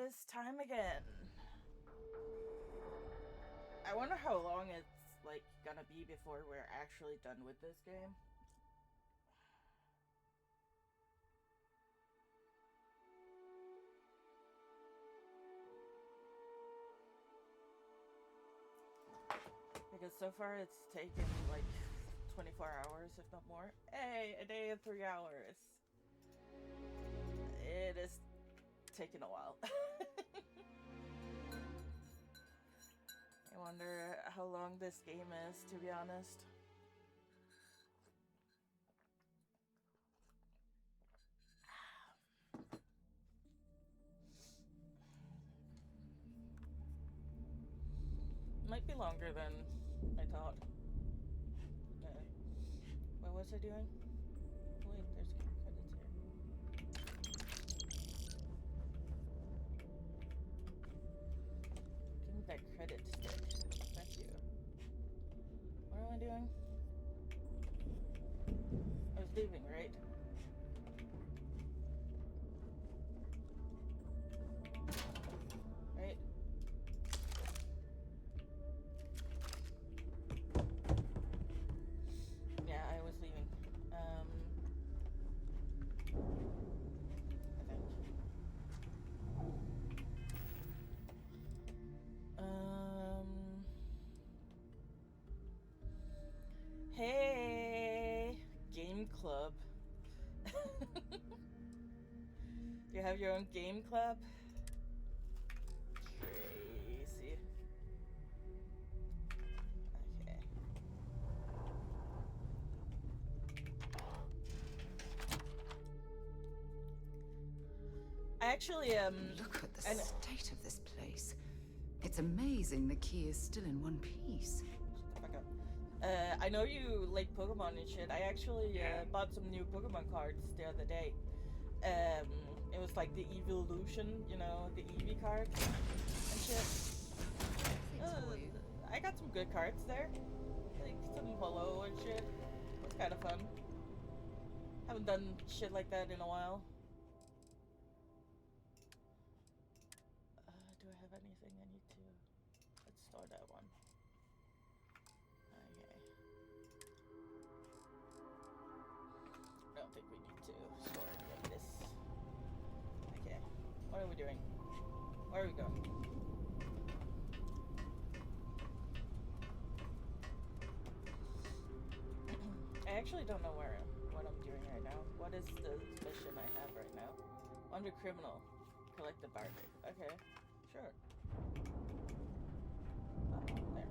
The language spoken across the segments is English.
is time again. I wonder how long it's like gonna be before we're actually done with this game. Because so far it's taken like 24 hours, if not more. Hey, a day and 3 hours. It is taking a while. I wonder how long this game is, to be honest. Might be longer than I thought. What was I doing? Wait, there's credits here. Give me that credit stick. Thank you. What am I doing? I was leaving, right? Right? Yeah, I was leaving. I think. Hey! Game club. You have your own game club? Crazy. Okay. I actually, Look at the state of this place. It's amazing the key is still in one piece. Shut the fuck up. I know you like Pokemon and shit. I actually bought some new Pokemon cards the other day. It was like the Evolution, you know, the Eevee cards and shit. I got some good cards there. Like some holo and shit. It was kind of fun. Haven't done shit like that in a while. Do I have anything I need to... Let's store that one. Okay. I don't think we need to store any of this. Okay. What are we doing? Where are we going? I actually don't know what I'm doing right now. What is the mission I have right now? Under criminal. Collect the barcode. Okay. Sure. Oh, there.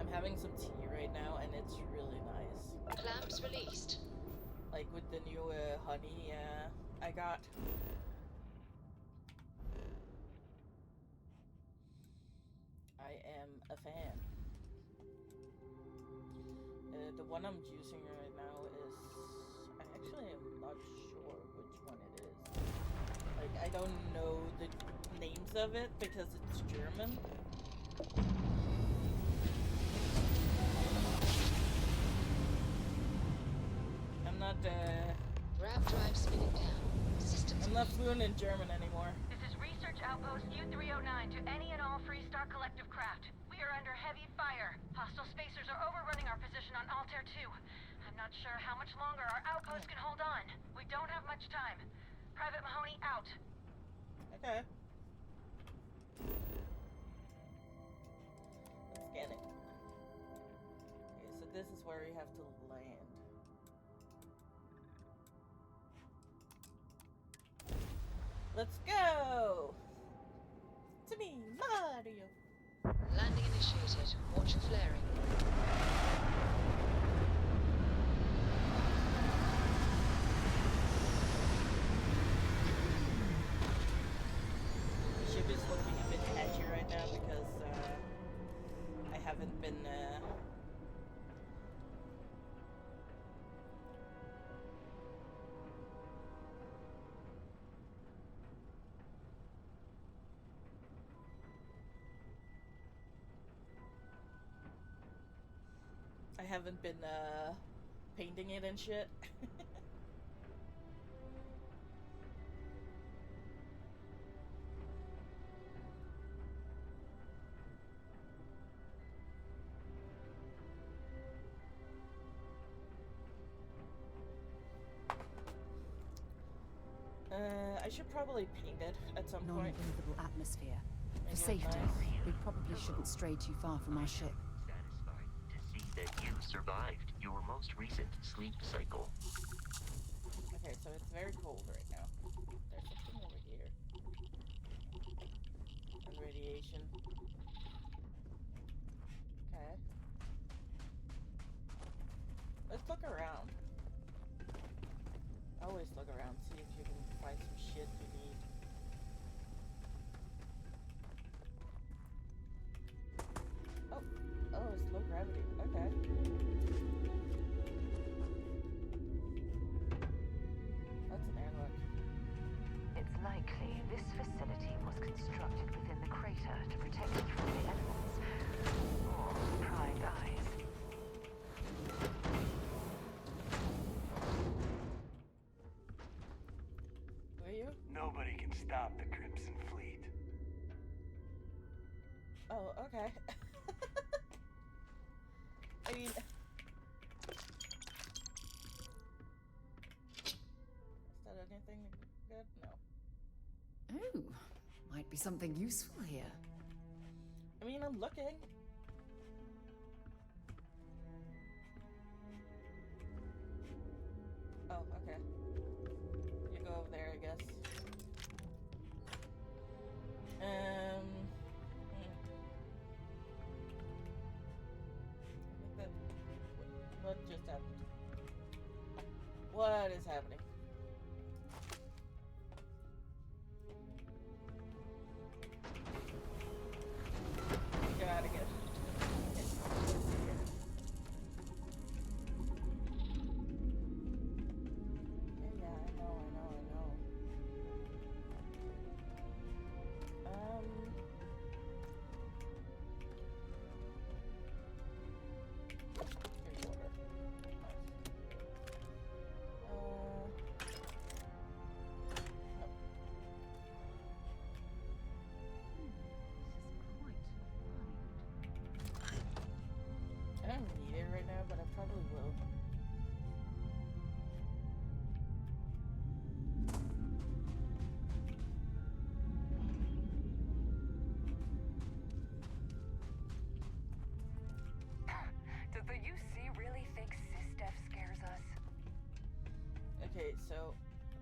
I'm having some tea right now, and it's really nice. Clamps released. Like with the new honey I got. I am a fan. The one I'm using right now is... I actually am not sure which one it is. Like, I don't know the names of it because it's German. I'm not, Ram drive spinning down. Systems. I'm not fluent in German anymore. This is Research Outpost U-309 to any and all Freestar Collective craft. We are under heavy fire. Hostile spacers are overrunning our position on Altair 2. I'm not sure how much longer our outpost can hold on. We don't have much time. Private Mahoney out. Okay. Let's get it. Okay, so this is where we have to land. Let's go! To me, Mario! Landing initiated. Watch for flaring. The ship is looking a bit patchy right now because I haven't been haven't been painting it and shit. I should probably paint it at some point. Non-breathable atmosphere. For Maybe safety, nice. we probably shouldn't stray too far from our ship. Satisfied to see that you survived your most recent sleep cycle. Okay, so it's very cold right now. There's something over here. And radiation. Okay. Let's look around. Always look around, see if you can find some shit you need. Oh, it's low gravity. Okay. That's an airlock. It's likely this facility was constructed within the crater to protect you from the elements or prying eyes. Were you? Nobody can stop the Crimson Fleet. Oh, okay. I mean... Is that anything good? No. Oh, might be something useful here. I mean, I'm looking. Oh, okay. You go over there, I guess. I think that... What just happened? What is happening? Gotta get... Yeah, I know. Here's water. Nice. I don't need it right now, but I probably will. Does the UC really think SysDef scares us? Okay, so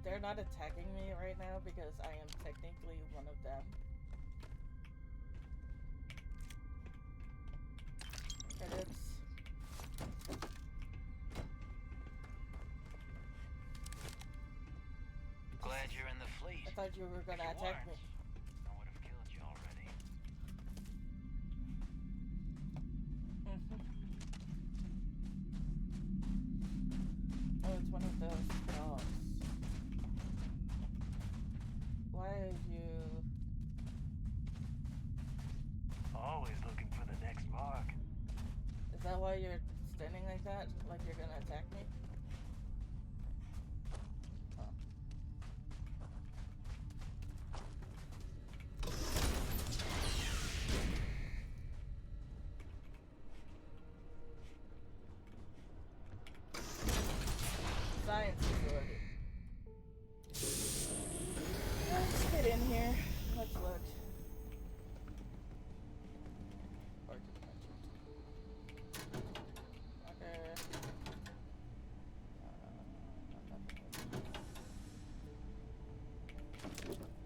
they're not attacking me right now because I am technically one of them. Credits. Glad you're in the fleet. I thought you were gonna If you attack me. weren't, I would have killed you already. Oh, it's one of those dogs. Why are you... Always looking for the next mark. Is that why you're standing like that? Like you're gonna attack me? Oh. Science authority. Let's get in here. Let's look. Okay.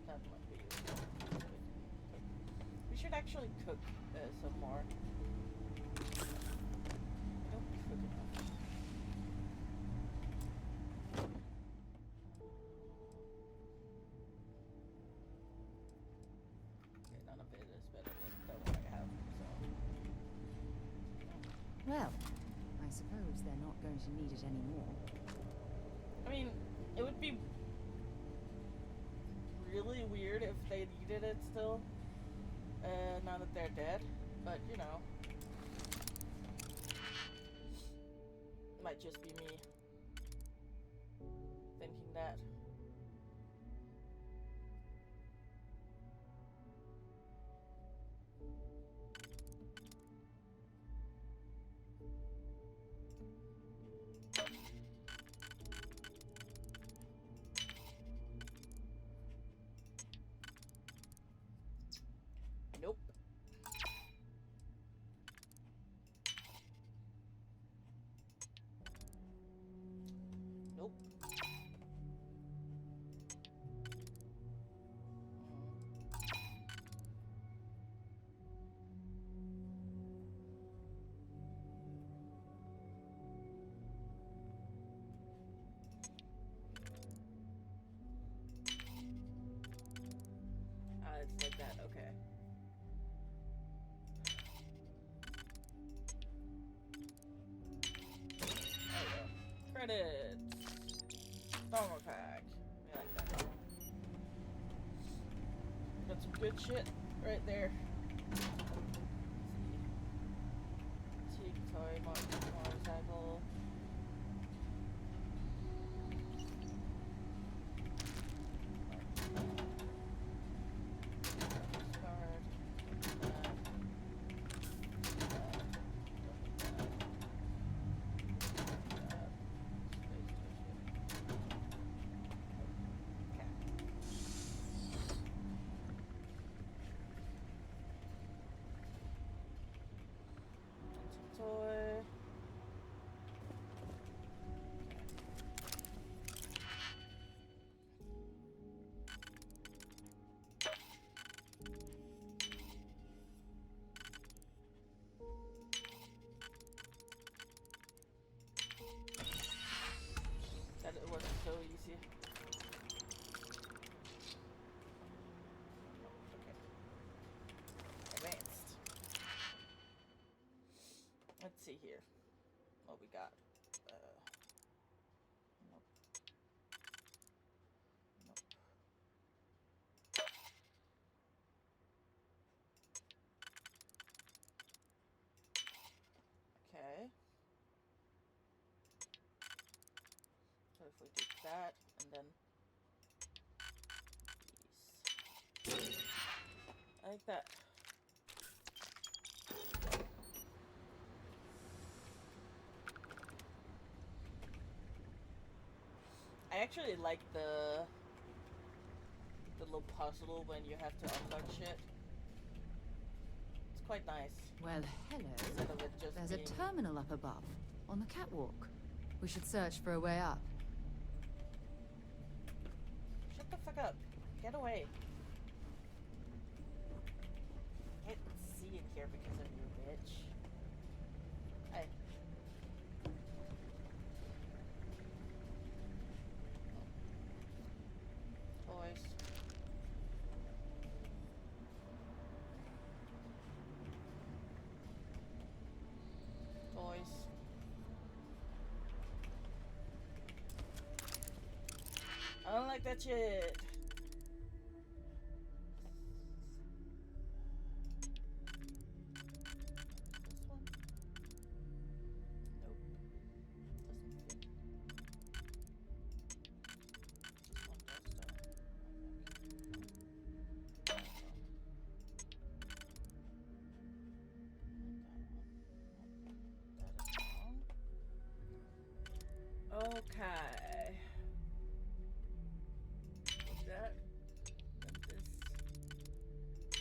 That might be useful. We should actually cook some more. I don't cook enough. Okay, none of it is better than what I have, so. Well, I suppose they're not going to need it anymore. I mean, it would be really weird if they needed it still, now that they're dead, but you know. might just be me thinking that. Nope. Nope. It's like that, okay. There we go. Credits. Farmer pack. We like that. Got some good shit right there. Let's see. Teak toy, motorcycle. Toy. That it wasn't so easy. Okay. Advanced. Let's see here. What we got. Nope. Nope. Okay. So if we do that and then these. I like that. I actually like the little puzzle when you have to unlock shit. It's quite nice. Well, hello. Instead of it just There's being... a terminal up above, on the catwalk. We should search for a way up. Shut the fuck up. Get away. I can't see in here because of you, bitch. I... Toys. Toys. I don't like that shit. This one? Nope. Doesn't fit. This one does though, I think. That is wrong. Okay. That. Then this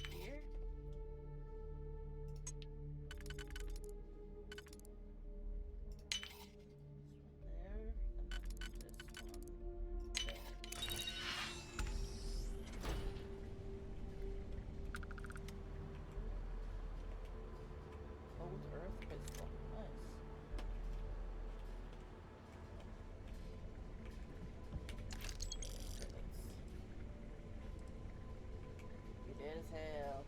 here. Old Earth pistol. Nice. You did as hell.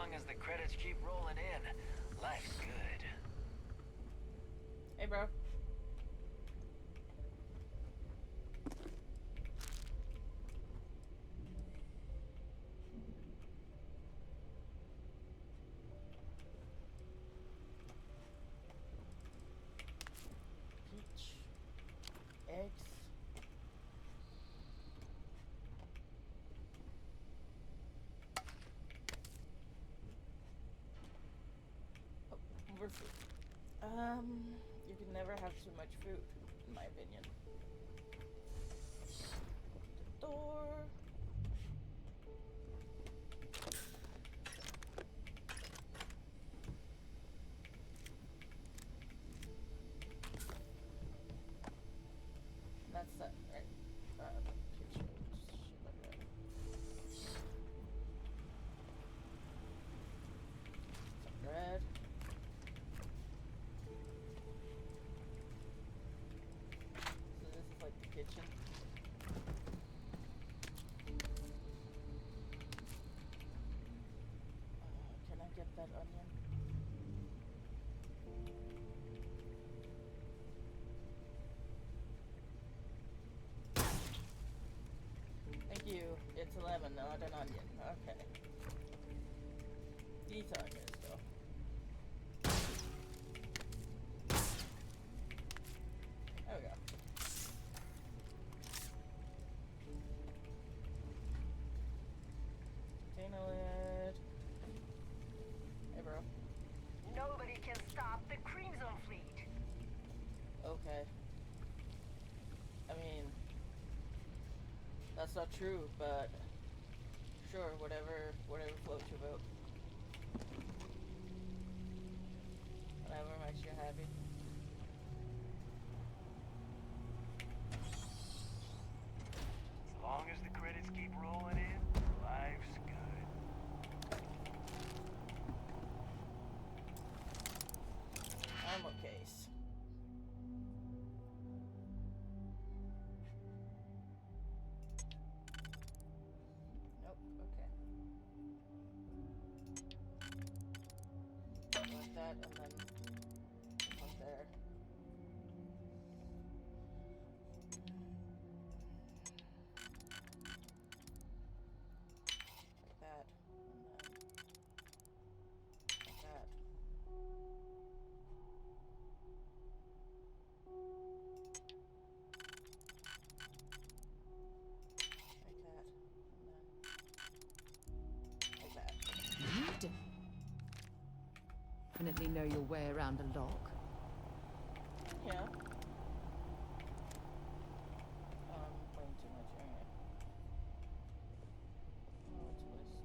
long as the credits keep rolling in, life's good. Hey, bro. Peach. Eggs. Oh, more food. You can never have too much food, in my opinion. The door. That's that, right? Kitchen, shit like that. Some bread. So this is like the kitchen. Can I get that onion? Thank you. It's a lemon, not an onion. Okay. These onions, though. There we go. Container lid. Hey, bro. Nobody can stop the Crimson Fleet. Okay. I mean, that's not true, but sure, whatever floats your boat. Whatever makes you happy. As long as the credits keep rolling in, life's good. Ammo case. Nope, okay. Like that, and then up there. Like that, and then like that. Like that, and then like that. You definitely know your way around a lock. Yeah. Playing too much. Alright. Let's list.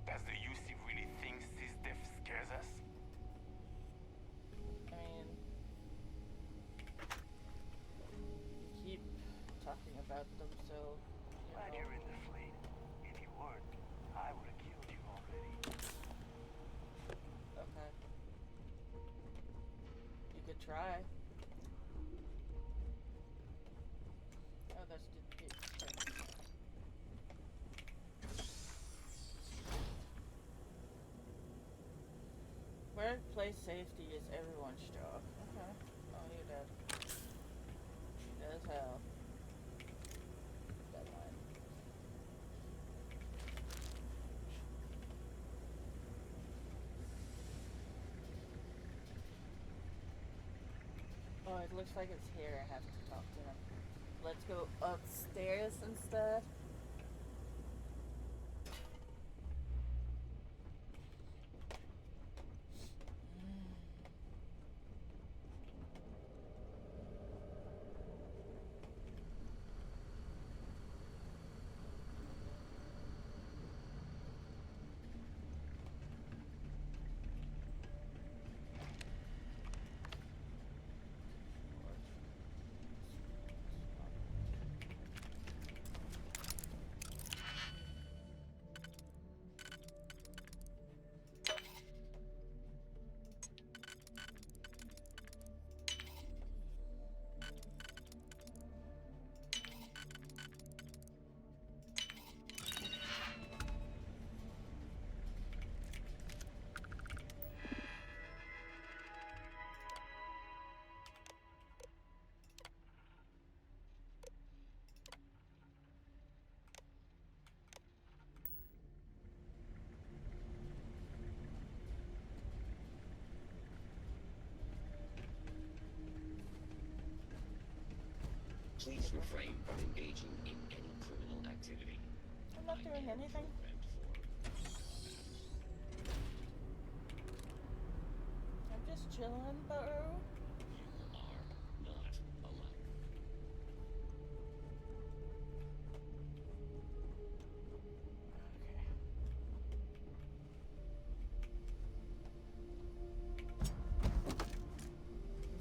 Does the UC really think this death scares us? I mean, you keep talking about them, so Glad you you're know. in the fleet. If you weren't, I would have killed you already. Okay. You could try. Oh, that's the pitch. Workplace safety is everyone's job. Okay. Oh, you're dead. Dead as hell. Deadline. Oh, it looks like it's here. I have to talk to him. Let's go upstairs instead. Please refrain from engaging in any criminal activity. I'm not doing anything. I'm just chilling, bro. You are not alone.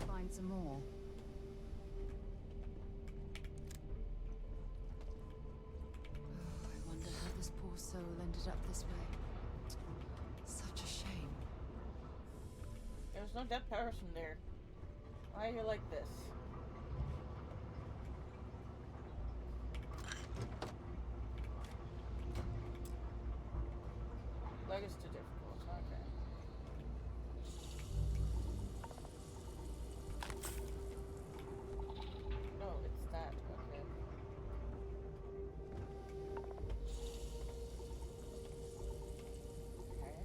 Find some more. Oh, I wonder how this poor soul ended up this way. Such a shame. There's no dead person there. Why are you like this? Like it's too difficult. Okay. No, it's that. Okay. Okay.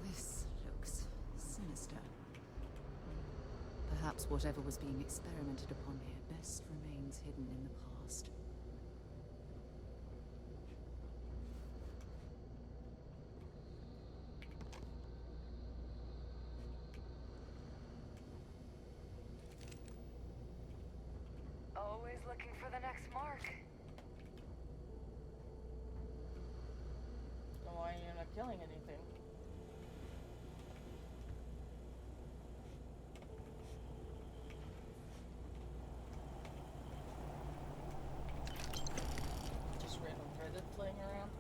This looks sinister. Perhaps whatever was being experimented upon here best remains hidden in the past. Always looking for the next mark. So why are you not killing anything? Just random credits laying around.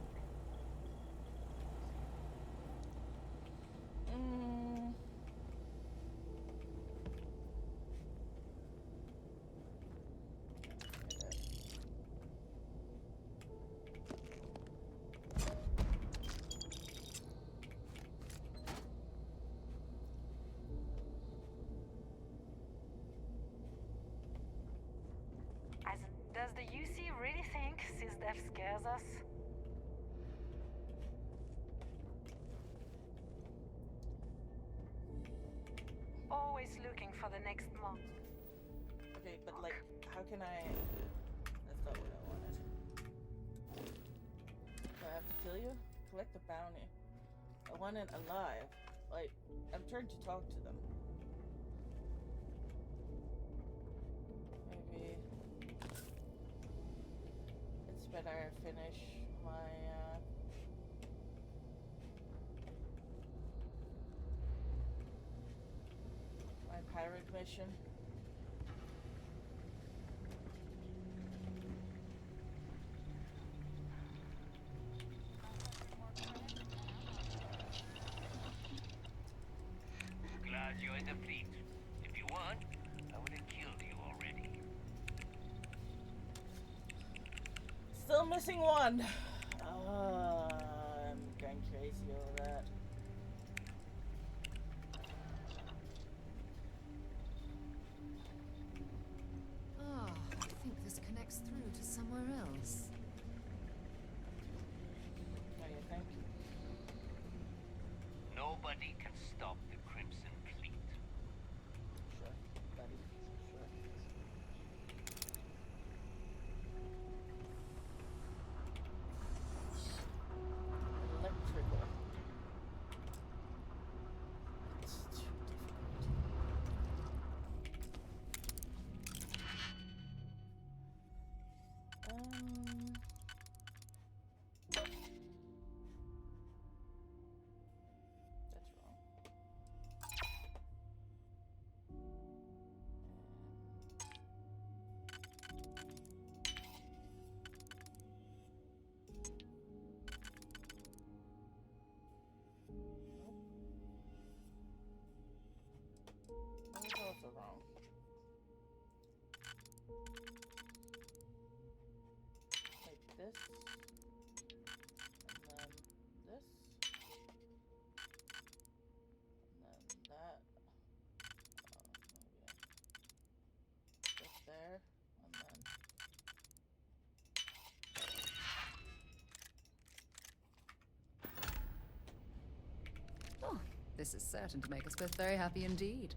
Does the UC really think SysDef scares us? Always looking for the next mark. Okay, but like, how can I... That's not what I wanted. Do I have to kill you? Collect the bounty. I want it alive. Like, I'm trying to talk to them. Maybe... It's better I finish my, my pirate mission. Glad you're in the fleet. If you weren't, I would have killed you already. Still missing one. I'm going crazy over that. Ah, I think this connects through to somewhere else. What do you think? Nobody can stop the Crimson Fleet. Sure, buddy. Sure. Electrical. It's too difficult. That's wrong. That was also wrong. Like this. And then this. And then that. Maybe this there. And then This is certain to make us both very happy indeed.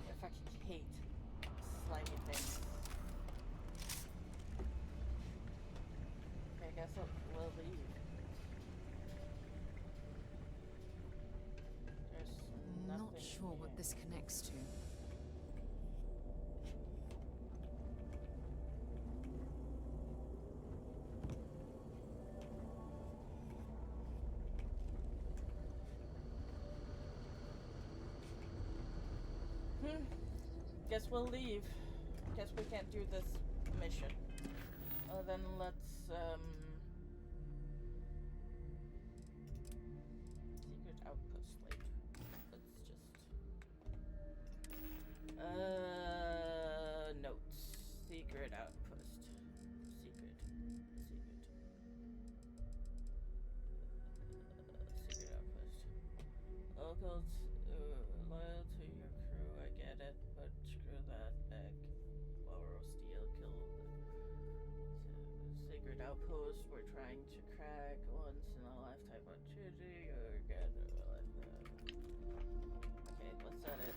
I fucking hate slimy things. Okay, I guess we'll leave. There's nothing Not sure what here. this connects to. Guess we'll leave. Guess we can't do this mission. Then let's, secret outpost later. Let's just, notes. Secret outpost. Secret. Secret outpost. Locals, loyal to your crew, I get it, but screw that back. Borrow steel, kill the secret outpost we're trying to crack. Once in a lifetime opportunity, or get it like that. Okay, was that it?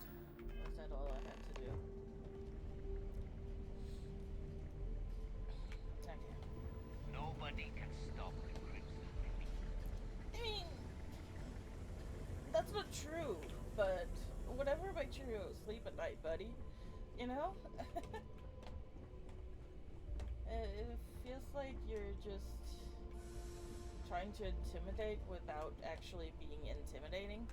Was that all I had to do? Okay. Nobody can stop the Crimson. I mean, that's not true, but whatever makes you sleep at night, buddy. You know? It feels like you're just trying to intimidate without actually being intimidating.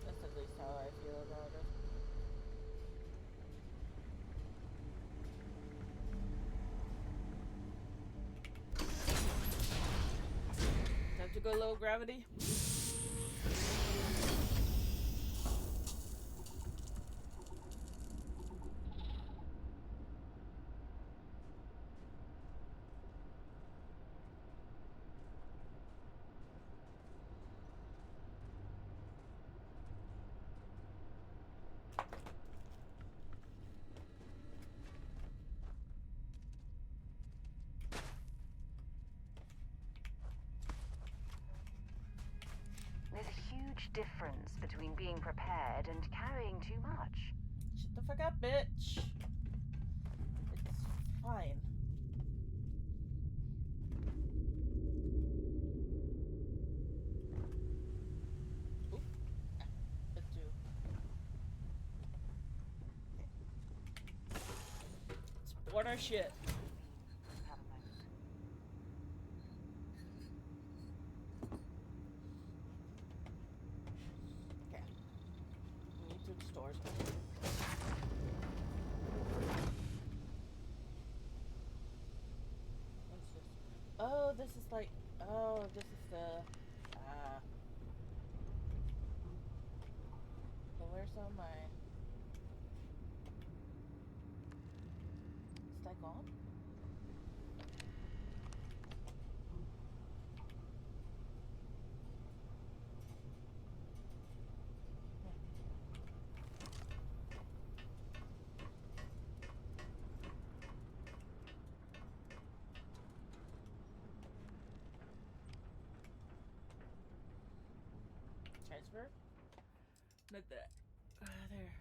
That's at least how I feel about it. Time to go low gravity. There's a huge difference between being prepared and carrying too much. Shut the fuck up, bitch. It's fine. Oop. Bit too. Let's board our shit. Have a moment. Okay. We need to stores. What's this? Oh, this is like. Oh, this is the. Well, where's all my. Is that gone? Transfer? Not that. There.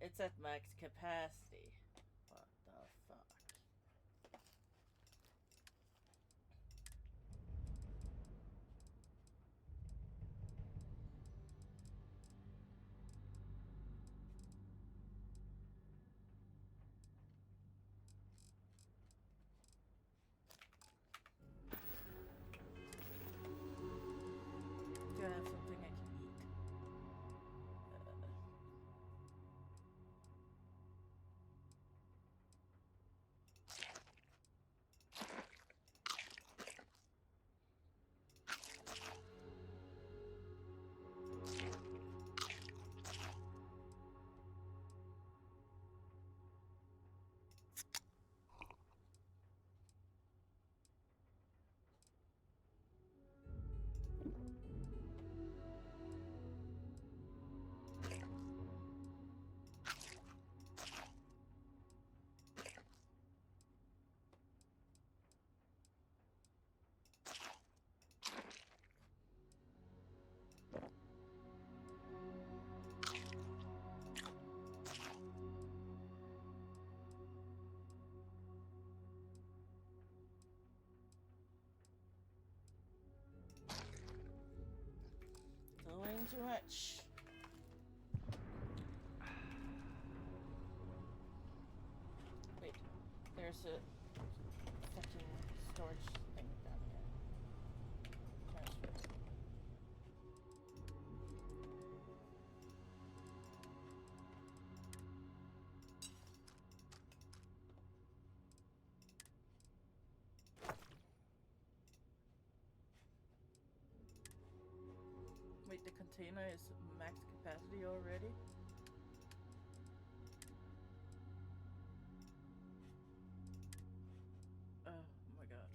It's at max capacity. What the fuck? doing too much. Wait, there's a fucking storage thing down here. Transfer. Wait, the container is max capacity already? Oh my god.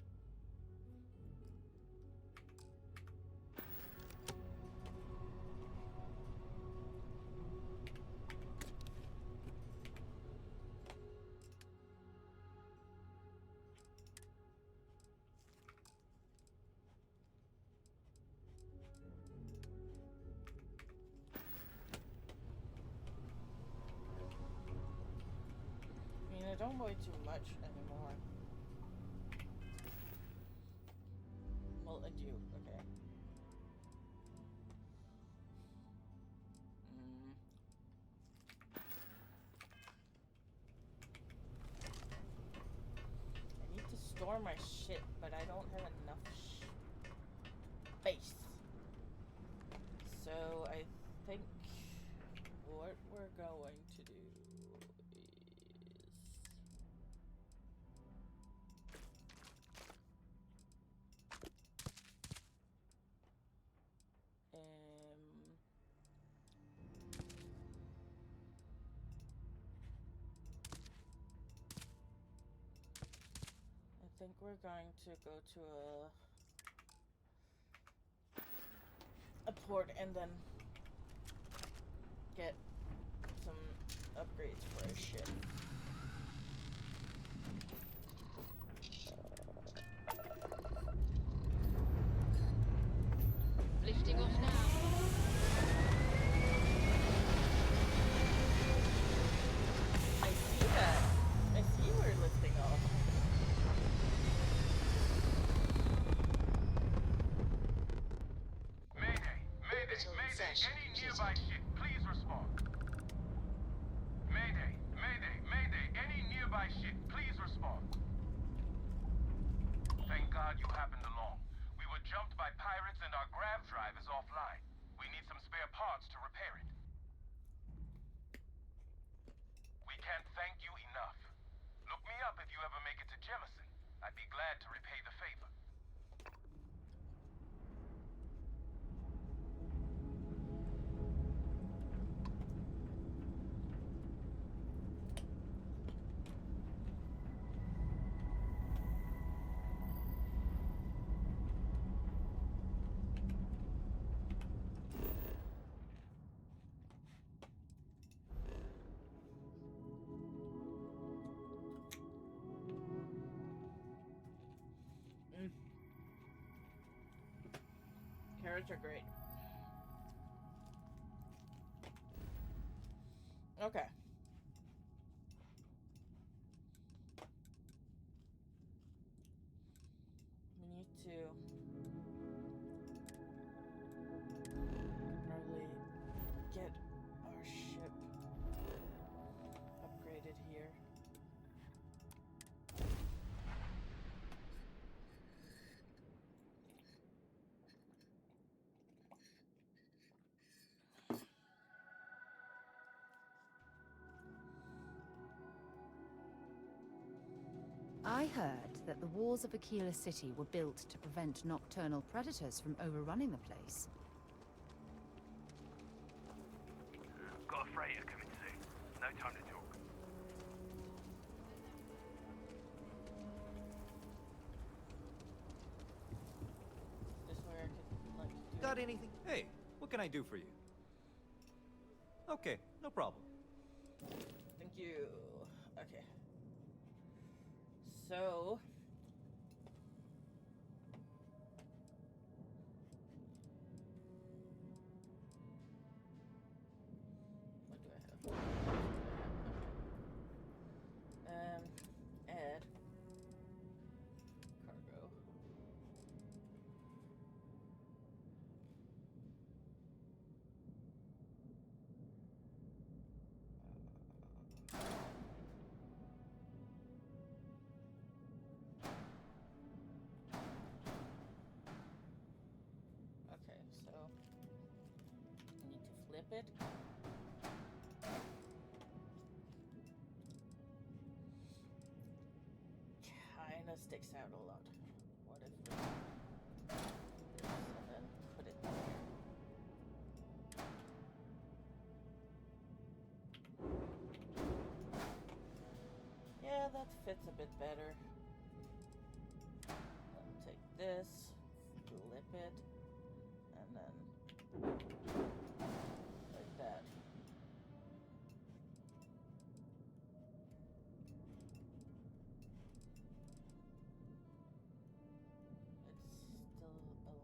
I mean, I don't weigh too much anymore. Well, and you, okay. I need to store my shit, but I don't have enough space. So I think what we're going to do I think we're going to go to a port and then get some upgrades for our ship. Lifting off now. I see that. I see we're lifting off. Mayday! Mayday! Orbital Mayday! insertion Any completed. nearby ship, please respond. Mayday! Mayday! Mayday! Any nearby ship, please respond. Thank God you happened along. We were jumped by pirates and our grav drive is offline. We need some spare parts to repair it. We can't thank you enough. Look me up if you ever make it to Jemison. I'd be glad to repay the favor. Carrots are great. Okay. We need to probably get our ship upgraded here. I heard that the walls of Aquila City were built to prevent nocturnal predators from overrunning the place. Got a freighter coming soon. No time to talk. This way I could like do Got anything? Hey, what can I do for you? Okay, no problem. Thank you. Okay. So what do I have? Add cargo. clip it. Kinda sticks out a lot. What if we and then put it there? Yeah, that fits a bit better. Then take this, flip it, and then like that. It's still a lot.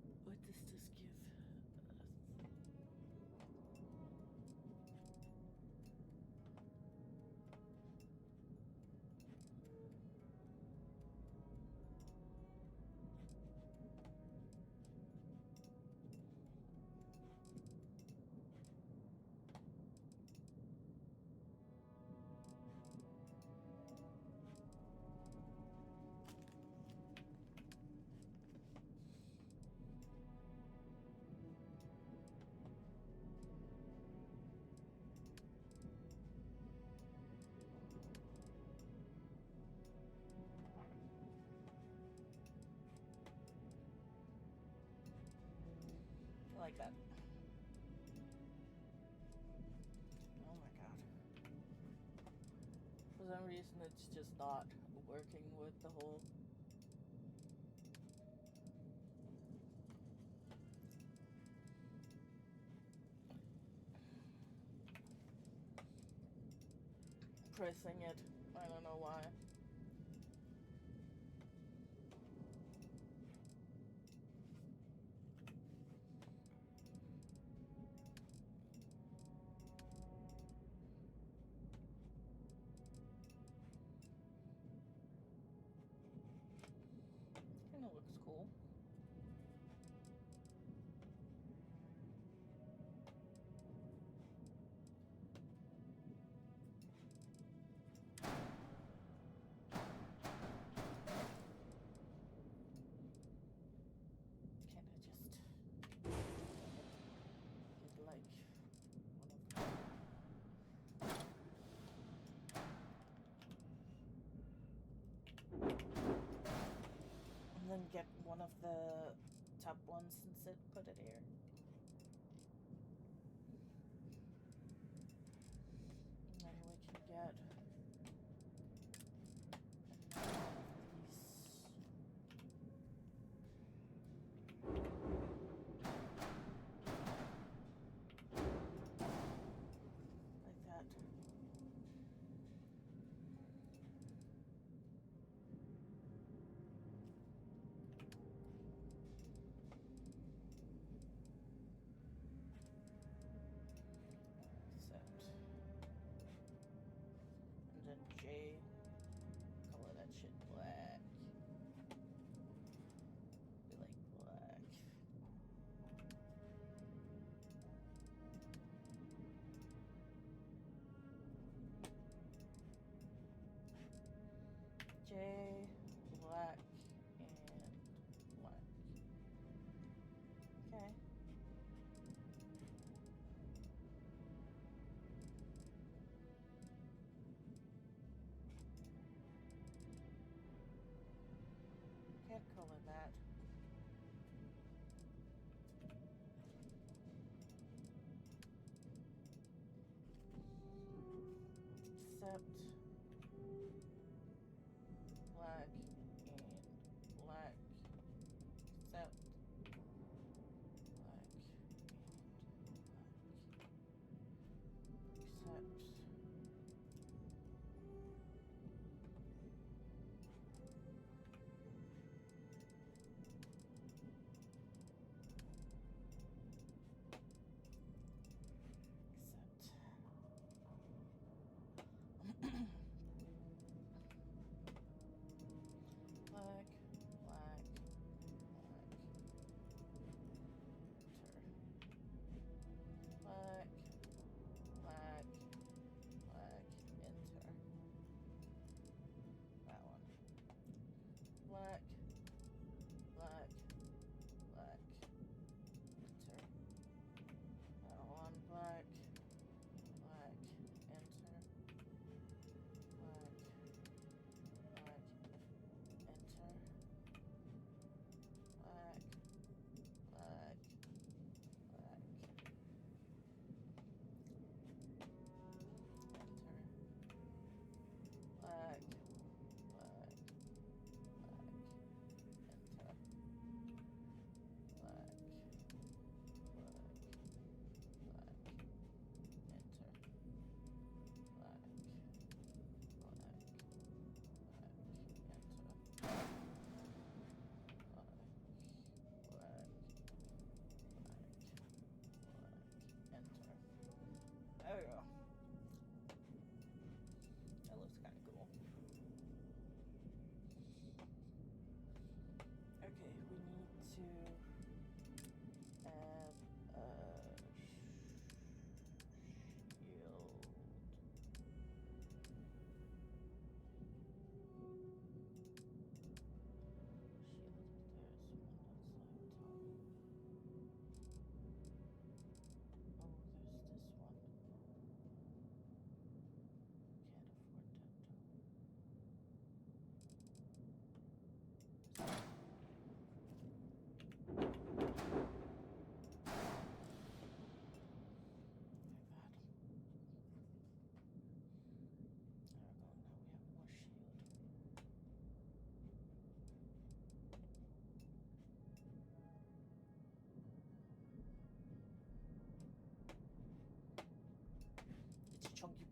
What does this give us? I like that. Oh my god. For some reason it's just not working with the whole pressing it. I don't know why. Kinda looks cool. Can I just get like one of them? And then get one of the top ones and put it here. And then we can get these. Like that. Except. And then J, color that shit black. We like black. J, black, and black. Okay. Can't color that. Except black and black. Except black and black. Except except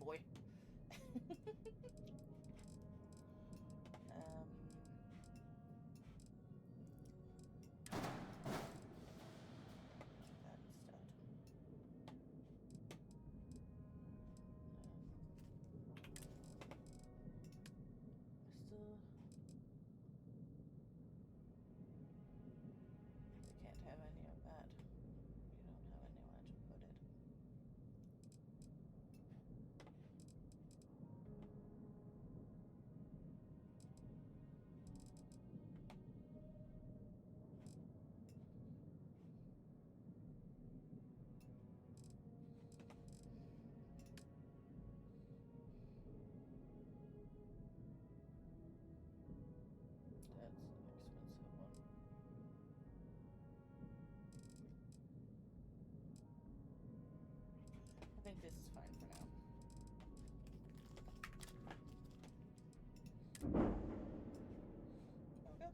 boy. That instead. Still. We can't have any of that. We don't have anywhere to put it. That's an expensive one. I think this is fine for now. There we go.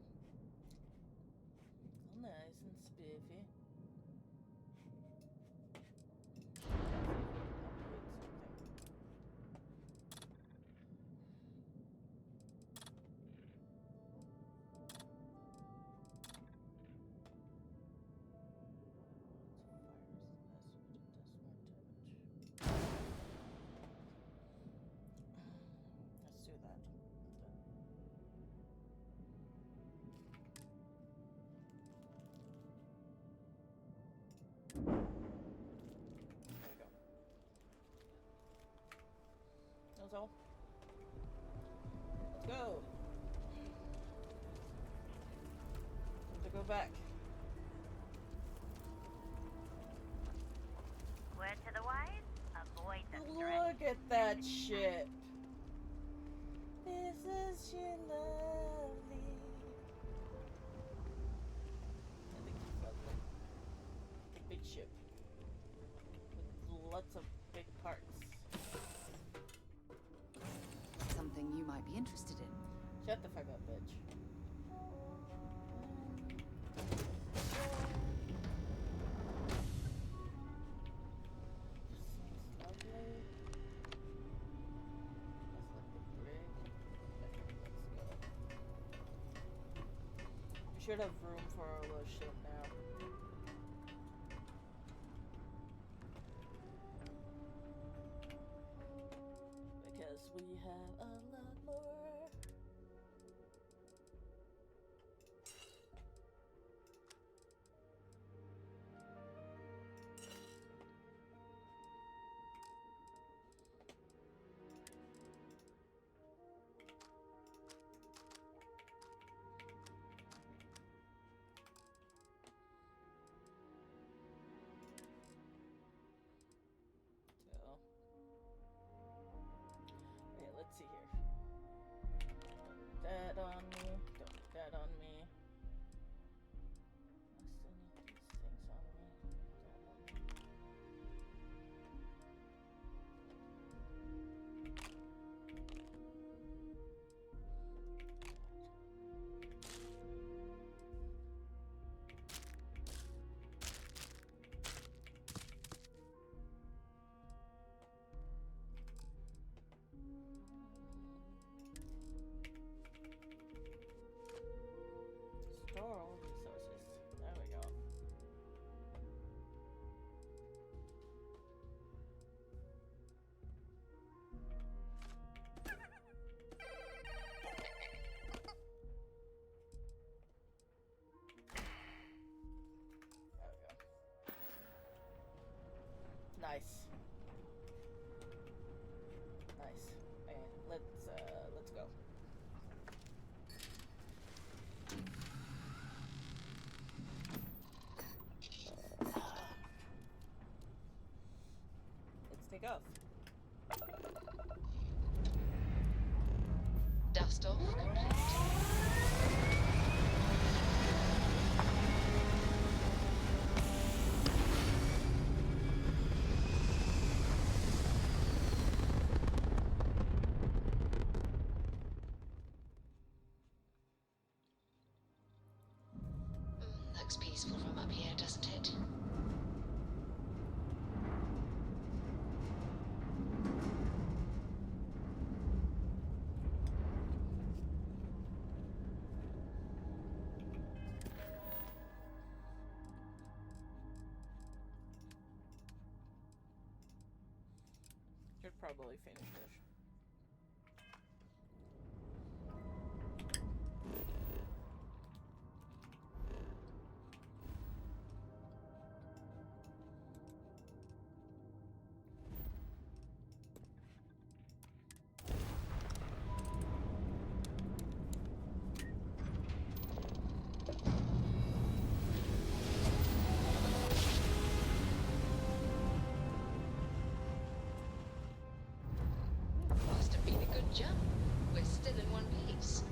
All nice and spiffy. Let's do that. There we go. That's all. Let's go. Time to go back. Word to the wise, avoid the threat. Look at that shit. This is shit lovely. I think she's lovely. A big ship. With lots of big parts. Something you might be interested in. Shut the fuck up, bitch. Sounds lovely. That's like the brig. Okay, let's go. We should have room for our little ship now. Because we have a lot more. So, okay, let's see here. Don't put that on me. Don't put that on me. I still need these things on me. Store all resources. There we go. There we go. Nice. Nice. And let's go. Let's take off. Dust off complete. Looks peaceful from up here, doesn't it? probably finish this. Must have been a good jump. We're still in one piece.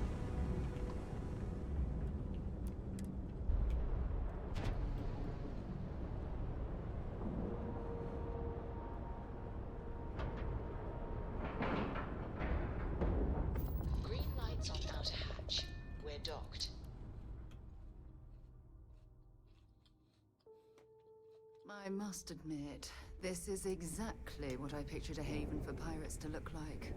Green lights on outer hatch. We're docked. I must admit, this is exactly what I pictured a haven for pirates to look like.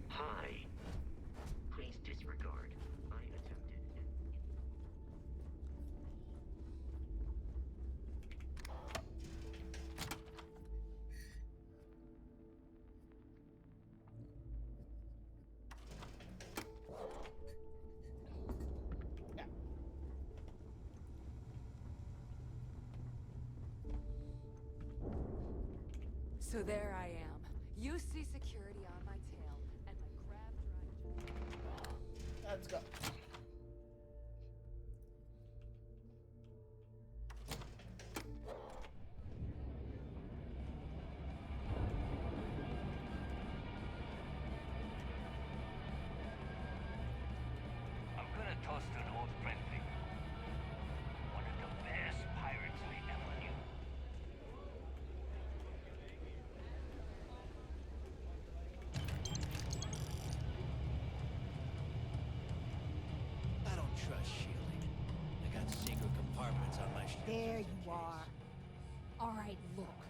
Hi. Please disregard. I attempted. Yeah. So there I am. You see security on my tail, and my grab drive. Let's go. I'm gonna toast an old friend to you. One of the best pirates I ever knew. I don't trust shielding. I got secret compartments on my ship. There you are. All right, look.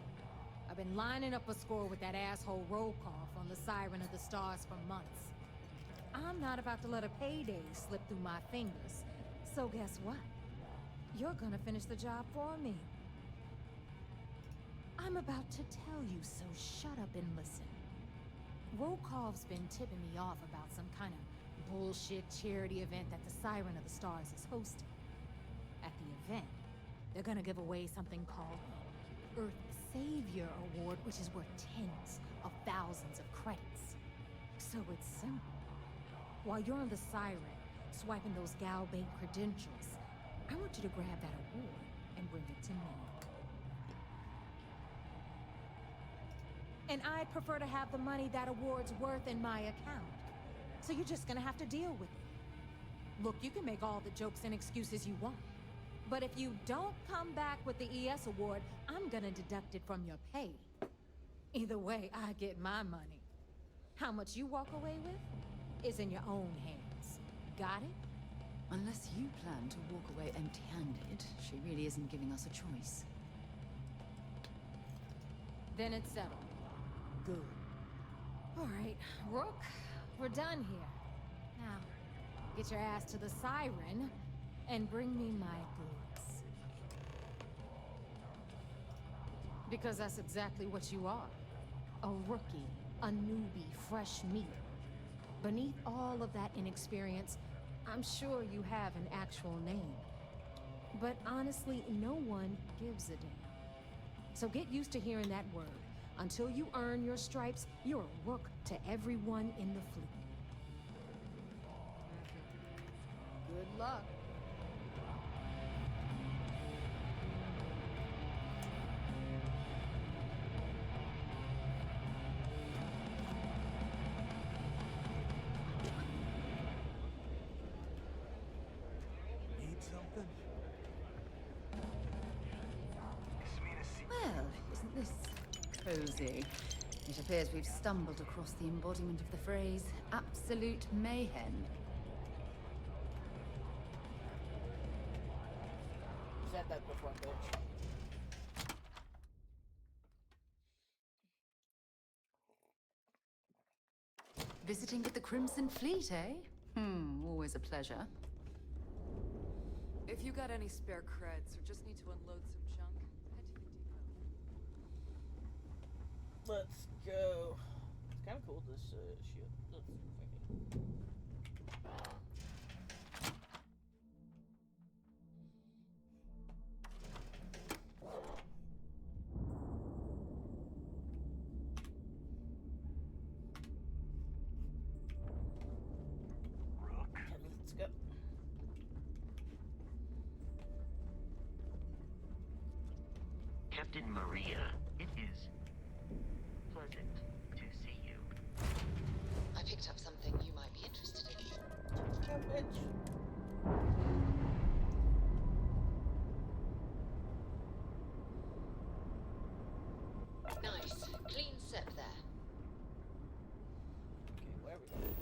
I've been lining up a score with that asshole Rokoff on the Siren of the Stars for months. I'm not about to let a payday slip through my fingers. So guess what? You're gonna finish the job for me. I'm about to tell you, so shut up and listen. Rokoff's been tipping me off about some kind of bullshit charity event that the Siren of the Stars is hosting. At the event, they're gonna give away something called Earth Savior Award, which is worth tens of thousands of credits. So it's simple. While you're on the Siren, swiping those Gal Bank credentials, I want you to grab that award and bring it to me. And I'd prefer to have the money that award's worth in my account. So you're just gonna have to deal with it. Look, you can make all the jokes and excuses you want. But if you don't come back with the ES award, I'm gonna deduct it from your pay. Either way, I get my money. How much you walk away with is in your own hands. Got it? Unless you plan to walk away empty-handed, she really isn't giving us a choice. Then it's settled. Good. All right, Rook, we're done here. Now, get your ass to the Siren and bring me my goods. Because that's exactly what you are. A rookie, a newbie, fresh meat. Beneath all of that inexperience, I'm sure you have an actual name. But honestly, no one gives a damn. So get used to hearing that word. Until you earn your stripes, you're a rook to everyone in the fleet. Good luck. Need something? Well, isn't this cozy? It appears we've stumbled across the embodiment of the phrase absolute mayhem. Said that before, bitch. Visiting with the Crimson Fleet, eh? Always a pleasure. If you got any spare creds or just need to unload some junk, head to the depot. Let's go. It's kind of cool, this shit. Let's fucking... Okay, let's go. Captain Maria, it is pleasant to see you. I picked up something you might be interested in. Oh, bitch. Nice. Clean sep there. Okay, where are we going?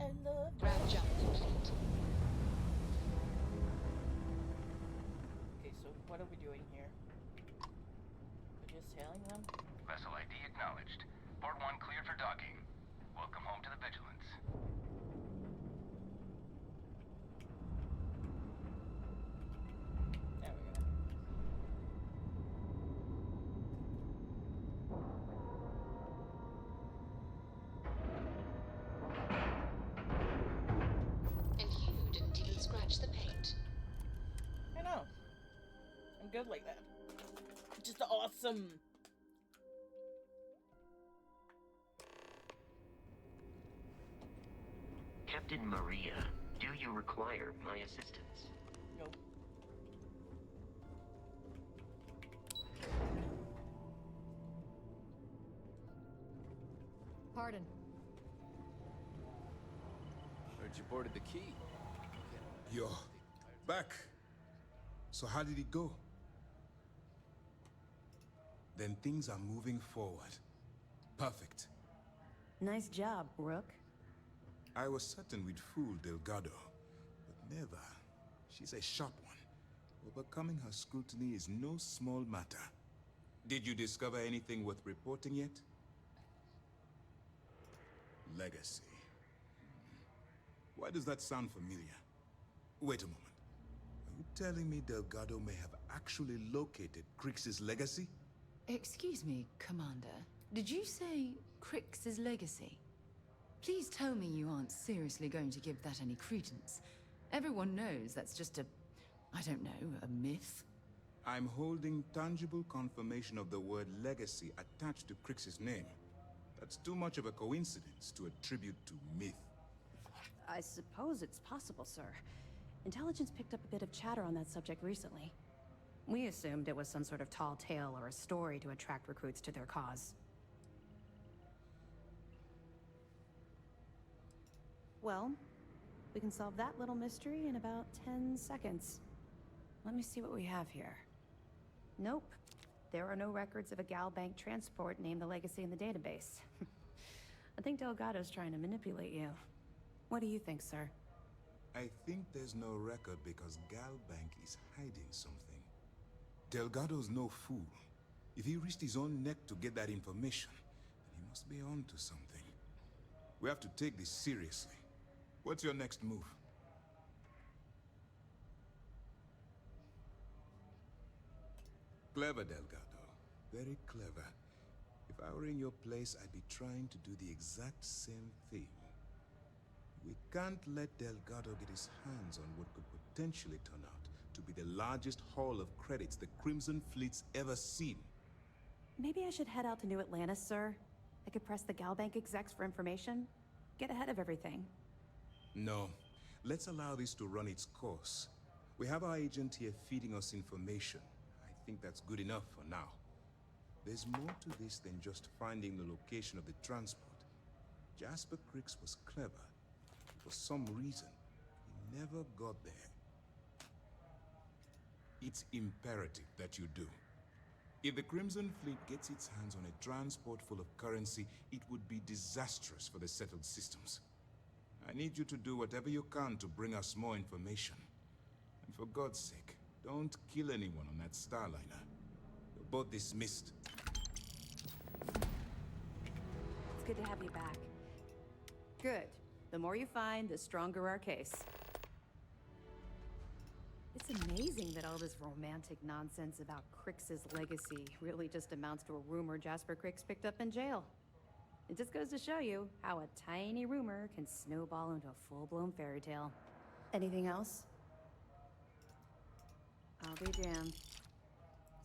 I love Grab jump complete. Okay, so what are we doing here? We're just hailing them? Vessel ID acknowledged. Port 1 cleared for docking. Welcome home to the Vigilance. There we go. And you didn't even scratch the paint. I know. I'm good like that. Just awesome. Captain Maria, do you require my assistance? Nope. Pardon. Heard you boarded the key. You're back. So how did it go? Then things are moving forward. Perfect. Nice job, Rook. I was certain we'd fool Delgado, but never. She's a sharp one. Overcoming her scrutiny is no small matter. Did you discover anything worth reporting yet? Legacy. Why does that sound familiar? Wait a moment. Are you telling me Delgado may have actually located Crix's legacy? Excuse me, Commander. Did you say Crix's legacy? Please tell me you aren't seriously going to give that any credence. Everyone knows that's just a, I don't know, a myth. I'm holding tangible confirmation of the word legacy attached to Crix's name. That's too much of a coincidence to attribute to myth. I suppose it's possible, sir. Intelligence picked up a bit of chatter on that subject recently. We assumed it was some sort of tall tale or a story to attract recruits to their cause. Well, we can solve that little mystery in about 10 seconds. Let me see what we have here. Nope. There are no records of a Gal Bank transport named the Legacy in the database. I think Delgado's trying to manipulate you. What do you think, sir? I think there's no record because Gal Bank is hiding something. Delgado's no fool. If he risked his own neck to get that information, then he must be on to something. We have to take this seriously. What's your next move? Clever, Delgado. Very clever. If I were in your place, I'd be trying to do the exact same thing. We can't let Delgado get his hands on what could potentially turn out to be the largest haul of credits the Crimson Fleet's ever seen. Maybe I should head out to New Atlantis, sir. I could press the Gal Bank execs for information. Get ahead of everything. No. Let's allow this to run its course. We have our agent here feeding us information. I think that's good enough for now. There's more to this than just finding the location of the transport. Jasper Crix was clever. For some reason, he never got there. it's imperative that you do. If the Crimson Fleet gets its hands on a transport full of currency, it would be disastrous for the settled systems. I need you to do whatever you can to bring us more information. And for God's sake, don't kill anyone on that Starliner. You're both dismissed. It's good to have you back. Good. The more you find, the stronger our case. It's amazing that all this romantic nonsense about Crix's legacy really just amounts to a rumor Jasper Crix picked up in jail. It just goes to show you how a tiny rumor can snowball into a full-blown fairy tale. Anything else? I'll be damned.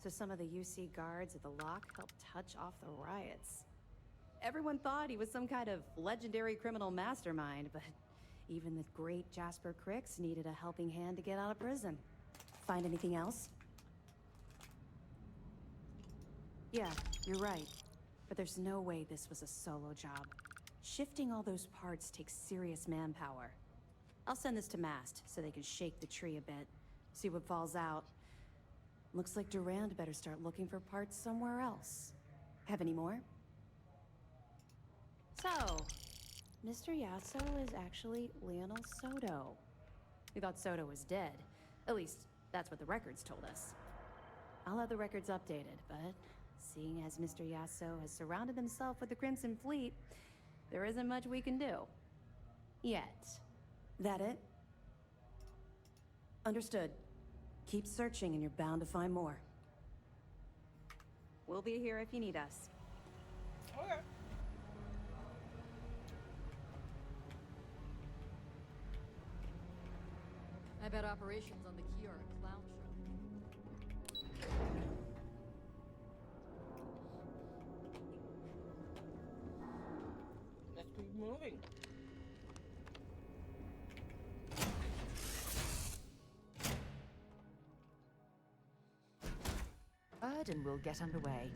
So some of the UC guards at the lock helped touch off the riots. Everyone thought he was some kind of legendary criminal mastermind, but even the great Jasper Crix needed a helping hand to get out of prison. Find anything else? Yeah, you're right. But there's no way this was a solo job. Shifting all those parts takes serious manpower. I'll send this to Mast so they can shake the tree a bit, see what falls out. Looks like Durand better start looking for parts somewhere else. Have any more? So, Mr. Yasso is actually Lionel Soto. We thought Soto was dead. At least, that's what the records told us. I'll have the records updated, but seeing as Mr. Yasso has surrounded himself with the Crimson Fleet, there isn't much we can do. Yet. That it? Understood. Keep searching and you're bound to find more. We'll be here if you need us. Okay. I bet operations on the key are a clown show. Let's keep moving. And we'll get underway.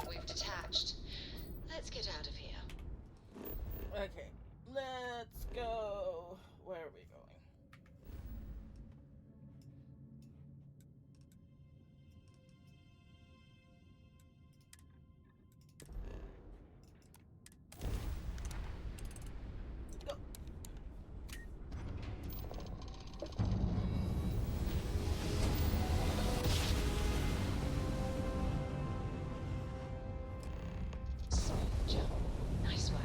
We've detached. Let's get out of here. Okay, let's go. Where are we going? Go. Smooth jump. Nice work.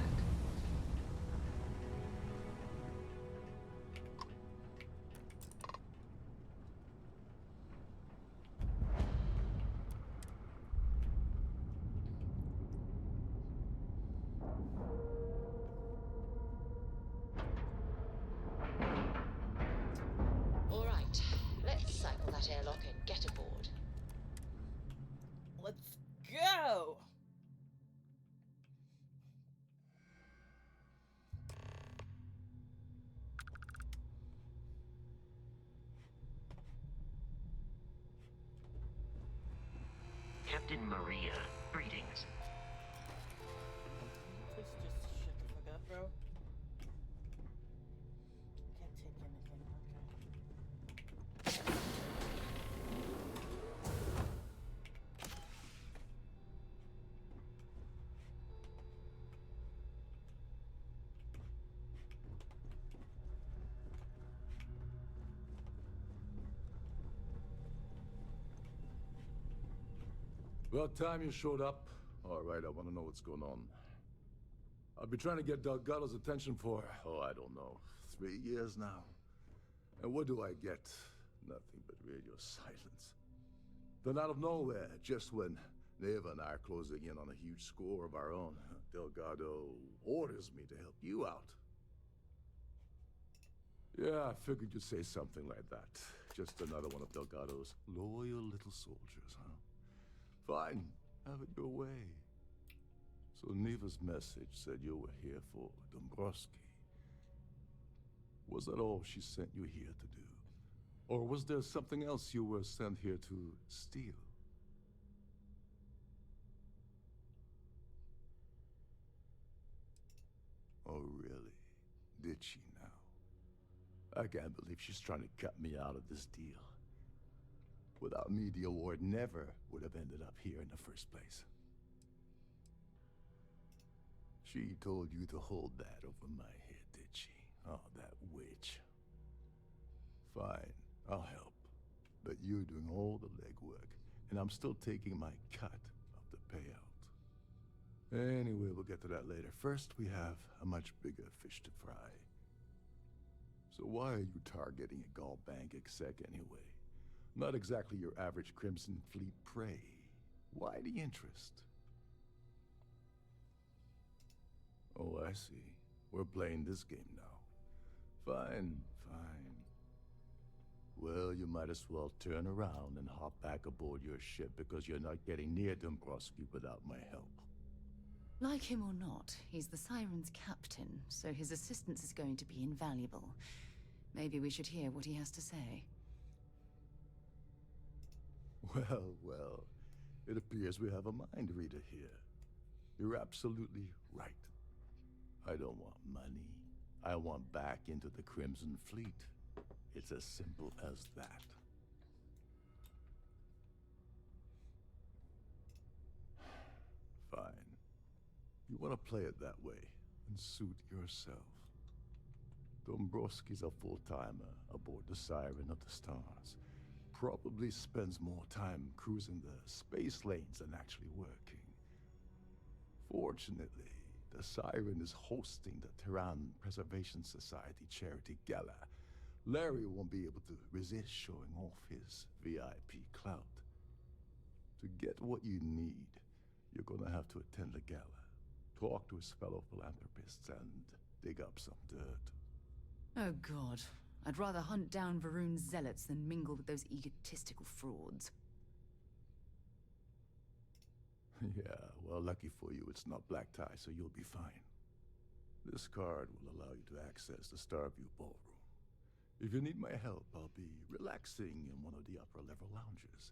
All right, let's cycle that airlock and get aboard. Let's go. Captain Maria, greetings. Please just shut the fuck up, bro. Can't take anything. Okay. About time you showed up. All right, I want to know what's going on. I've been trying to get Delgado's attention for, I don't know, 3 years now. And what do I get? Nothing but radio silence. Then out of nowhere, just when Neva and I are closing in on a huge score of our own, Delgado orders me to help you out. Yeah, I figured you'd say something like that. Just another one of Delgado's loyal little soldiers, huh? Fine, have it your way. So Neva's message said you were here for Dombrowski. Was that all she sent you here to do? Or was there something else you were sent here to steal? Oh, really? Did she now? I can't believe she's trying to cut me out of this deal. Without me, the award never would have ended up here in the first place. She told you to hold that over my head, did she? Oh, that witch. Fine, I'll help. But you're doing all the legwork, and I'm still taking my cut of the payout. Anyway, we'll get to that later. First, we have a much bigger fish to fry. So why are you targeting a Gall Bank exec anyway? Not exactly your average Crimson Fleet prey. Why the interest? Oh, I see. We're playing this game now. Fine, fine. Well, you might as well turn around and hop back aboard your ship because you're not getting near Dombrowski without my help. Like him or not, he's the Siren's captain, so his assistance is going to be invaluable. Maybe we should hear what he has to say. Well, well. It appears we have a mind reader here. You're absolutely right. I don't want money. I want back into the Crimson Fleet. It's as simple as that. Fine. You want to play it that way, and suit yourself. Dombrowski's a full-timer aboard the Siren of the Stars. Probably spends more time cruising the space lanes than actually working. Fortunately, the Siren is hosting the Terran Preservation Society charity gala. Larry won't be able to resist showing off his VIP clout. To get what you need, you're gonna have to attend the gala, talk to his fellow philanthropists, and dig up some dirt. Oh god. I'd rather hunt down Varun's zealots than mingle with those egotistical frauds. Yeah, well, lucky for you, it's not black tie, so you'll be fine. This card will allow you to access the Starfield ballroom. If you need my help, I'll be relaxing in one of the upper-level lounges.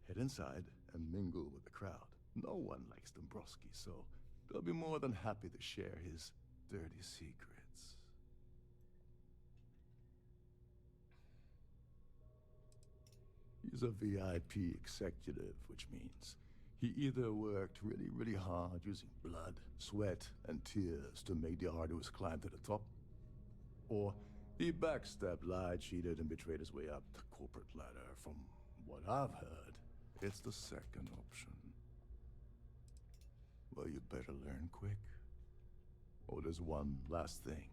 Head inside and mingle with the crowd. No one likes Dombrowski, so they'll be more than happy to share his dirty secrets. He's a VIP executive, which means he either worked really hard using blood, sweat, and tears to make the arduous climb to the top, or he backstabbed, lied, cheated, and betrayed his way up the corporate ladder. From what I've heard, it's the second option. Well, you better learn quick. Oh, there's one last thing.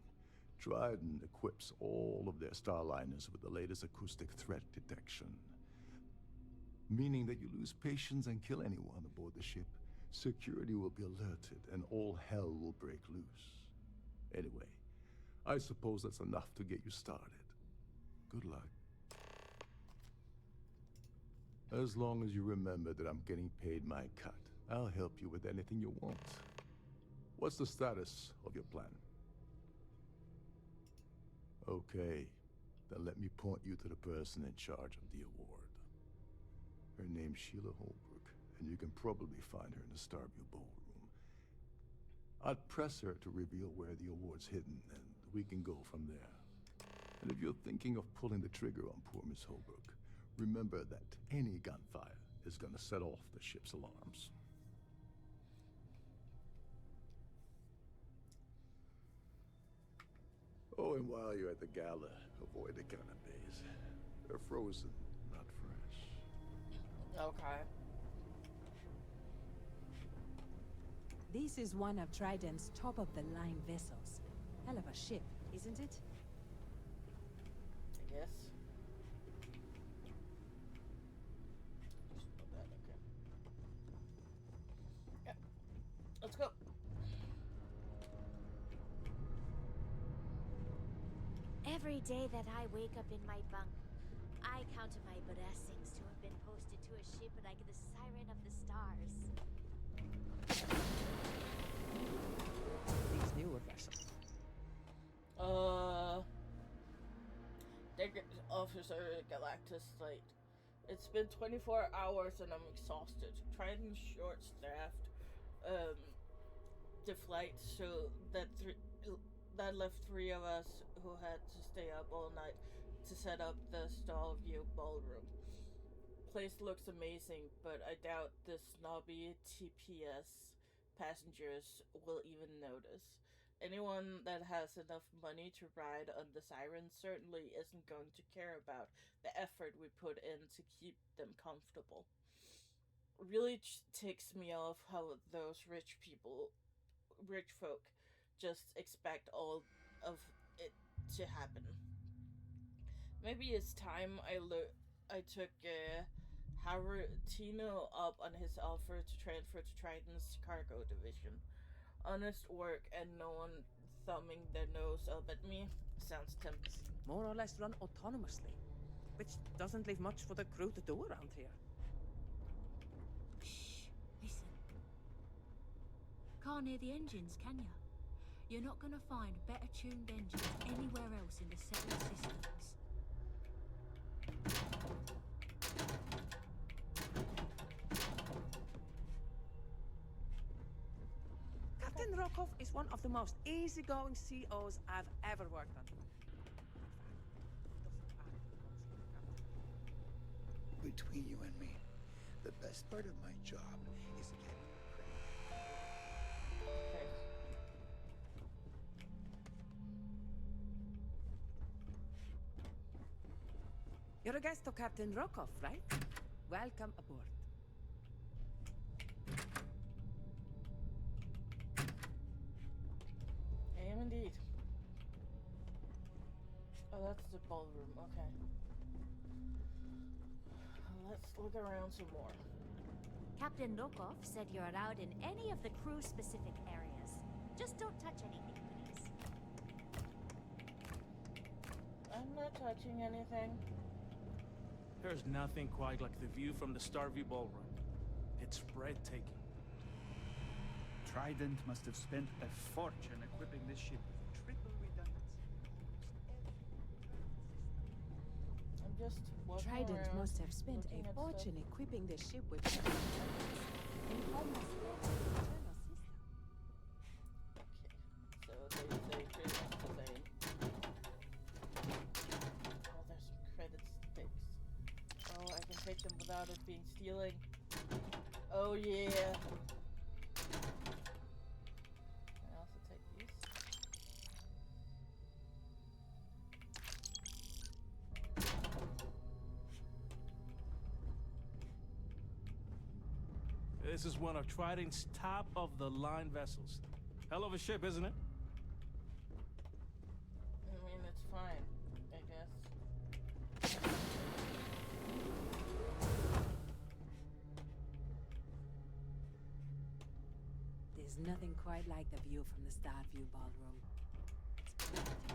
Dryden equips all of their Starliners with the latest acoustic threat detection. Meaning that you lose patience and kill anyone aboard the ship, security will be alerted and all hell will break loose. Anyway, I suppose that's enough to get you started. Good luck. As long as you remember that I'm getting paid my cut, I'll help you with anything you want. What's the status of your plan? Okay, then let me point you to the person in charge of the award. Her name's Sheila Holbrook, and you can probably find her in the Starview ballroom. I'd press her to reveal where the award's hidden, and we can go from there. And if you're thinking of pulling the trigger on poor Miss Holbrook, remember that any gunfire is gonna set off the ship's alarms. Oh, and while you're at the gala, avoid the canapes. They're frozen, not fresh. Okay. This is one of Trident's top-of-the-line vessels. Hell of a ship, isn't it? I guess. Just put that, okay. Yeah. Let's go. Every day that I wake up in my bunk, I count my blessings to have been posted to a ship like the Siren of the Stars. These newer vessels. Officer Galactus Slate. It's been 24 hours and I'm exhausted. Triton's short-staffed. The flight, so that left 3 of us who had to stay up all night to set up the Starfield ballroom. Place looks amazing, but I doubt the snobby TPS passengers will even notice. Anyone that has enough money to ride on the Siren certainly isn't going to care about the effort we put in to keep them comfortable. Really ticks me off how those rich folk, just expect all of it to happen. Maybe it's time I took Haratino up on his offer to transfer to Triton's cargo division. Honest work and no one thumbing their nose up at me sounds tempting. More or less run autonomously, which doesn't leave much for the crew to do around here. Shh, listen. Can't hear the engines, can ya? You're not gonna find better tuned engines anywhere else in the settled systems. Captain Rokov is one of the most easygoing COs I've ever worked under. Between you and me, the best part of my job is getting credit. You're a guest of Captain Rokov, right? Welcome aboard. I am indeed. Oh, that's the ballroom. Okay. Let's look around some more. Captain Lokov said you're allowed in any of the crew-specific areas. Just don't touch anything, please. I'm not touching anything. There's nothing quite like the view from the Starview ballroom. It's breathtaking. Trident must have spent a fortune equipping this ship with triple redundancy. I'm just walking Trident around, must have spent a looking at fortune stuff. equipping this ship with triple redundancy in almost every internal system. So they say pretty much the same. Oh, there's some credit sticks. Oh, I can take them without it being stealing. Oh yeah. I also take these. This is one of Trident's top-of-the-line vessels. Hell of a ship, isn't it? I mean, it's fine, I guess. There's nothing quite like the view from the Starview ballroom. It's breathtaking.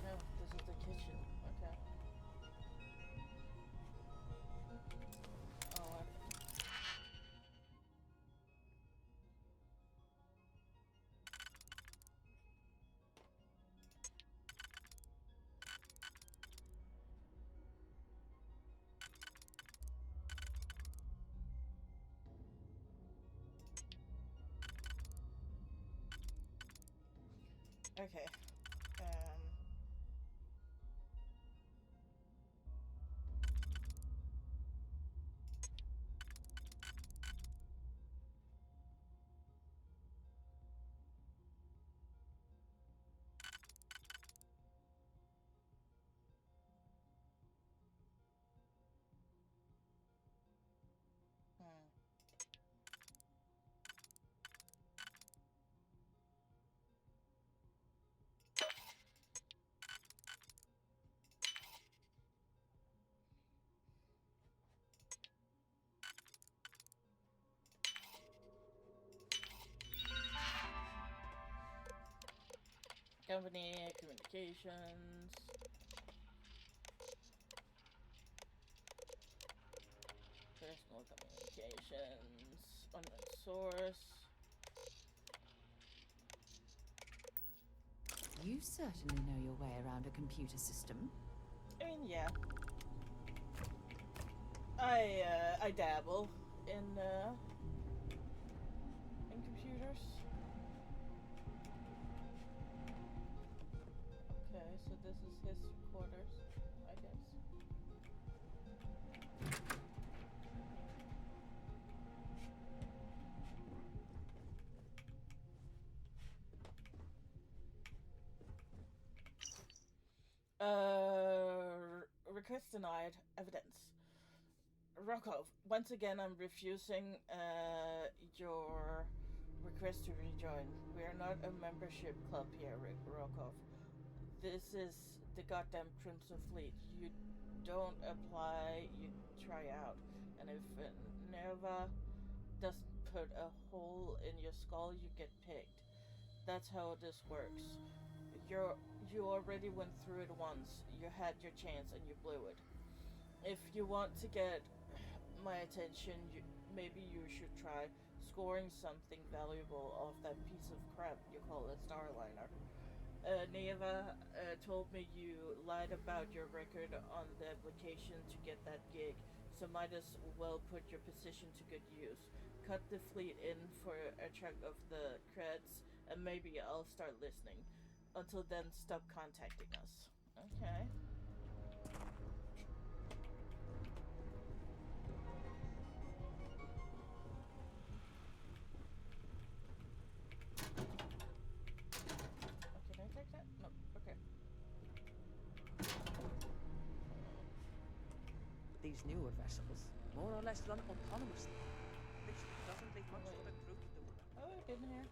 Oh, this is the kitchen. Okay. Oh, okay. company, communications. Personal communications, unknown source. You certainly know your way around a computer system. I mean, yeah. I dabble in computers. Okay, so this is his quarters, I guess. Request denied. Evidence. Rokov, once again I'm refusing your request to rejoin. We are not a membership club here, Rokov. This is the goddamn Crimson Fleet. You don't apply, you try out. And if Nerva doesn't put a hole in your skull, you get picked. That's how this works. You already went through it once. You had your chance and you blew it. If you want to get my attention, maybe you should try scoring something valuable off that piece of crap you call a Starliner. Neva told me you lied about your record on the application to get that gig, so might as well put your position to good use. Cut the fleet in for a chunk of the creds, and maybe I'll start listening. Until then, stop contacting us. Okay. Can I take that? No. Okay. These newer vessels more or less run autonomously, which doesn't leave much for the crew to do. Oh, I've been here.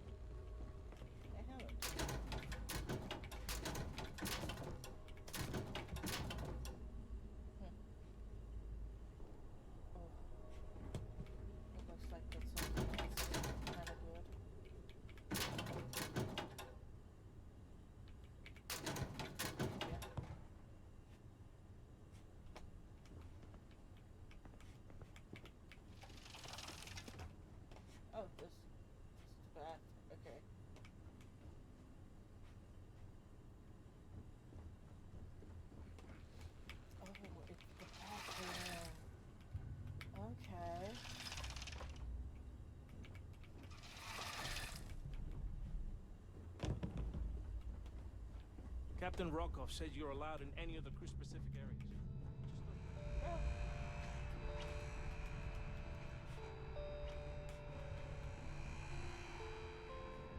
I haven't. Oh. It looks like that's something that's kind of good. Yeah. Oh, this is bad. Okay. Oh, it's the bathroom. Okay. Captain Rokov said you're allowed in any of the crew-specific areas.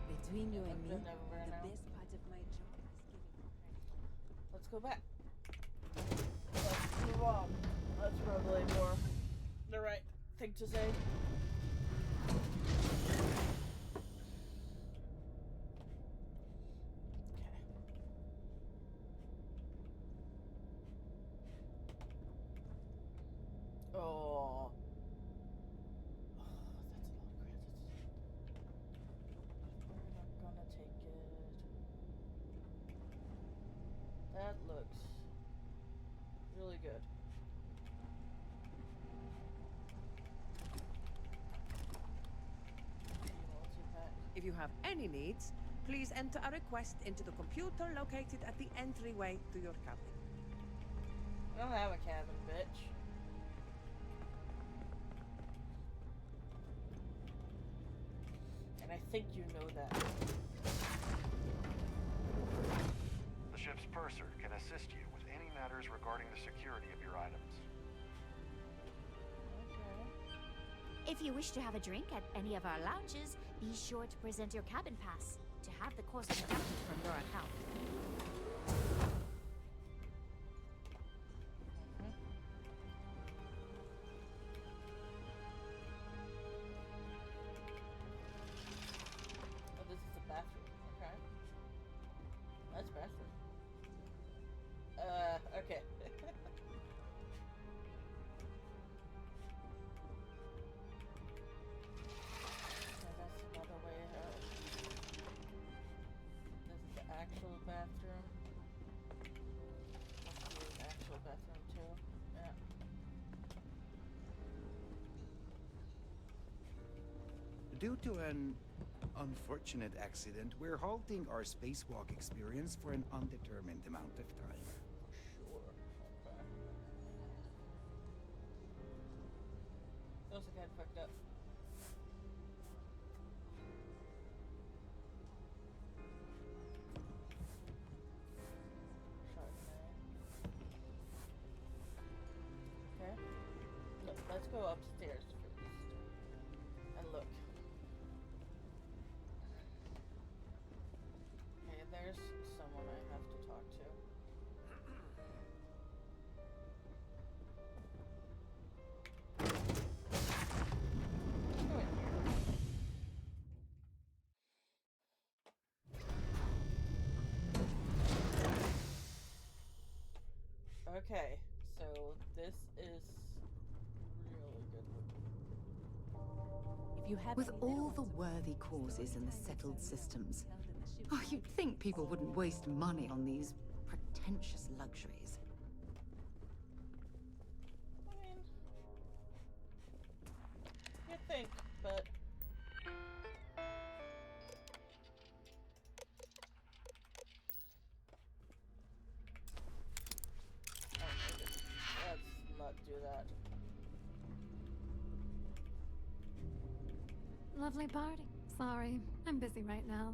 Between you and me, I've been everywhere the now. best part of my job is giving. Let's go back. Let's move on. That's probably more the right thing to say. Oh. That's a lot of credits. We're not gonna take it. That looks really good. If you have any needs, please enter a request into the computer located at the entryway to your cabin. I don't have a cabin, bitch. And I think you know that. The ship's purser can assist you with any matters regarding the security of your items. If you wish to have a drink at any of our lounges, be sure to present your cabin pass to have the course deducted from your account. Oh, this is a bathroom. Okay. That's bathroom. Okay. So that's another way out. This is the actual bathroom. Due to an unfortunate accident, we're halting our spacewalk experience for an undetermined amount of time. Sure. Okay. Feels like I had fucked up. Okay. Look, let's go upstairs first and look. Okay, there's someone I have to talk to. Go in here. Okay, so this is really good looking. If you had with all the worthy causes and the settled systems, oh, you'd think people wouldn't waste money on these pretentious luxuries. I mean, you'd think, but let's not do that. Lovely party. Sorry, I'm busy right now.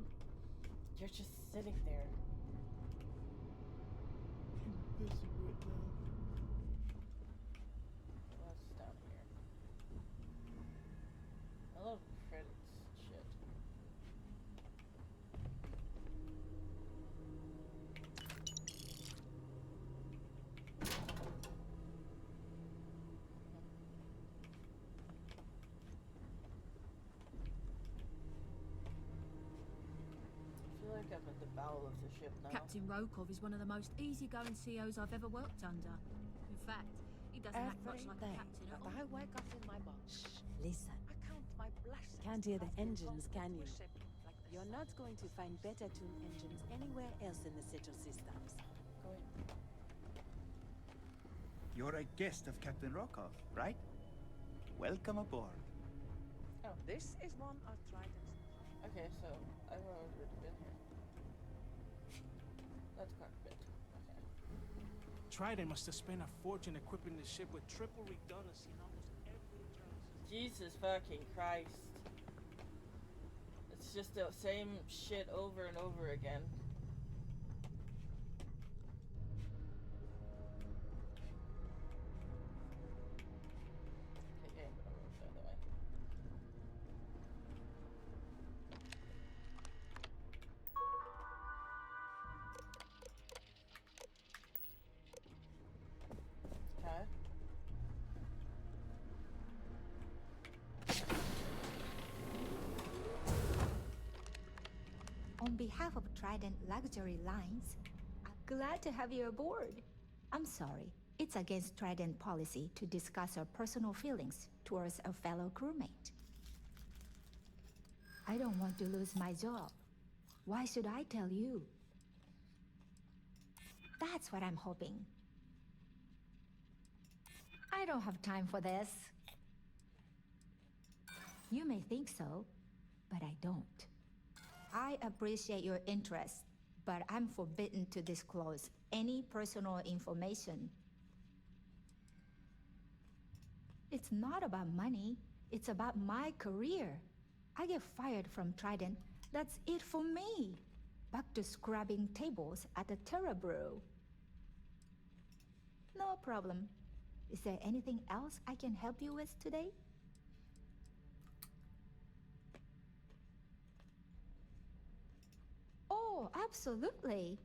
You're just sitting there. I'm busy right now. What's down here? I love credits shit. I feel like I'm at the bow of the ship now. Captain Rokov is one of the most easygoing COs I've ever worked under. In fact, he doesn't act much like a captain at all. I wake up in my box. Listen. I count my blessings. Can't hear the after engines, can you? ship like this. You're not going to find better tuned engines anywhere else in the Sigil systems. Go in. You're a guest of Captain Rokov, right? Welcome aboard. Oh. This is one of Trident's. Okay, so I've already been here. That's cockpit. Okay. Trident must have spent a fortune equipping the ship with triple redundancy in almost every turn. Jesus fucking Christ. It's just the same shit over and over again. Okay, I'm gonna move the other way. Okay. On behalf of Trident Luxury Lines, I'm glad to have you aboard. I'm sorry, it's against Trident policy to discuss our personal feelings towards a fellow crewmate. I don't want to lose my job. Why should I tell you? That's what I'm hoping. I don't have time for this. You may think so, but I don't. I appreciate your interest, but I'm forbidden to disclose any personal information. It's not about money, it's about my career. I get fired from Trident, that's it for me. Back to scrubbing tables at the Terra Brew. No problem. Is there anything else I can help you with today? Oh, absolutely.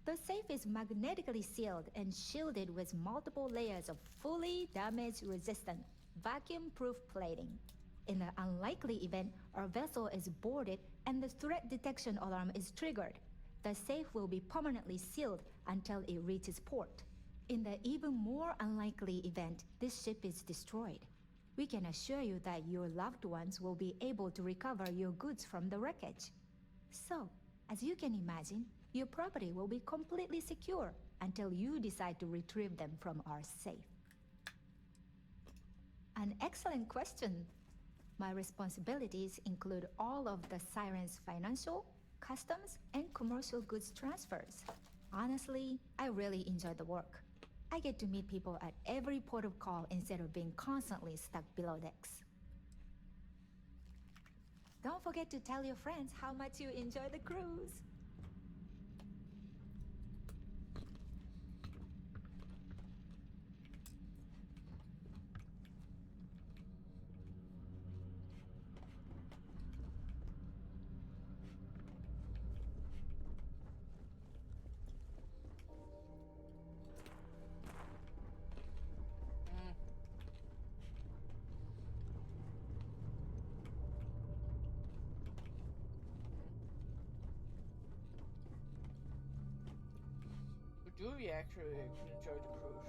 The safe is magnetically sealed and shielded with multiple layers of fully damage-resistant, vacuum-proof plating. In the unlikely event our vessel is boarded and the threat detection alarm is triggered, the safe will be permanently sealed until it reaches port. In the even more unlikely event this ship is destroyed, we can assure you that your loved ones will be able to recover your goods from the wreckage. So, as you can imagine, your property will be completely secure until you decide to retrieve them from our safe. An excellent question. My responsibilities include all of the Siren's financial, customs, and commercial goods transfers. Honestly, I really enjoy the work. I get to meet people at every port of call instead of being constantly stuck below decks. Don't forget to tell your friends how much you enjoy the cruise. Do we actually enjoy the cruise?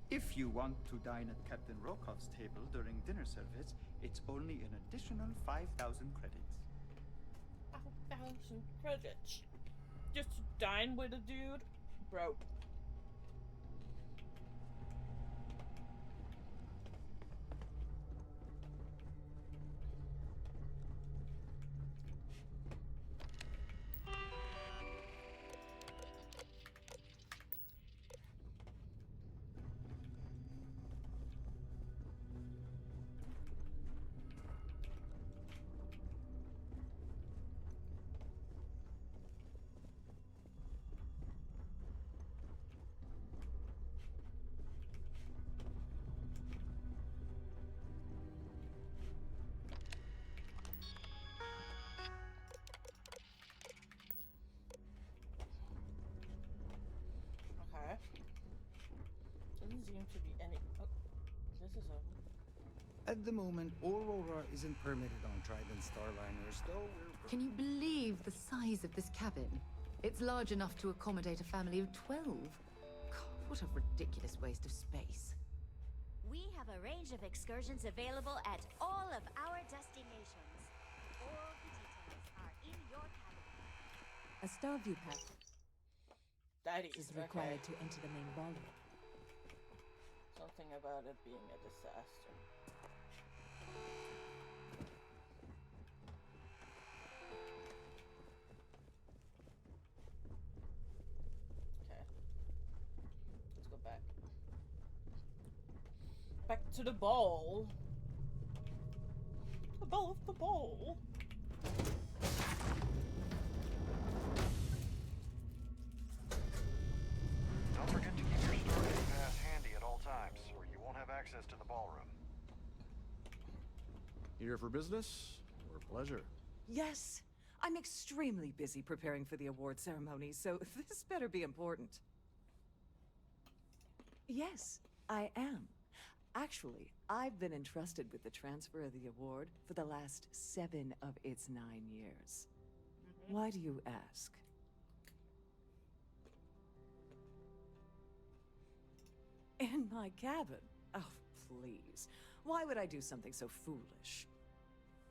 If you want to dine at Captain Rokov's table during dinner service, it's only an additional 5,000 credits. 5,000 credits. Just to dine with a dude? Bro. Okay. Doesn't seem to be any. Oh, this is over. At the moment, Aurora isn't permitted on Trident Starliners, though we're... Can you believe the size of this cabin? It's large enough to accommodate a family of 12. God, what a ridiculous waste of space. We have a range of excursions available at all of our destinations. All the details are in your cabin. A Starview pass That is required to enter the main ballroom. Something about it being a disaster. Okay. Let's go back. Back to the ball. Above the ball. Don't forget to keep your Stargate pass handy at all times, or you won't have access to the ballroom. Here for business or pleasure? Yes, I'm extremely busy preparing for the award ceremony, so this better be important. Yes, I am. Actually, I've been entrusted with the transfer of the award for the last 7 of its 9 years. Why do you ask? In my cabin? Oh, please. Why would I do something so foolish?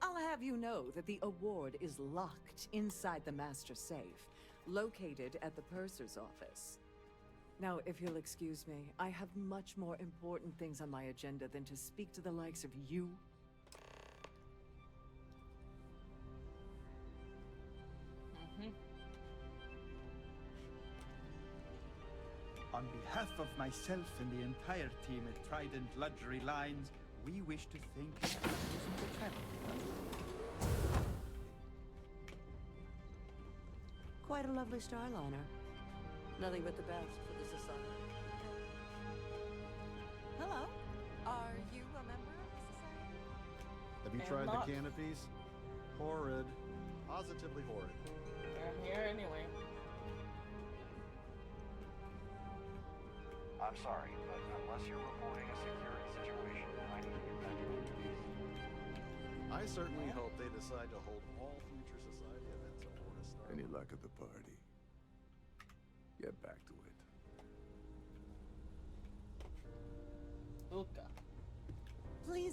I'll have you know that the award is locked inside the master safe, located at the purser's office. Now, if you'll excuse me, I have much more important things on my agenda than to speak to the likes of you. On behalf of myself and the entire team at Trident Luxury Lines, we wish to thank you for choosing to travel with us. Quite a lovely Starliner. Nothing but the best for the society. Hello. Are you a member of the society? Have you I'm tried not. the canopies? Horrid. Positively horrid. I'm here anyway. I'm sorry, but unless you're reporting a security situation, I need to get back to my duties. I certainly hope they decide to hold all future society events aboard a star. Any luck at the party? Get back to it.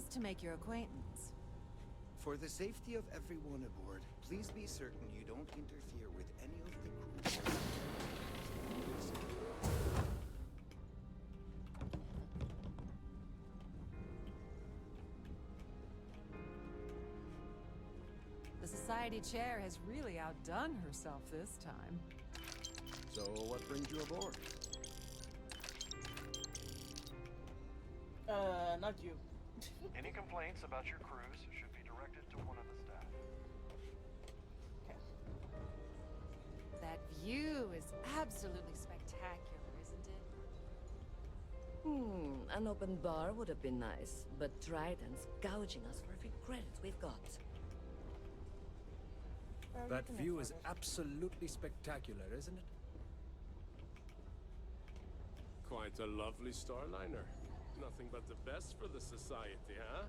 Pleased to make your acquaintance. For the safety of everyone aboard, please be certain you don't interfere with any of the crew. The Society Chair has really outdone herself this time. So, what brings you aboard? Not you. Any complaints about your cruise should be directed to one of the staff. That view is absolutely spectacular, isn't it? An open bar would have been nice, but Trident's gouging us for every credit we've got. That view is absolutely spectacular, isn't it? Quite a lovely starliner. Nothing but the best for the Society, huh?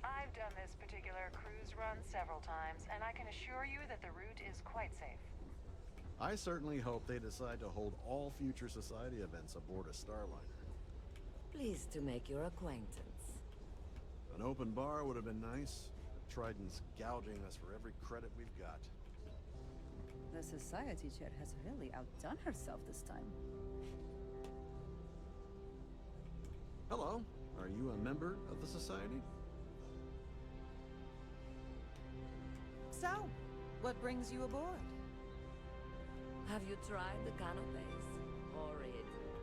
I've done this particular cruise run several times, and I can assure you that the route is quite safe. I certainly hope they decide to hold all future Society events aboard a Starliner. Pleased to make your acquaintance. An open bar would have been nice. Trident's gouging us for every credit we've got. The Society Chair has really outdone herself this time. Hello. Are you a member of the Society? So, what brings you aboard? Have you tried the canapes? Horrid.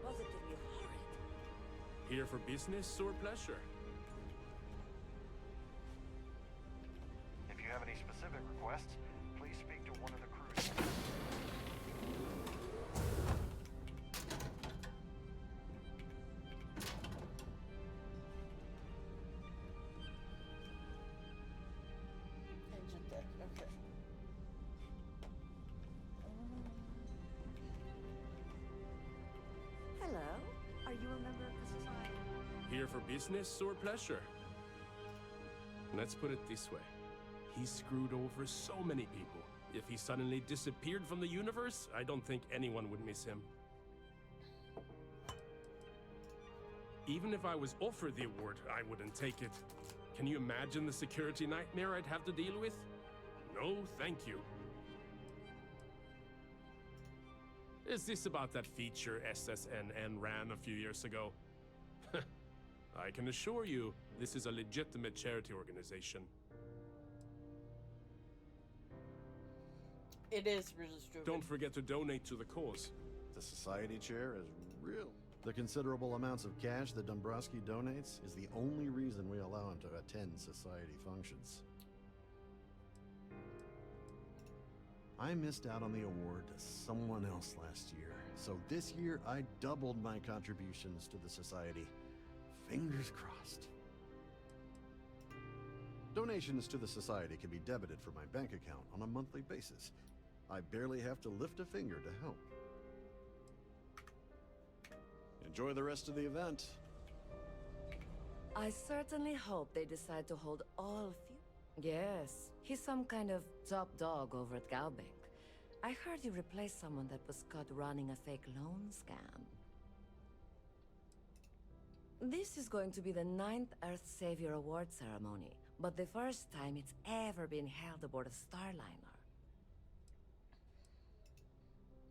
Positively horrid. Here for business or pleasure? If you have any specific requests, please speak to one of the crew. Engine deck, okay. Hello? Are you a member of the Society? Here for business or pleasure? Let's put it this way. He screwed over so many people. If he suddenly disappeared from the universe, I don't think anyone would miss him. Even if I was offered the award, I wouldn't take it. Can you imagine the security nightmare I'd have to deal with? No, thank you. Is this about that feature SSNN ran a few years ago? I can assure you, this is a legitimate charity organization. It is registered. Don't forget to donate to the cause. The Society Chair is real. The considerable amounts of cash that Dombrowski donates is the only reason we allow him to attend Society functions. I missed out on the award to someone else last year, so this year I doubled my contributions to the Society. Fingers crossed. Donations to the Society can be debited from my bank account on a monthly basis. I barely have to lift a finger to help. Enjoy the rest of the event. I certainly hope they decide to hold all Yes, he's some kind of top dog over at Galbank. I heard you replaced someone that was caught running a fake loan scam. This is going to be the 9th Earth Savior Award ceremony, but the first time it's ever been held aboard a Starliner.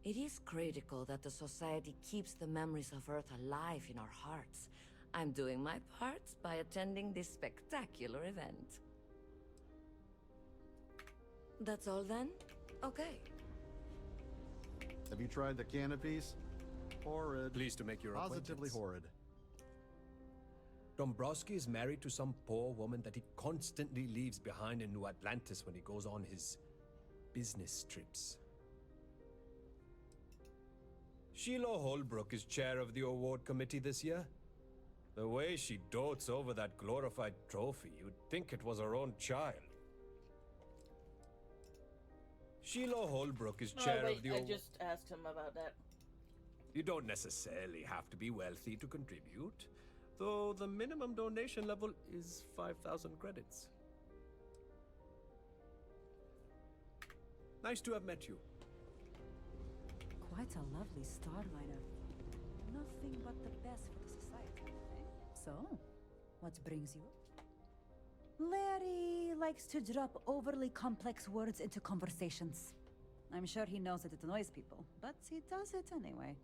It is critical that the Society keeps the memories of Earth alive in our hearts. I'm doing my part by attending this spectacular event. That's all then? Okay. Have you tried the canopies? Horrid. Pleased to make your Positively acquaintance. horrid. Dombrowski is married to some poor woman that he constantly leaves behind in New Atlantis when he goes on his business trips. Sheila Holbrook is chair of the award committee this year. The way she dotes over that glorified trophy, you'd think it was her own child. Sheila Holbrook is chair of the I just asked him about that. You don't necessarily have to be wealthy to contribute, though the minimum donation level is 5,000 credits. Nice to have met you. Quite a lovely Starliner. Nothing but the best for the Society, eh? So, what brings you? Larry likes to drop overly complex words into conversations. I'm sure he knows that it annoys people, but he does it anyway.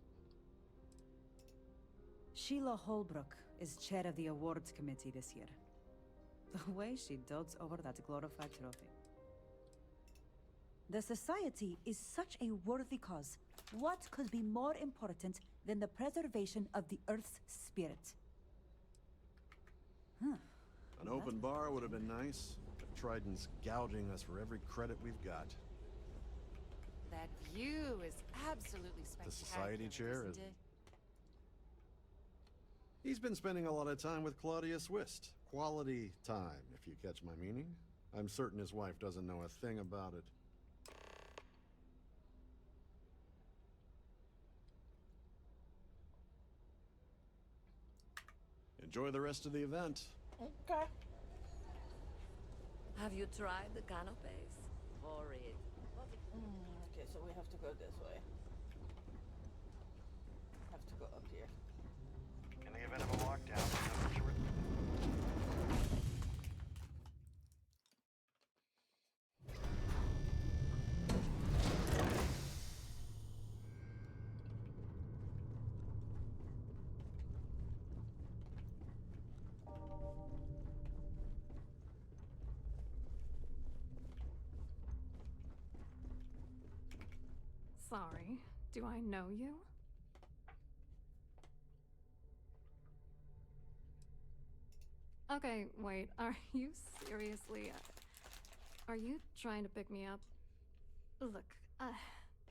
Sheila Holbrook is chair of the awards committee this year. The way she dotes over that glorified trophy. The society is such a worthy cause. What could be more important than the preservation of the Earth's spirit? An open bar would have been nice, but Trident's gouging us for every credit we've got. That view is absolutely spectacular. The society chair is... isn't it? He's been spending a lot of time with Claudius Wist. Quality time, if you catch my meaning. I'm certain his wife doesn't know a thing about it. Enjoy the rest of the event. Okay. Have you tried the canapes? Horrid. Okay, so we have to go this way. Have to go up here. In the event of a lockdown, the numbers are... Sorry, do I know you? Okay, wait, are you seriously... Are you trying to pick me up? Look,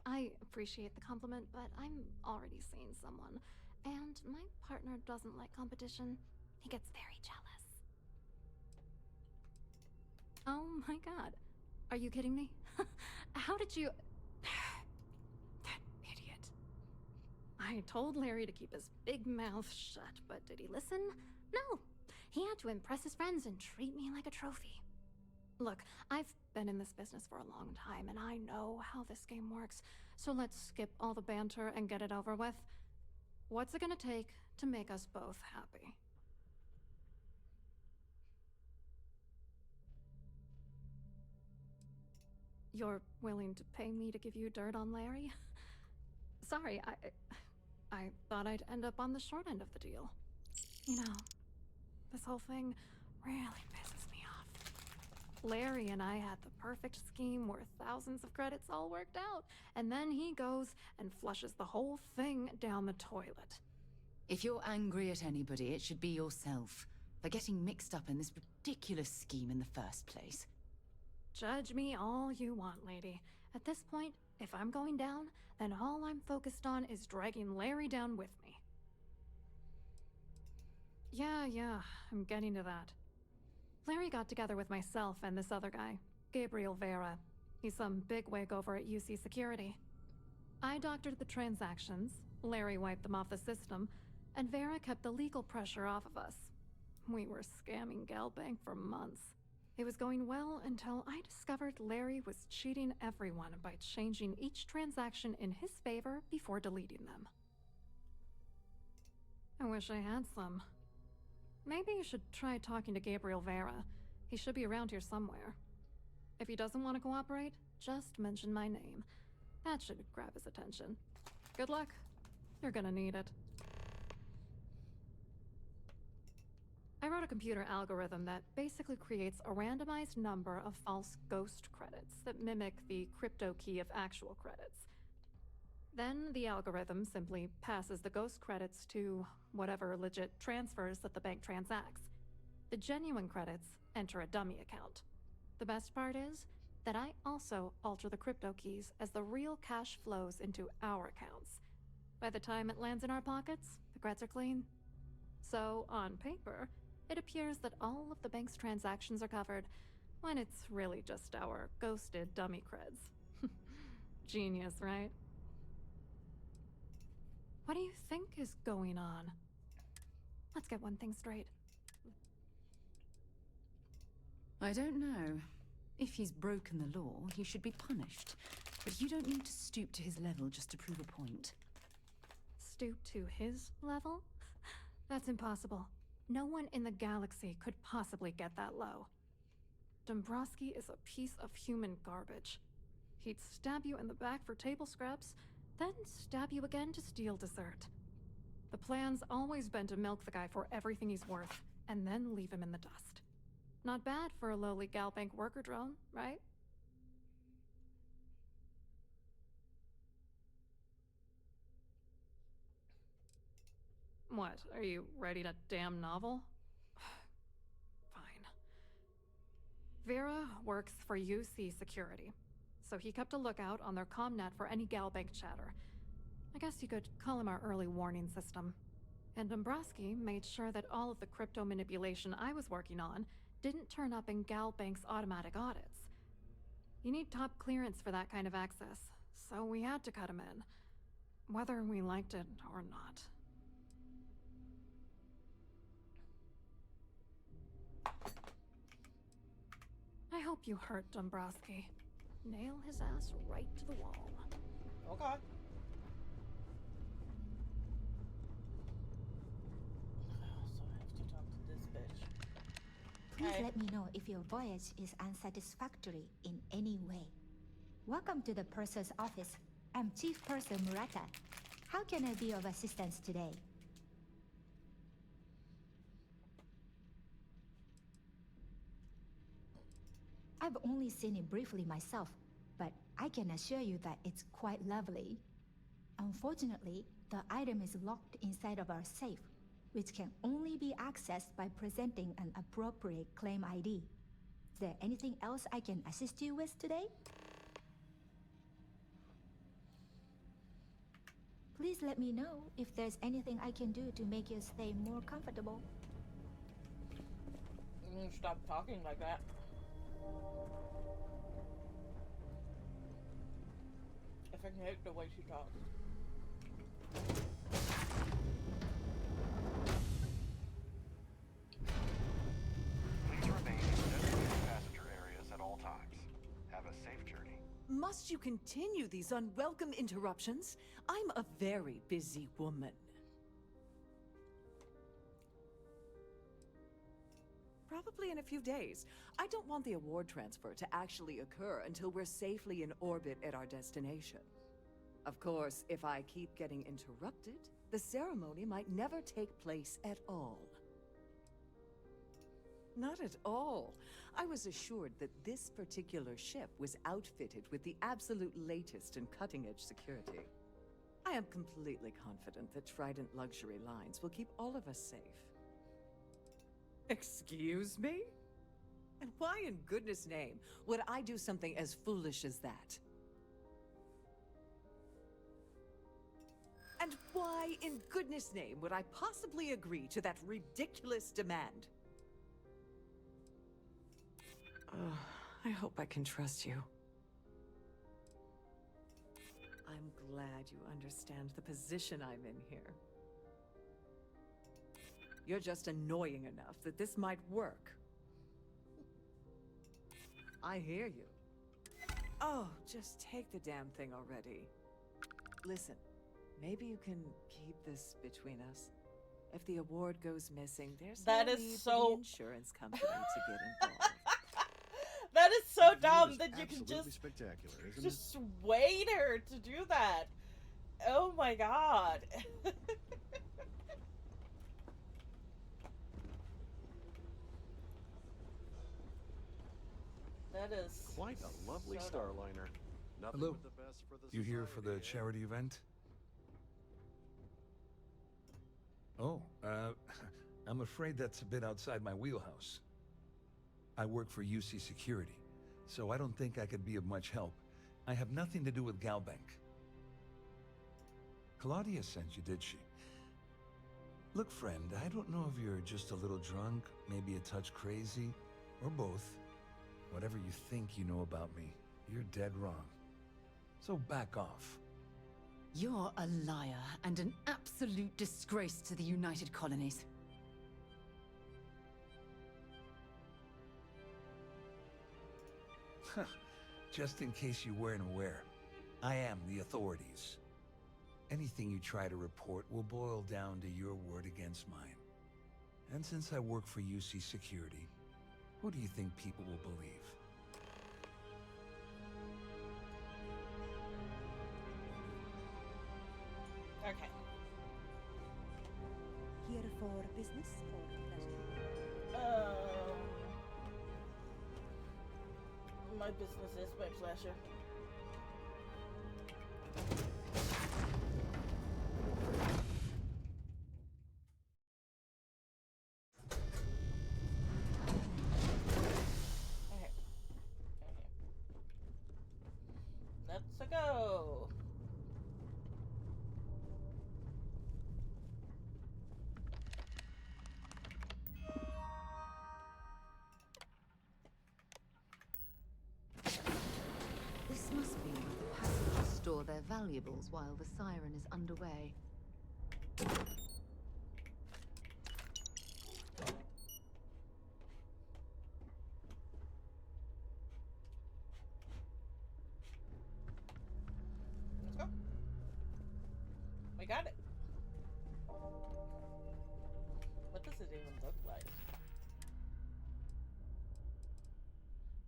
I appreciate the compliment, but I'm already seeing someone, and my partner doesn't like competition. He gets very jealous. Oh my god. Are you kidding me? How did you... That idiot. I told Larry to keep his big mouth shut, but did he listen? No. He had to impress his friends and treat me like a trophy. Look, I've been in this business for a long time, and I know how this game works, so let's skip all the banter and get it over with. What's it gonna take to make us both happy? You're willing to pay me to give you dirt on Larry? Sorry, I thought I'd end up on the short end of the deal. You know, this whole thing really pisses me off. Larry and I had the perfect scheme where thousands of credits all worked out, and then he goes and flushes the whole thing down the toilet. If you're angry at anybody, it should be yourself for getting mixed up in this ridiculous scheme in the first place. Judge me all you want, lady. At this point, if I'm going down, then all I'm focused on is dragging Larry down with me. Yeah, I'm getting to that. Larry got together with myself and this other guy, Gabriel Vera. He's some bigwig over at UC Security. I doctored the transactions, Larry wiped them off the system, and Vera kept the legal pressure off of us. We were scamming Galbank for months. It was going well until I discovered Larry was cheating everyone by changing each transaction in his favor before deleting them. I wish I had some. Maybe you should try talking to Gabriel Vera. He should be around here somewhere. If he doesn't want to cooperate, just mention my name. That should grab his attention. Good luck. You're gonna need it. I wrote a computer algorithm that basically creates a randomized number of false ghost credits that mimic the crypto key of actual credits. Then the algorithm simply passes the ghost credits to whatever legit transfers that the bank transacts. The genuine credits enter a dummy account. The best part is that I also alter the crypto keys as the real cash flows into our accounts. By the time it lands in our pockets, the creds are clean. So, on paper, it appears that all of the bank's transactions are covered, when it's really just our ghosted dummy creds. Genius, right? What do you think is going on? Let's get one thing straight. I don't know. If he's broken the law, he should be punished. But you don't need to stoop to his level just to prove a point. Stoop to his level? That's impossible. No one in the galaxy could possibly get that low. Dombrowski is a piece of human garbage. He'd stab you in the back for table scraps, then stab you again to steal dessert. The plan's always been to milk the guy for everything he's worth, and then leave him in the dust. Not bad for a lowly Galbank worker drone, right? What, are you ready to damn novel? Fine. Vera works for UC Security, so he kept a lookout on their comnet for any Galbank chatter. I guess you could call him our early warning system. And Dombrowski made sure that all of the crypto manipulation I was working on didn't turn up in Galbank's automatic audits. You need top clearance for that kind of access, so we had to cut him in, whether we liked it or not. I hope you hurt Dombrowski. Nail his ass right to the wall. Okay. So I have to talk to this bitch. Please Hey. let me know if your voyage is unsatisfactory in any way. Welcome to the Purser's office. I'm Chief Purser Murata. How can I be of assistance today? I've only seen it briefly myself, but I can assure you that it's quite lovely. Unfortunately, the item is locked inside of our safe, which can only be accessed by presenting an appropriate claim ID. Is there anything else I can assist you with today? Please let me know if there's anything I can do to make your stay more comfortable. Stop talking like that. I fucking hate the way she talks. Please remain in designated passenger areas at all times. Have a safe journey. Must you continue these unwelcome interruptions? I'm a very busy woman. Probably in a few days. I don't want the award transfer to actually occur until we're safely in orbit at our destination. Of course, if I keep getting interrupted, the ceremony might never take place at all. Not at all. I was assured that this particular ship was outfitted with the absolute latest in cutting-edge security. I am completely confident that Trident Luxury Lines will keep all of us safe. Excuse me? And why in goodness name would I do something as foolish as that? And why in goodness name would I possibly agree to that ridiculous demand? I hope I can trust you. I'm glad you understand the position I'm in here. You're just annoying enough that this might work. I hear you. Oh, just take the damn thing already. Listen, maybe you can keep this between us. If the award goes missing, there's no need for the insurance company to get involved. That is so That view dumb is that you can absolutely just spectacular, isn't just wait her to do that. Oh my god. That is Quite a lovely so dumb. Starliner. Nothing Hello. but the best for the You here for the society, eh? charity event? Oh, I'm afraid that's a bit outside my wheelhouse. I work for UC Security, so I don't think I could be of much help. I have nothing to do with Galbank. Claudia sent you, did she? Look, friend, I don't know if you're just a little drunk, maybe a touch crazy, or both. Whatever you think you know about me, you're dead wrong. So back off. You're a liar and an absolute disgrace to the United Colonies. Just in case you weren't aware, I am the authorities. Anything you try to report will boil down to your word against mine. And since I work for UC Security, What do you think people will believe? Okay. Here for business or pleasure? My business is my pleasure. Okay. Let's go. This must be where the passengers store their valuables while the siren is underway. Let's go. We got it. What does it even look like?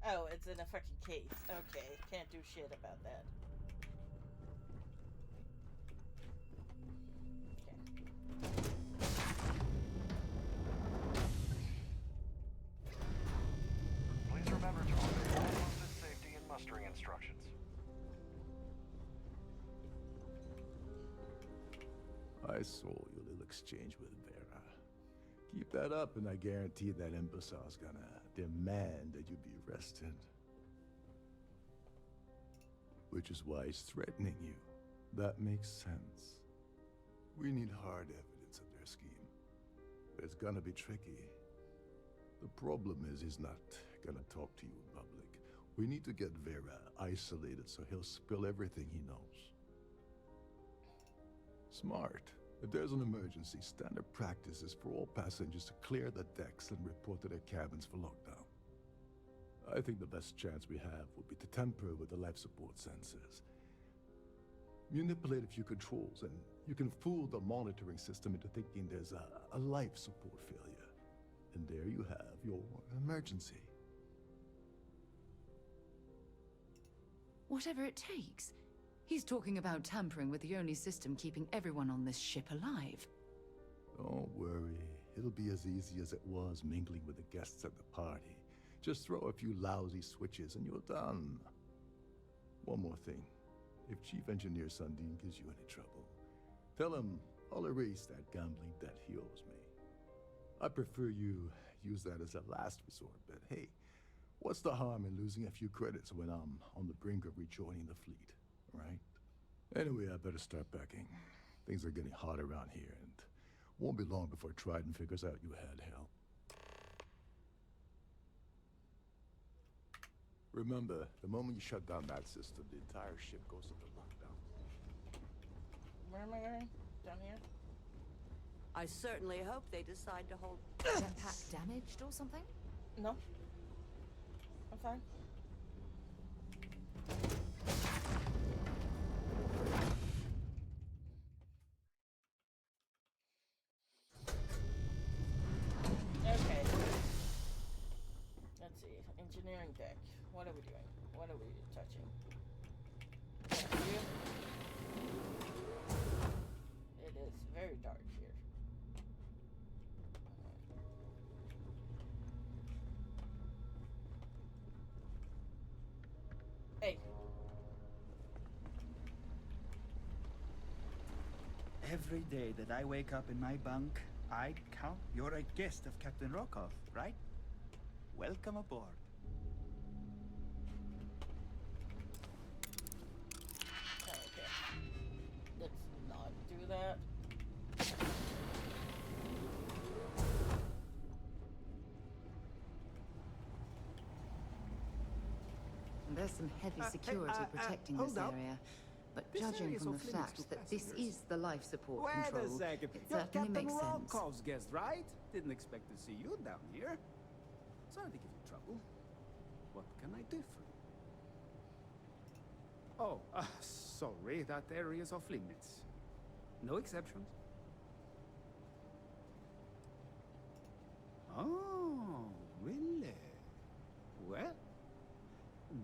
Oh, it's in a fucking case. Okay, can't do shit about that. Please remember to obey all listed safety and mustering instructions. I saw your little exchange with Vera. Keep that up, and I guarantee that imbecile's gonna demand that you be arrested. Which is why he's threatening you. That makes sense. We need hard evidence of their scheme. But it's gonna be tricky. The problem is he's not gonna talk to you in public. We need to get Vera isolated so he'll spill everything he knows. Smart. If there's an emergency, standard practice is for all passengers to clear the decks and report to their cabins for lockdown. I think the best chance we have would be to tamper with the life support sensors. Manipulate a few controls, and you can fool the monitoring system into thinking there's a life support failure. And there you have your emergency. Whatever it takes. He's talking about tampering with the only system keeping everyone on this ship alive. Don't worry. It'll be as easy as it was mingling with the guests at the party. Just throw a few lousy switches and you're done. One more thing. If Chief Engineer Sundin gives you any trouble, tell him I'll erase that gambling debt he owes me. I prefer you use that as a last resort, but hey, what's the harm in losing a few credits when I'm on the brink of rejoining the fleet, right? Anyway, I better start packing. Things are getting hot around here, and won't be long before Trident figures out you had help. Remember, the moment you shut down that system, the entire ship goes into lockdown. Where am I going? Down here? I certainly hope they decide to hold... Jetpack damaged or something? No. I'm fine. Okay. Let's see. Engineering deck. What are we doing? What are we touching? You? It is very dark here. Hey. Every day that I wake up in my bunk, I count you're a guest of Captain Rokov, right? Welcome aboard. Okay. Let's not do that. There's some heavy security protecting this area. But This judging area is from off the limits fact to that this passengers. is the life support Wait control, a second. it You're certainly Captain makes sense. Rokov's guest, right? Didn't expect to see you down here. Sorry to give you trouble. What can I do for you? Oh, sorry. That area is off limits. No exceptions. Oh, really?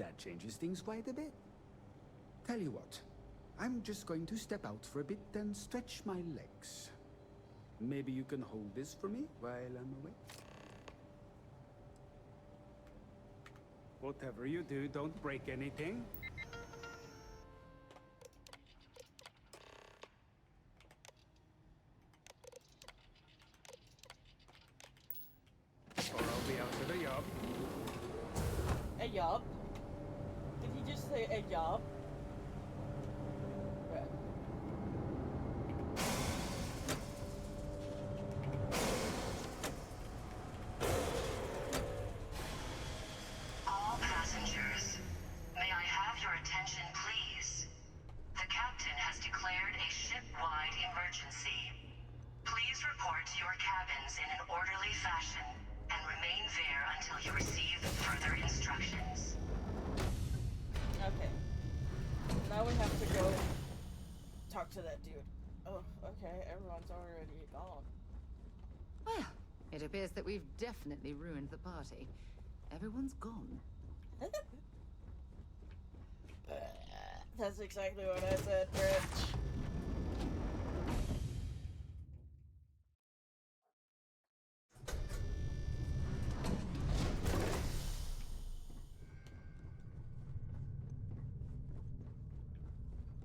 That changes things quite a bit. Tell you what, I'm just going to step out for a bit and stretch my legs. Maybe you can hold this for me while I'm away? Whatever you do, don't break anything. Or I'll be out with a yob. A yob? Did he just say a yob? Right. All passengers, may I have your attention, please? The captain has declared a ship-wide emergency. Please report to your cabins in an orderly fashion and remain there until you receive further instructions. Okay. Now we have to go talk to that dude. Oh, okay. Everyone's already gone. Well, it appears that we've definitely ruined the party. Everyone's gone. That's exactly what I said, Rich.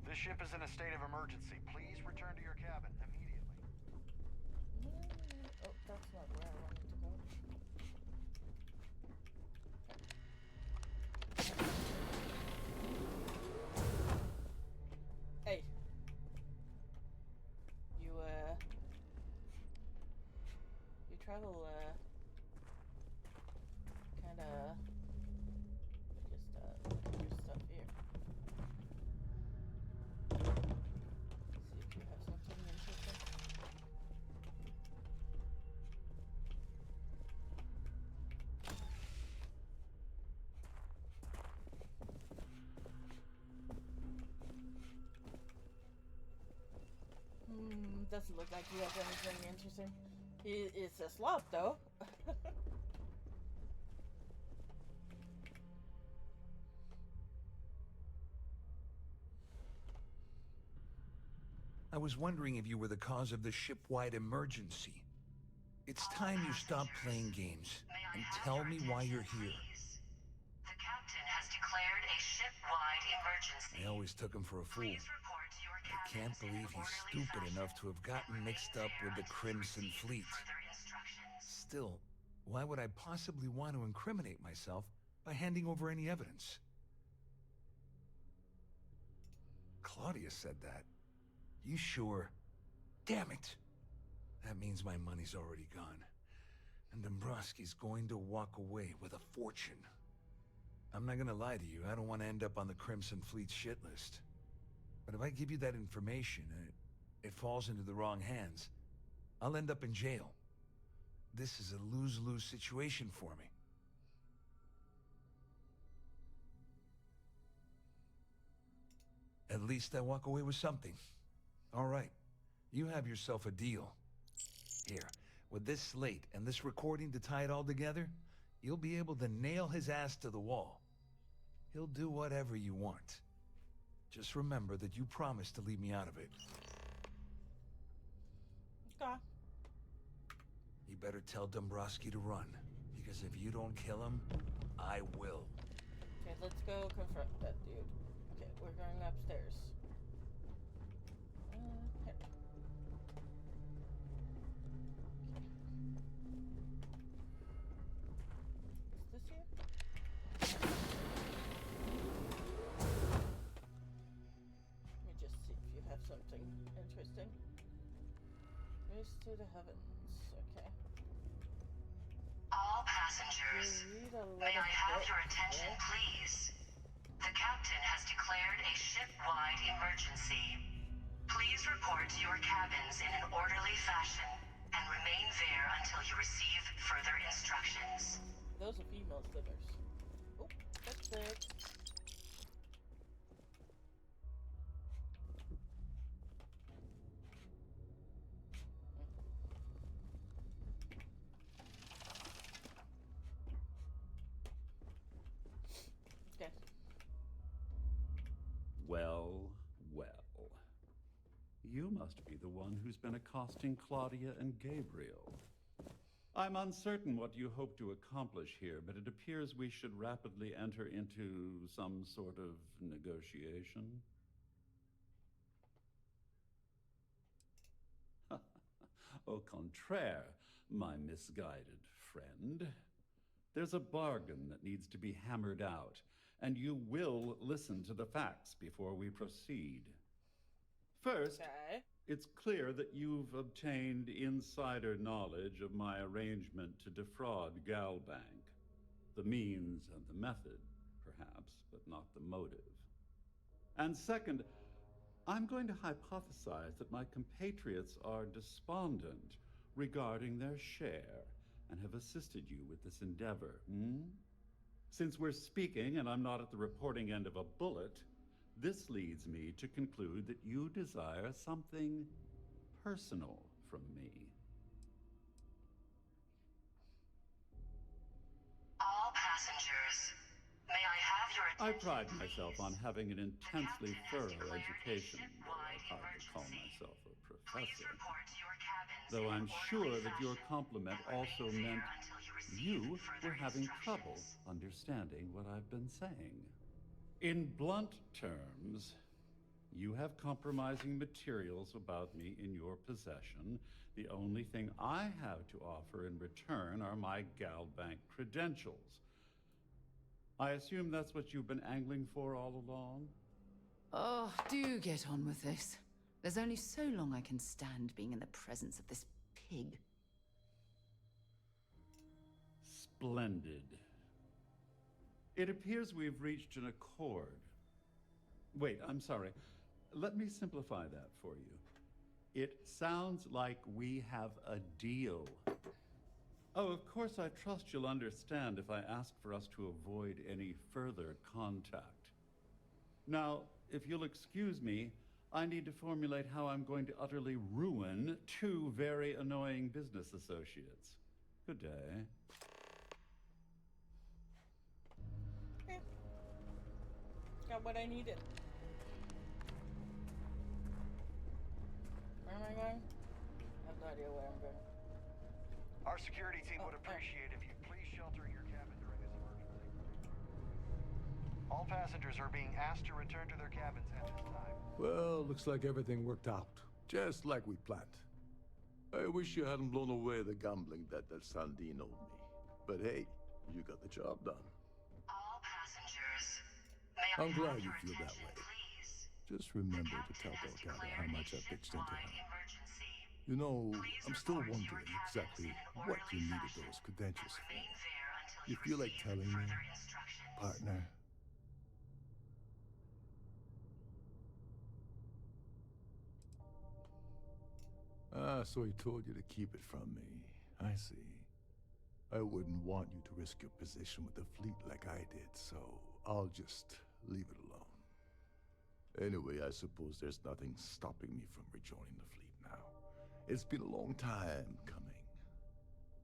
This ship is in a state of emergency. Please return to your cabin immediately. Oh, that's not where I wanted to go. Hey. You travel, kinda, just, your stuff here. See if you have something interesting. Doesn't look like he has anything interesting. It's a slop, though. I was wondering if you were the cause of the ship-wide emergency. It's time you stop playing games and tell me why you're here. The captain has declared a ship-wide emergency. I always took him for a fool. I can't believe he's stupid enough to have gotten mixed up with the Crimson Fleet. Still, why would I possibly want to incriminate myself by handing over any evidence? Claudia said that. You sure? Damn it! That means my money's already gone. And Dombrowski's going to walk away with a fortune. I'm not gonna lie to you, I don't want to end up on the Crimson Fleet shit list. But if I give you that information, it falls into the wrong hands, I'll end up in jail. This is a lose-lose situation for me. At least I walk away with something. All right, you have yourself a deal. Here, with this slate and this recording to tie it all together, you'll be able to nail his ass to the wall. He'll do whatever you want. Just remember that you promised to leave me out of it. Okay. You better tell Dombrowski to run, because if you don't kill him, I will. Okay, let's go confront that dude. Okay, we're going upstairs. Here. Is this here? Let me just see if you have something interesting. Race to the heavens. Okay. All passengers, may I have your attention, please? The captain has declared a ship-wide emergency. Please report to your cabins in an orderly fashion and remain there until you receive further instructions. Those are female slippers. Oh, that's it. Okay. you must be the one who's been accosting Claudia and Gabriel. I'm uncertain what you hope to accomplish here, but it appears we should rapidly enter into some sort of negotiation. Au contraire, my misguided friend. There's a bargain that needs to be hammered out, and you will listen to the facts before we proceed. First, it's clear that you've obtained insider knowledge of my arrangement to defraud Galbank. The means and the method, perhaps, but not the motive. And second, I'm going to hypothesize that my compatriots are despondent regarding their share and have assisted you with this endeavor. Since we're speaking and I'm not at the reporting end of a bullet, this leads me to conclude that you desire something personal from me. All passengers, may I have your I attention, pride myself on having an intensely thorough education, though I hardly call myself a professor. Though I'm sure that your compliment also meant you were having trouble understanding what I've been saying. In blunt terms, you have compromising materials about me in your possession. The only thing I have to offer in return are my Galbank credentials. I assume that's what you've been angling for all along? Oh, do get on with this. There's only so long I can stand being in the presence of this pig. Splendid. It appears we've reached an accord. Wait, I'm sorry. Let me simplify that for you. It sounds like we have a deal. Oh, of course, I trust you'll understand if I ask for us to avoid any further contact. Now, if you'll excuse me, I need to formulate how I'm going to utterly ruin two very annoying business associates. Good day. Got what I needed. Where am I going? I have no idea where I'm going. Our security team would appreciate if you'd please shelter in your cabin during this emergency. All passengers are being asked to return to their cabins at this time. Well, looks like everything worked out, just like we planned. I wish you hadn't blown away the gambling debt that Sandine owed me. But hey, you got the job done. All passengers, may I I'm have glad you your feel that attention, way. please? Just remember to tell Delgado how much I pitched into her. You know, I'm still wondering exactly what you needed those credentials for. You feel like telling me, partner? Ah, so he told you to keep it from me. I see. I wouldn't want you to risk your position with the fleet like I did, so I'll just leave it alone. Anyway, I suppose there's nothing stopping me from rejoining the fleet now. It's been a long time coming.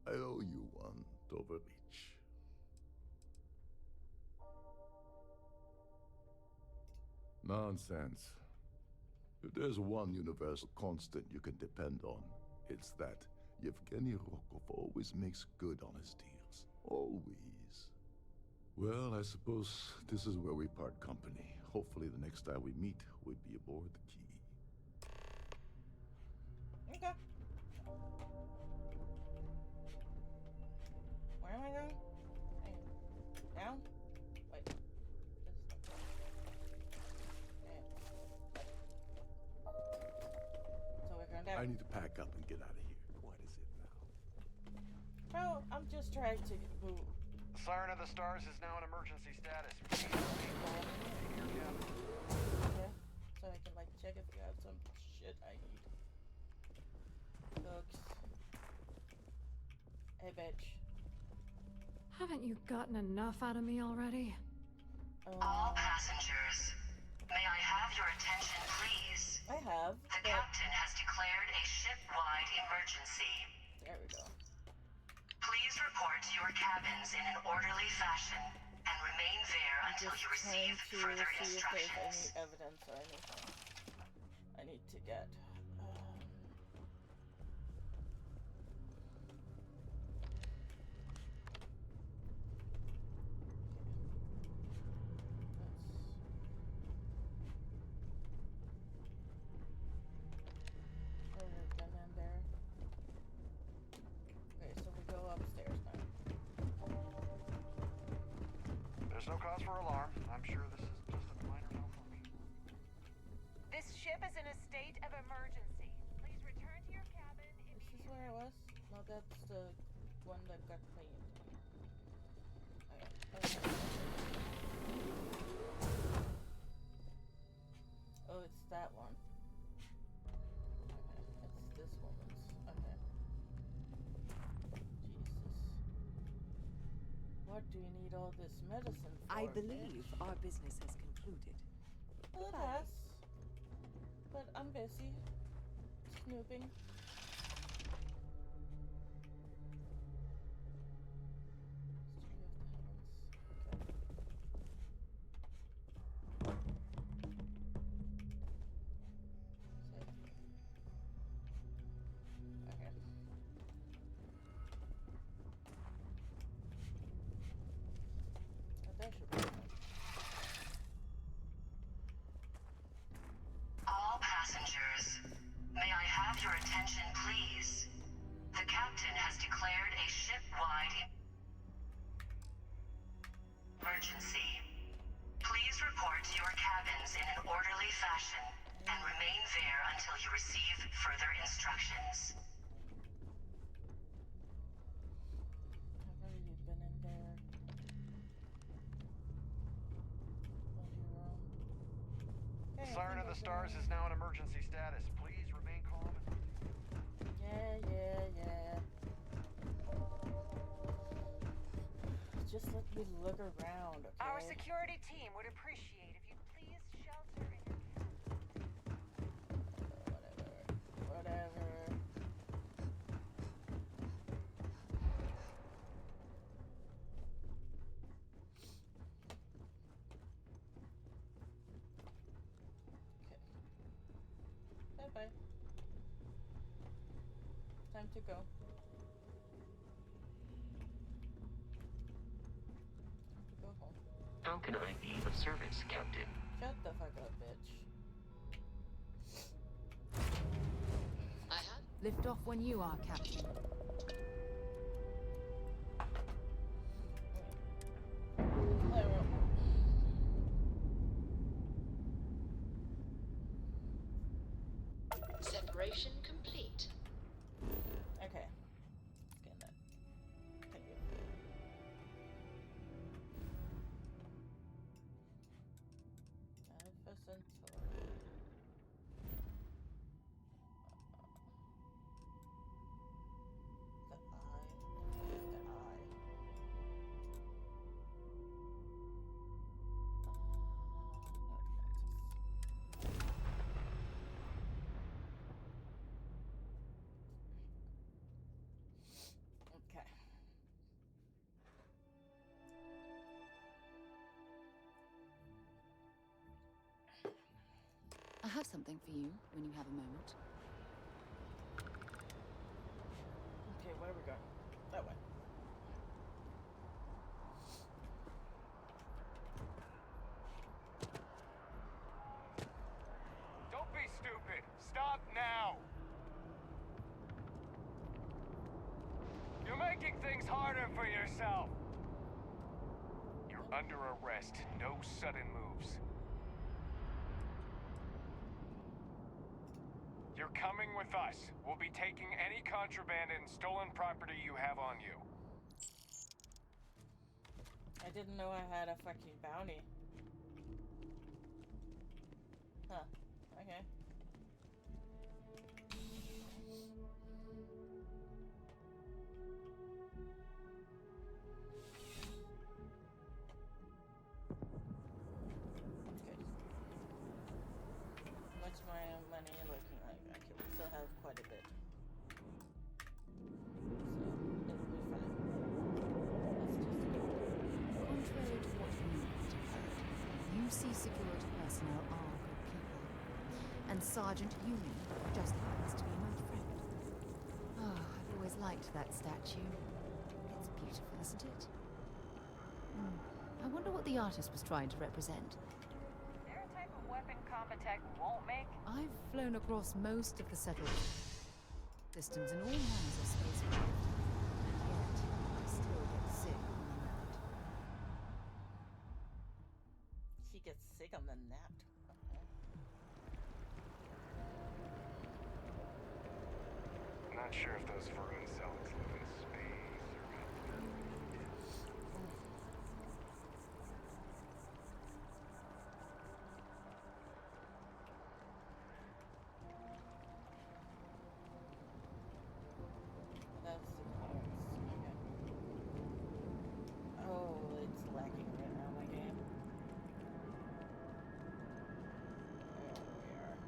I owe you one, Doverbeach. Nonsense. If there's one universal constant you can depend on, it's that Yevgeny Rokov always makes good on his deals. Always. Well, I suppose this is where we part company. Hopefully the next time we meet, we'd be aboard the Key. Okay. Where am I going? Down? Wait. So we're going down. I need to pack up and get out of here. What is it now? Bro, I'm just trying to move. Siren of the Stars is now in emergency status. Okay. So I can like check if we have some shit I need. Books. Hey, bitch. Haven't you gotten enough out of me already? All passengers, may I have your attention, please? I have. The captain has declared a ship-wide emergency. There we go. Please report to your cabins in an orderly fashion and remain there until you receive further see if there's instructions. any evidence or anything I need to get. cause for alarm. I'm sure this is just a minor malfunction. This ship is in a state of emergency. Please return to your cabin Is this where I was? No, that's the one that got cleaned. Okay. Oh, it's that one. Okay, it's this woman's. Okay. Jesus. What do you need all this medicine for? I believe our business has concluded. Well, it has. But I'm busy. Snooping. All passengers, may I have your attention, please? The captain has declared a ship-wide emergency. Please report to your cabins in an orderly fashion and remain there until you receive further instructions. Have you been in there? Hey, Siren of the Stars is now in emergency status. Please remain calm and Yeah. Just let me look around, okay? Our security team would appreciate if you'd please shelter in your Whatever. Okay. Bye-bye. Time to go. Time to go home. How can I be of service, Captain? Shut the fuck up, bitch. Lift off when you are, Captain. Separation complete. Okay. Scan that. Thank you. Alpha Centauri. The eye. Where's the eye? Okay. I have something for you when you have a moment. Okay, where are we going? That way. Don't be stupid. Stop now. You're making things harder for yourself. You're under arrest. No sudden moves. You're coming with us. We'll be taking any contraband and stolen property you have on you. I didn't know I had a fucking bounty. Huh. Okay. What's my money looking like? Okay, we still have quite a bit. So, it'll be fine. Let's just go. Contrary to what you might have heard, UC security personnel are good people. And Sergeant Ewing just happens to be my friend. Oh, I've always liked that statue. It's beautiful, isn't it? I wonder what the artist was trying to represent. Is there a type of weapon Compotech won't make? I've flown across most of the settled systems in all manners of spacecraft, and yet I still get sick when I'm out. on the net. Okay. I'm not sure if those vermin Zellics live in space or That's the clearance. Okay. Oh, it's lacking right now, my game. There we are.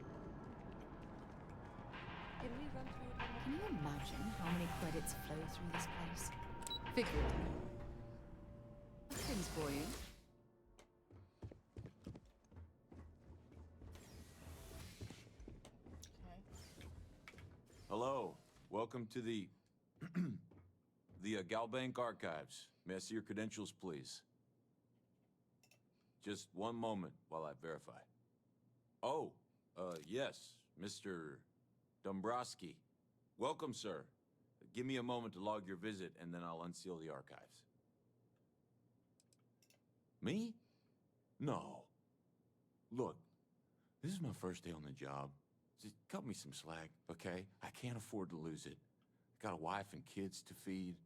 Can we run through it one more Can you imagine how many credits flow through this place? Figuratively. Things for you. Okay. Hello. Welcome to the Galbank Archives. May I see your credentials, please? Just one moment while I verify. Oh, yes, Mr. Dombrowski. Welcome, sir. Give me a moment to log your visit, and then I'll unseal the archives. Me? No. Look, this is my first day on the job. Just cut me some slack, okay? I can't afford to lose it. Got a wife and kids to feed.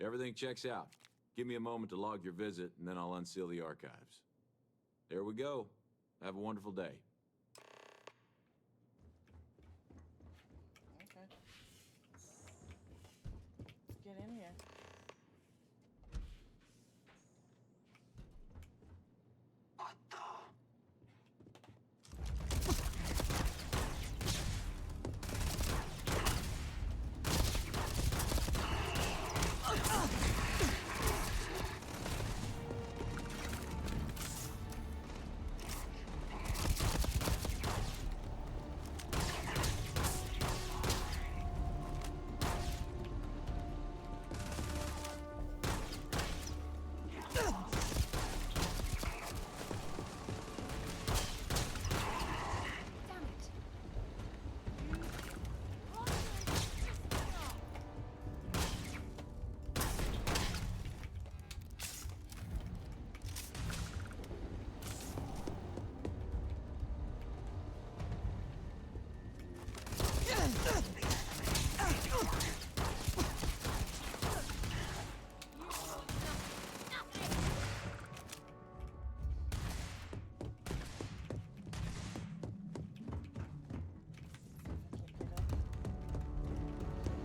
Everything checks out. Give me a moment to log your visit, and then I'll unseal the archives. There we go. Have a wonderful day. Okay. Let's get in here.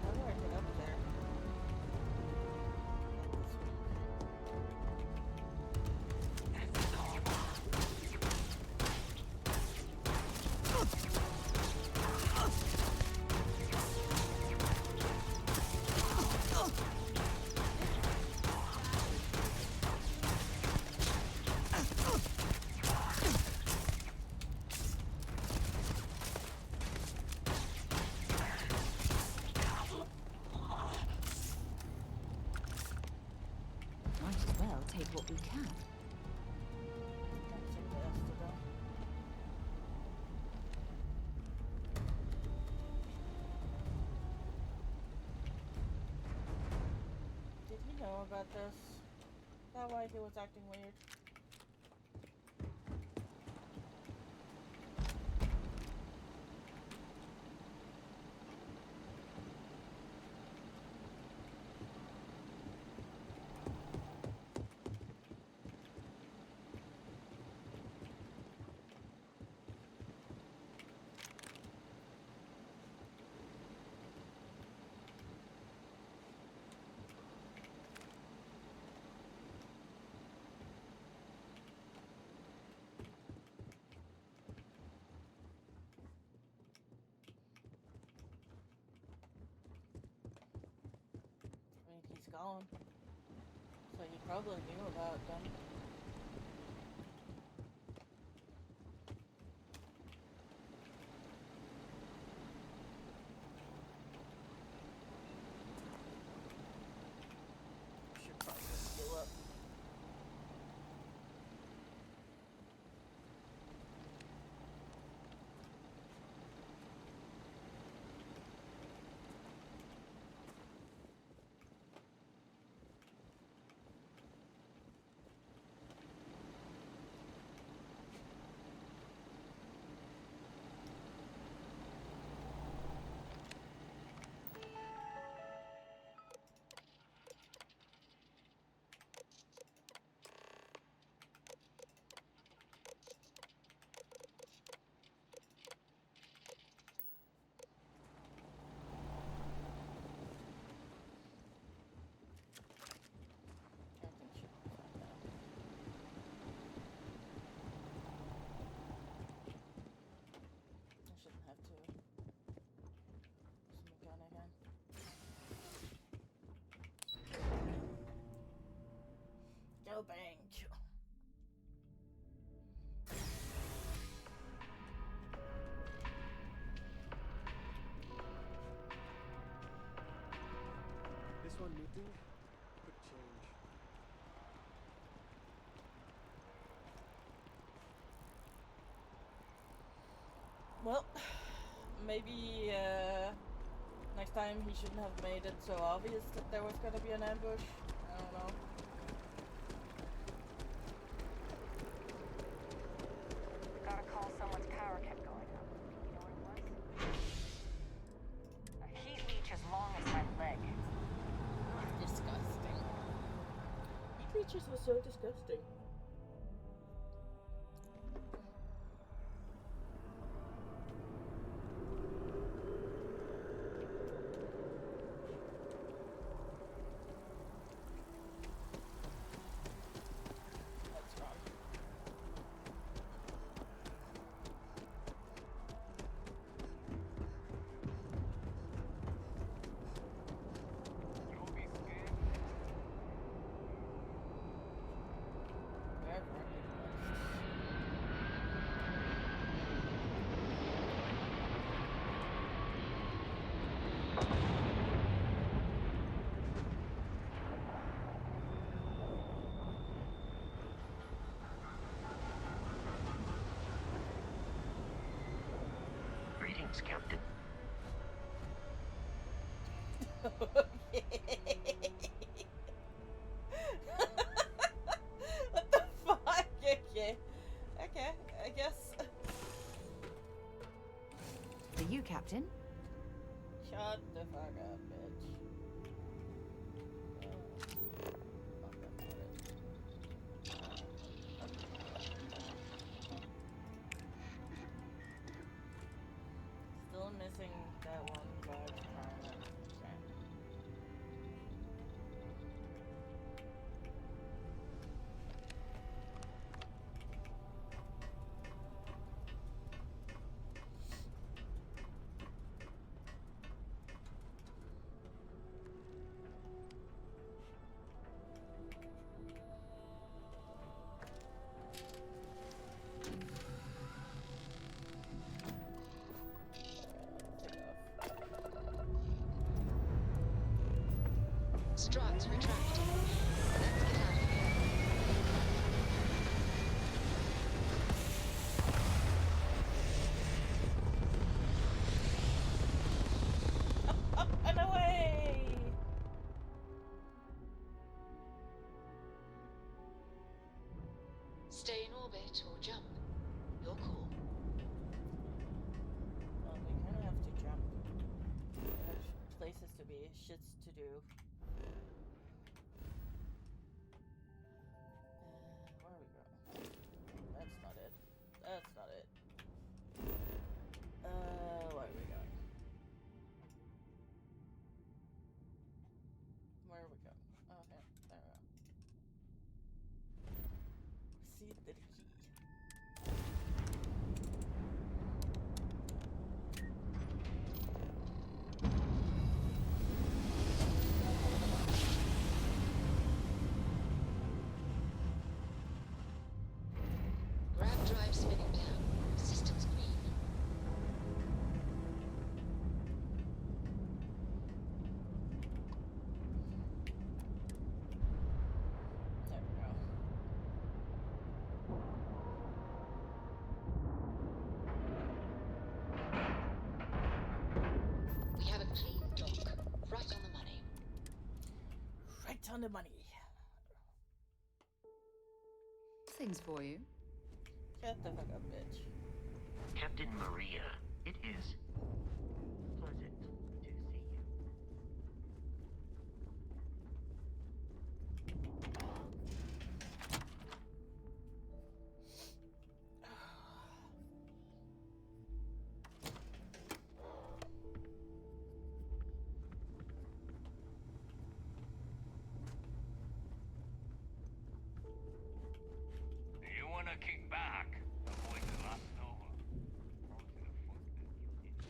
How do I get up there? Might as well take what we can. That's a best to go. Did he know about this? Is that why he was acting weird? I mean, he's gone. So he probably knew about them. Should probably go up. one meeting could change. Well, maybe next time he shouldn't have made it so obvious that there was gonna be an ambush. I don't know. Got a call someone's power kept going up. You know what it was? A heat leech as long as my leg. Disgusting. Heat leeches were so disgusting. That's wrong. You'll be scared. Wherever it was. Greetings, Captain. What the fuck? Okay. Okay, I guess. For you, Captain. Shut the fuck up, bitch. Still missing that one large component. Okay. Struts retracting. Let's get out of here. Up and away! Stay in orbit or jump. Your call. Well, we kind of have to jump. There's places to be, shits to do. Where are we going? That's not it. That's not it. Where are we going? Where are we going? Oh, here. There we go. See the key. Grab drive spinning down. Systems green. There we go. We have a clean dock. Right on the money. Right on the money. Things for you. Shut the fuck up, bitch. Captain Maria, it is pleasant to see you. Do you wanna kick back? Avoid the last over. Or to the fuck that you did.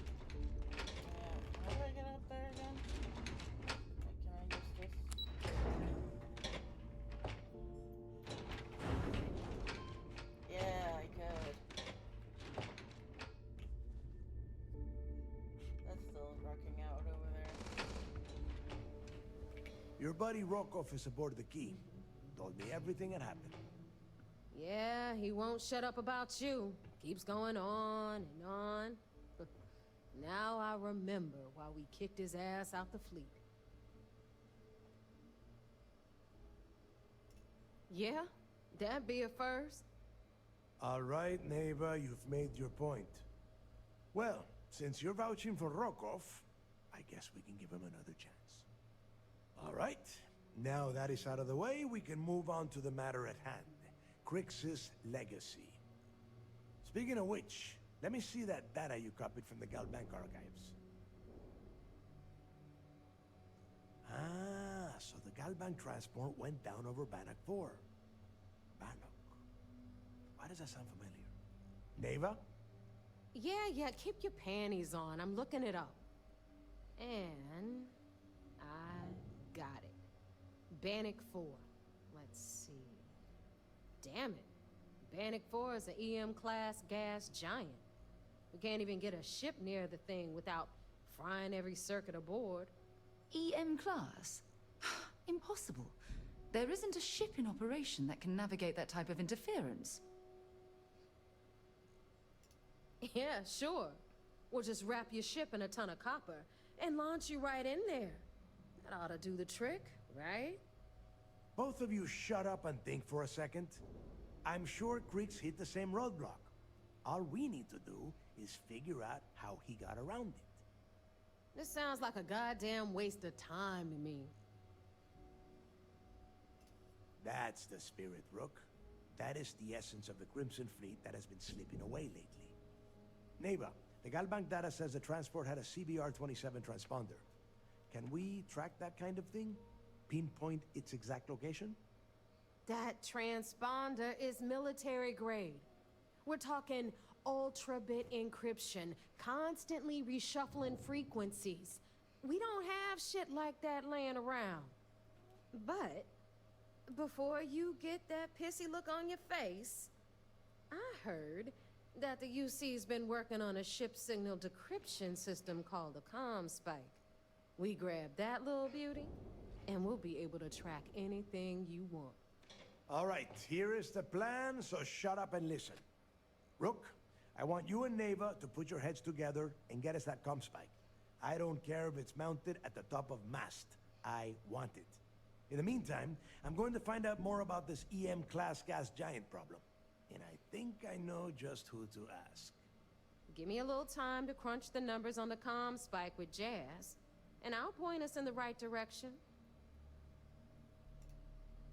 Your buddy Rokov is aboard the Key. Told me everything that happened. Yeah, he won't shut up about you. Keeps going on and on. Now I remember why we kicked his ass out the fleet. Yeah, that'd be a first. All right, Neva, you've made your point. Well, since you're vouching for Rokov, I guess we can give him another chance. All right, now that is out of the way, we can move on to the matter at hand. Crix's legacy. Speaking of which, let me see that data you copied from the Galbank archives. Ah, so the Galbank transport went down over Bannock 4. Bannock. Why does that sound familiar? Neva? Yeah, keep your panties on. I'm looking it up. And I got it. Bannock 4. Let's see. Damn it. Bannock 4 is an EM-class gas giant. We can't even get a ship near the thing without frying every circuit aboard. EM class? Impossible. There isn't a ship in operation that can navigate that type of interference. Yeah, sure. We'll just wrap your ship in a ton of copper and launch you right in there. That ought to do the trick, right? Both of you shut up and think for a second. I'm sure Crix hit the same roadblock. All we need to do is figure out how he got around it. This sounds like a goddamn waste of time to me. That's the spirit, Rook. That is the essence of the Crimson Fleet that has been slipping away lately. Neva, the Galbank data says the transport had a CBR-27 transponder. Can we track that kind of thing? Pinpoint its exact location? That transponder is military grade. We're talking ultra-bit encryption, constantly reshuffling frequencies. We don't have shit like that laying around. But before you get that pissy look on your face, I heard that the UC's been working on a ship signal decryption system called a ComSpike. We grab that little beauty, and we'll be able to track anything you want. All right, here is the plan, so shut up and listen. Rook, I want you and Neva to put your heads together and get us that ComSpike. I don't care if it's mounted at the top of mast. I want it. In the meantime, I'm going to find out more about this EM-class gas giant problem. And I think I know just who to ask. Give me a little time to crunch the numbers on the ComSpike with Jazz, and I'll point us in the right direction.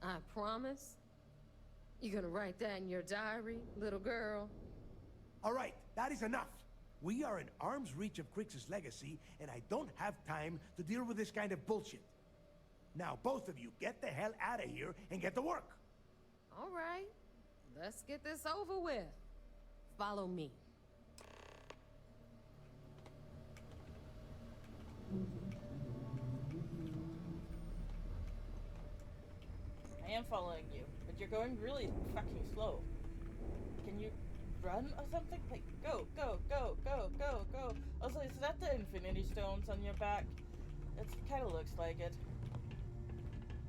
I promise. You gonna write that in your diary, little girl? All right, that is enough. We are in arm's reach of Crix's legacy, and I don't have time to deal with this kind of bullshit. Now, both of you, get the hell out of here and get to work. All right, let's get this over with. Follow me. I am following you, but you're going really fucking slow. Can you run or something? Like, go, go, go, go, go, go. Also, is that the Infinity Stones on your back? It kind of looks like it.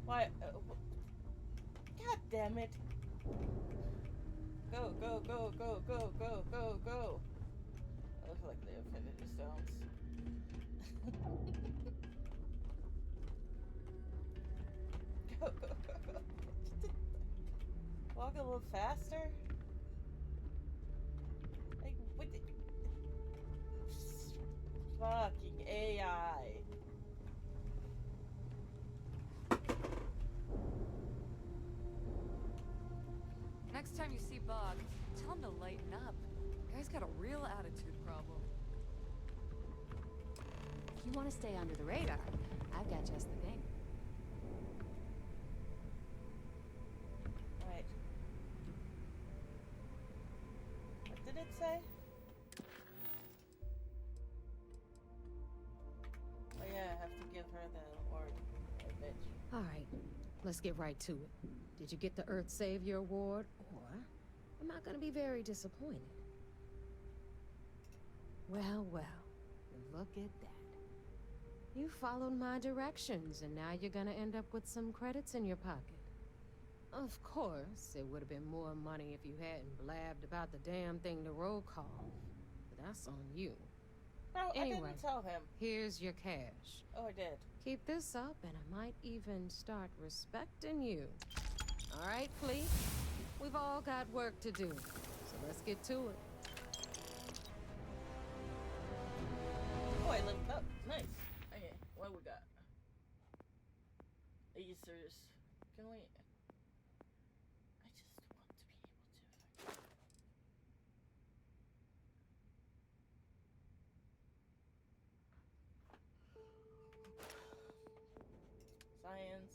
Why? God damn it. Go, go, go, go, go, go, go, go. That looks like the Infinity Stones. Go, go, go, go. Walk a little faster. Like, what the... Fucking AI. Next time you see Bog, tell him to lighten up. Guy's got a real attitude problem. If you want to stay under the radar, I've got just the thing. Right. What did it say? Oh yeah, I have to give her the award. That bitch. All right, let's get right to it. Did you get the Earth Savior Award, or am I gonna be very disappointed? Well, well, look at that. You followed my directions, and now you're gonna end up with some credits in your pocket. Of course, it would have been more money if you hadn't blabbed about the damn thing to roll call. But that's on you. No, Anyway, I didn't tell him. Here's your cash. Oh, I did. Keep this up, and I might even start respecting you. All right, Fleet? We've all got work to do, so let's get to it. Oh, I leveled up. Nice. Okay, what we got? Acers. Can we... I just want to be able to... Science.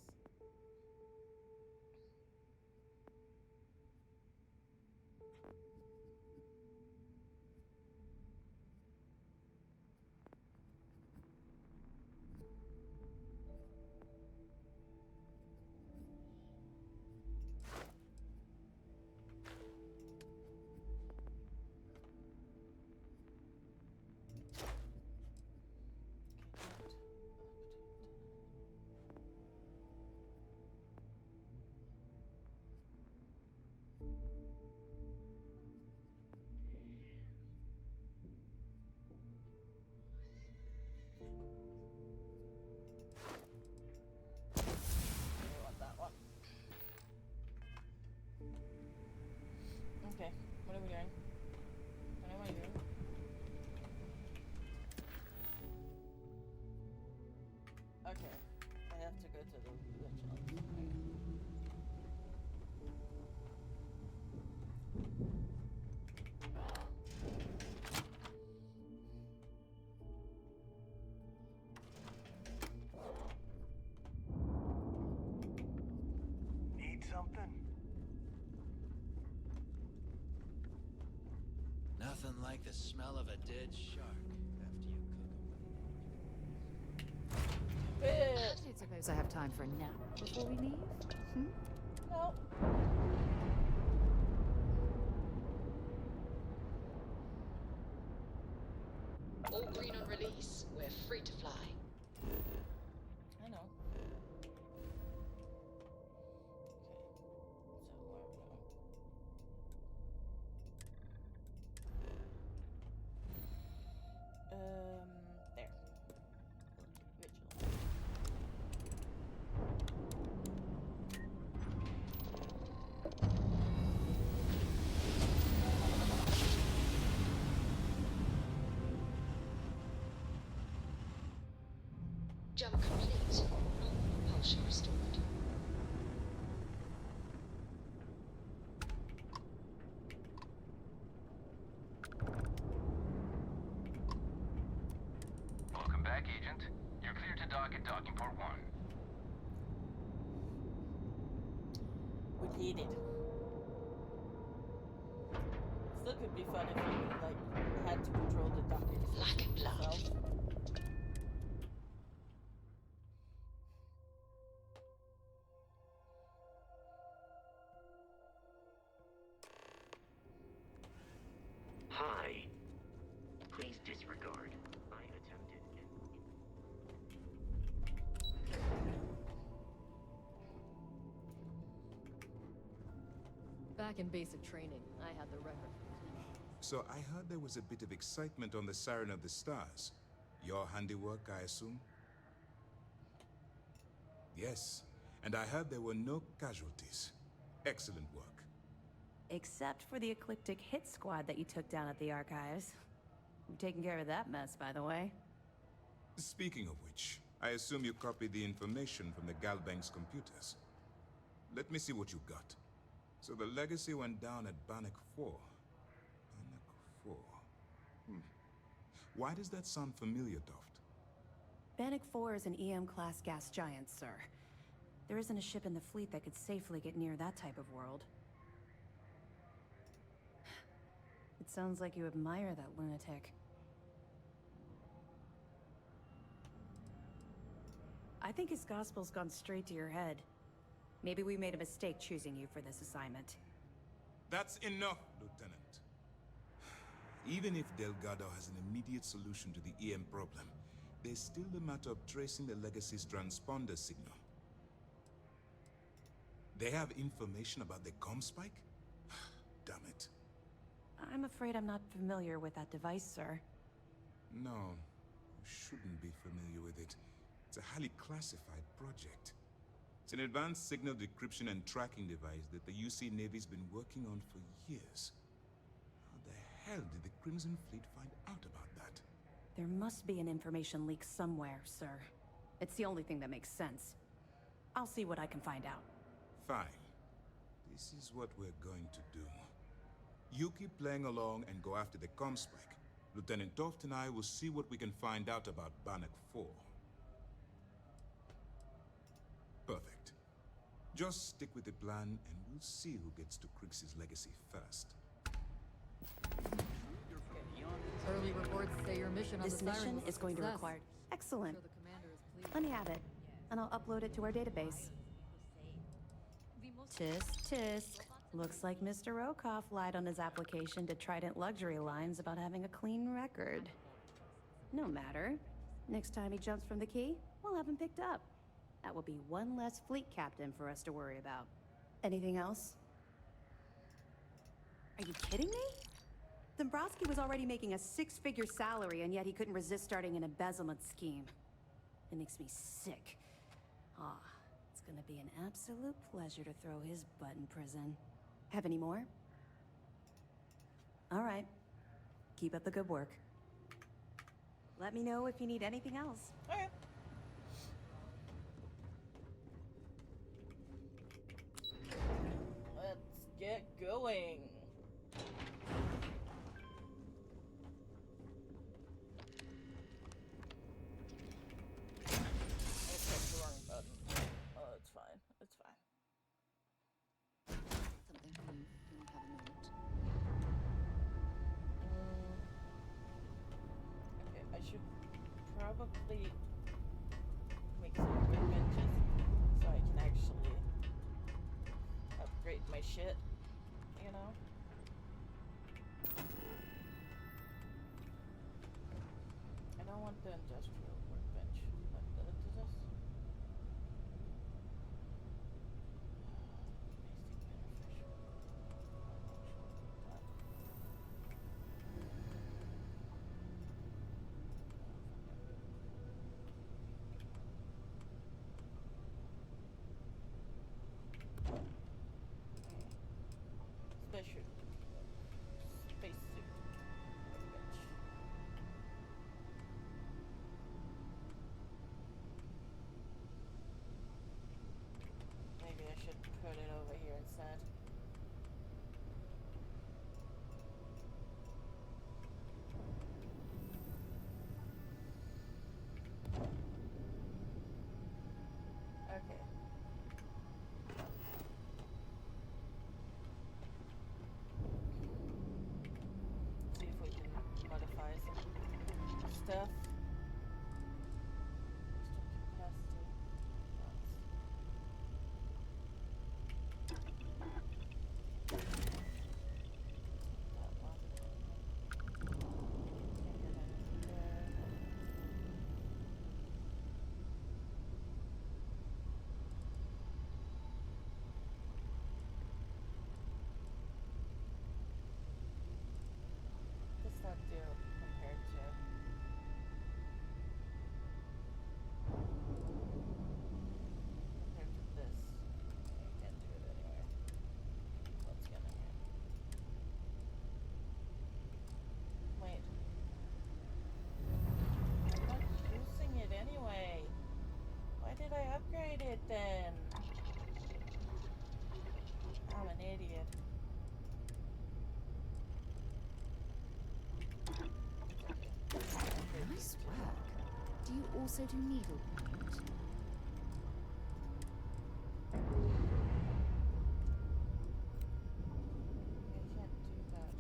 Okay, what are we doing? What am I doing? Okay, I have to go to the vigil. Need something? Nothing like the smell of a dead shark after you cook I don't suppose I have time for a nap before we leave? Hmm? No. All green on release. We're free to fly. I know. There. Vigil. Jump complete. Normal propulsion restored. Welcome back, Agent. You're clear to dock at docking port 1. We did it. Still could be fun if you like had to control the docking system yourself. Hi. Please disregard. I attempted Back in basic training, I had the record. So I heard there was a bit of excitement on the Siren of the Stars. Your handiwork, I assume? Yes, and I heard there were no casualties. Excellent work. Except for the eclectic hit squad that you took down at the archives. You're taking care of that mess, by the way. Speaking of which, I assume you copied the information from the Galbank's computers. Let me see what you got. So the legacy went down at Bannock 4. Bannock 4. Why does that sound familiar, Toft? Bannock 4 is an EM-class gas giant, sir. There isn't a ship in the fleet that could safely get near that type of world. It sounds like you admire that lunatic. I think his gospel's gone straight to your head. Maybe we made a mistake choosing you for this assignment. That's enough, Lieutenant. Even if Delgado has an immediate solution to the EM problem, there's still the matter of tracing the Legacy's transponder signal. They have information about the comm spike? Damn it. I'm afraid I'm not familiar with that device, sir. No, you shouldn't be familiar with it. It's a highly classified project. It's an advanced signal decryption and tracking device that the UC Navy's been working on for years. How the hell did the Crimson Fleet find out about that? There must be an information leak somewhere, sir. It's the only thing that makes sense. I'll see what I can find out. Fine. This is what we're going to do. You keep playing along and go after the comm spike. Lieutenant Toft and I will see what we can find out about Bannock 4. Perfect. Just stick with the plan and we'll see who gets to Crix's legacy first. Early reports say your mission on This the Siren mission was a is going to success. require... Excellent. I'm sure the commander is pleased. Let me have it, and I'll upload it to our database. Tisk, tisk. Looks like Mr. Rokoff lied on his application to Trident Luxury Lines about having a clean record. No matter. Next time he jumps from the key, we'll have him picked up. That will be one less fleet captain for us to worry about. Anything else? Are you kidding me? Dombrowski was already making a six-figure salary, and yet he couldn't resist starting an embezzlement scheme. It makes me sick. Ah, it's gonna be an absolute pleasure to throw his butt in prison. Have any more? All right. Keep up the good work. Let me know if you need anything else. Okay. Let's get going. I pressed the wrong button. Oh, it's fine. It's fine. Something for you. Do you have a moment? Okay, I should probably make some workbenches so I can actually upgrade my shit, you know? I don't want the industrial workbench. What does this? Basic beneficial. Special spacesuit workbench. Maybe I should put it over here instead. Okay. See if we can modify some stuff. Capacity. That one. Can't get anything there. What's that do compared to? Compared to this. I can't do it anyway. Let's get in here. Wait. I'm not using it anyway. Why did I upgrade it then? I'm an idiot. Nice work. Do you also do needlepoint? I can't do that.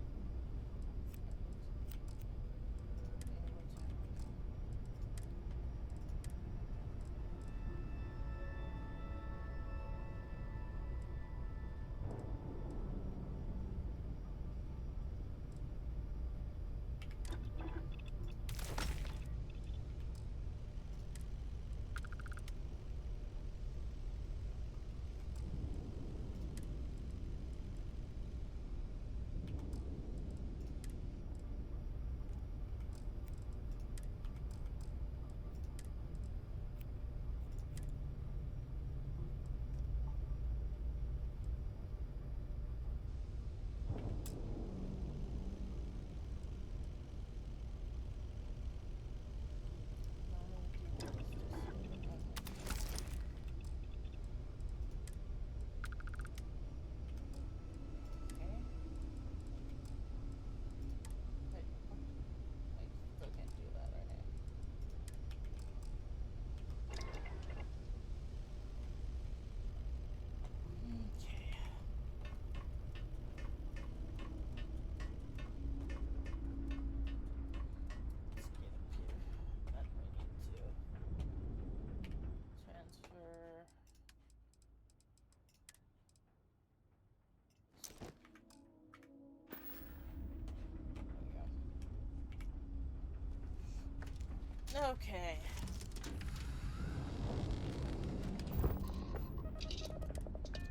Okay.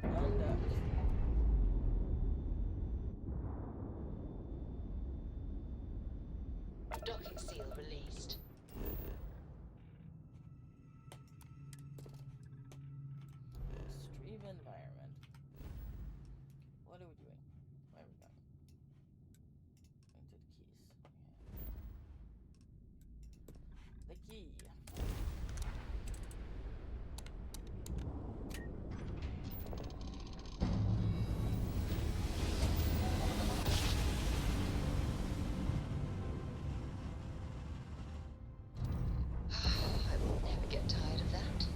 Undocked. Docking seal released. Stream environment. What are we doing? Where are we going? Into the keys. Okay. The key. I will never get tired of that.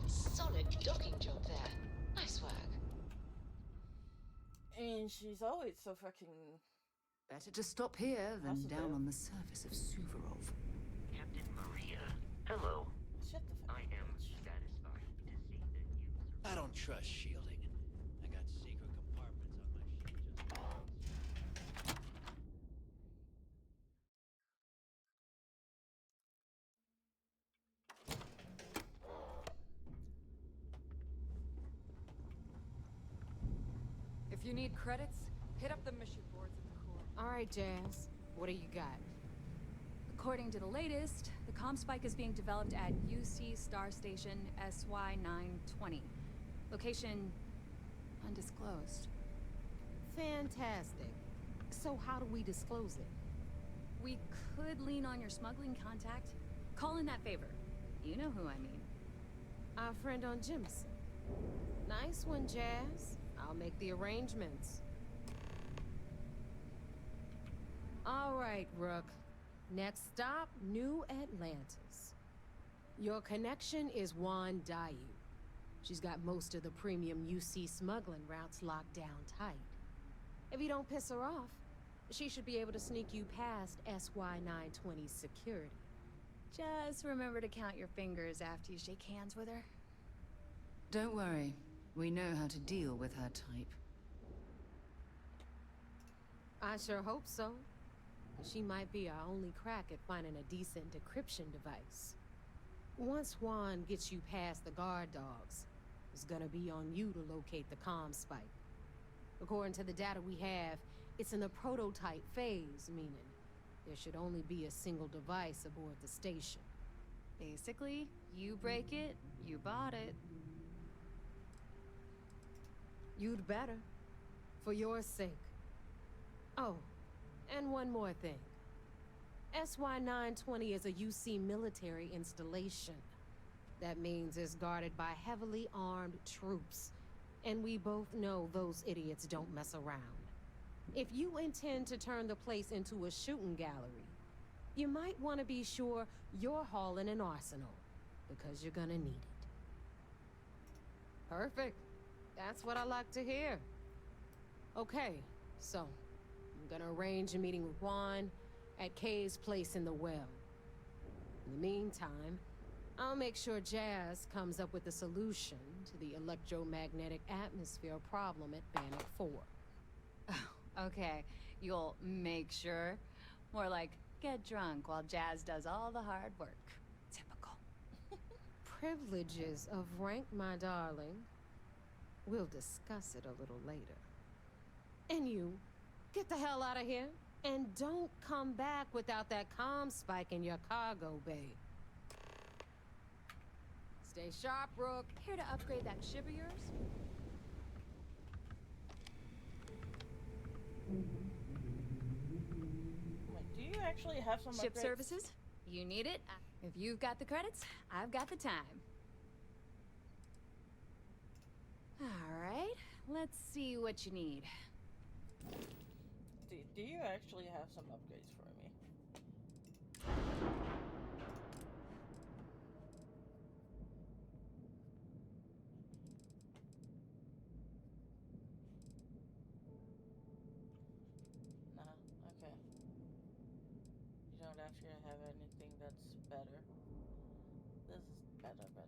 Solid docking job there. Nice work. I mean, she's always so fucking... Better to stop here than down on the surface of Suvorov. Captain Maria, hello. Shut the fuck I am satisfied to see that you... I don't trust shielding. I got secret compartments on my ship just... If you need credits, hit up the mission boards at the core. All right, Jazz. What do you got? According to the latest, the comm spike is being developed at UC Star Station SY-920. Location undisclosed. Fantastic. So how do we disclose it? We could lean on your smuggling contact. Call in that favor. You know who I mean. Our friend on Jimson. Nice one, Jazz. I'll make the arrangements. All right, Rook. Next stop, New Atlantis. Your connection is Juan Dayu. She's got most of the premium UC smuggling routes locked down tight. If you don't piss her off, she should be able to sneak you past SY-920's security. Just remember to count your fingers after you shake hands with her. Don't worry. We know how to deal with her type. I sure hope so. She might be our only crack at finding a decent decryption device. Once Juan gets you past the guard dogs, it's gonna be on you to locate the comm spike. According to the data we have, it's in the prototype phase, meaning there should only be a single device aboard the station. Basically, you break it, you bought it. You'd better. For your sake. Oh, and one more thing. SY-920 is a UC military installation. That means it's guarded by heavily armed troops. And we both know those idiots don't mess around. If you intend to turn the place into a shooting gallery, you might want to be sure you're hauling an arsenal, because you're gonna need it. Perfect. That's what I like to hear. Okay, so I'm gonna arrange a meeting with Juan at Kay's place in the well. In the meantime, I'll make sure Jazz comes up with a solution to the electromagnetic atmosphere problem at Bannock 4. Oh, okay. You'll make sure. More like, get drunk while Jazz does all the hard work. Typical. Privileges of rank, my darling. We'll discuss it a little later. And you, get the hell out of here. And don't come back without that comm spike in your cargo bay. Stay sharp, Rook. Here to upgrade that ship of yours? Wait, do you actually have some Ship upgrades? services? You need it. If you've got the credits, I've got the time. Alright, let's see what you need. Do you actually have some upgrades for me? Nah, okay. You don't have actually have anything that's better. This is better, but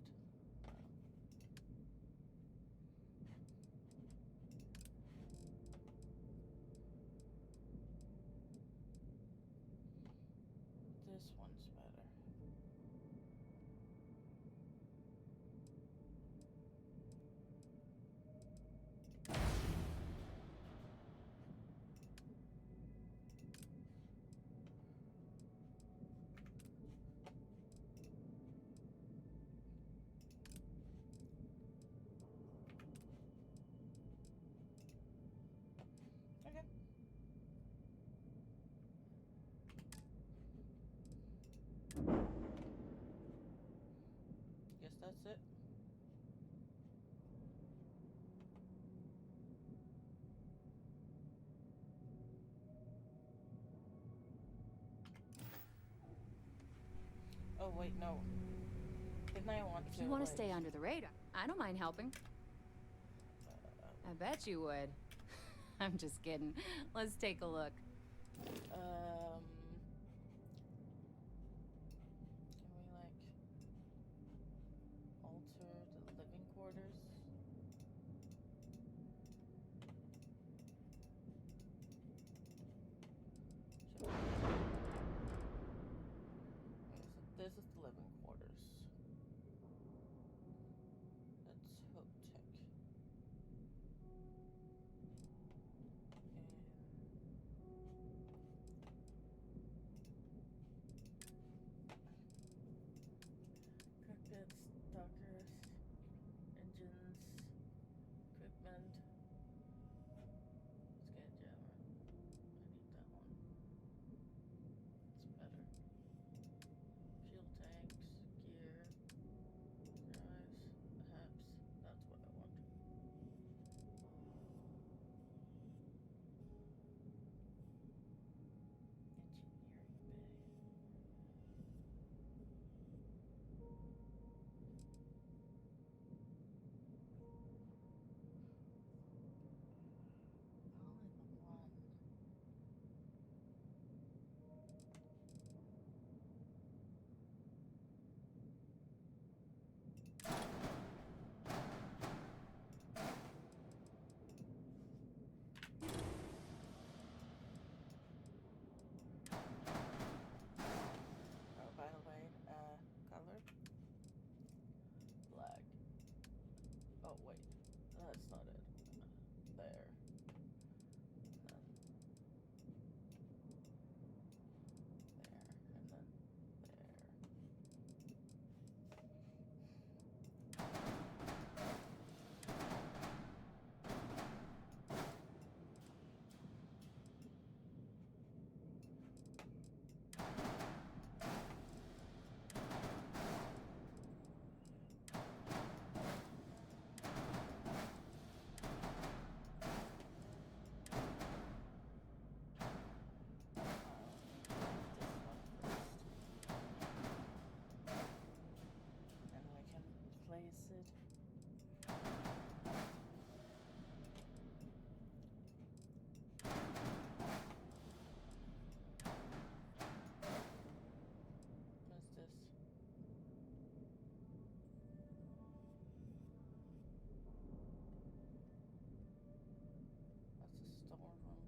this one's better. Okay. Guess that's it. Oh wait, no. Didn't I want If to? you want to like, stay under the radar, I don't mind helping. I bet you would. I'm just kidding. Let's take a look. Can we like alter the living quarters? Should we- Okay, so this is the living quarters. That's Hope Tech. Cockpits, dockers, engines, equipment. Scan jammer. I need that one. It's better. Fuel tanks, gear, drives, perhaps. That's what I want. Engineering bay. All in one. Oh, by the way, color? Black. Oh, wait. That's not it. There. And then there. And then there. And I can place it. What's this? That's a storeroom.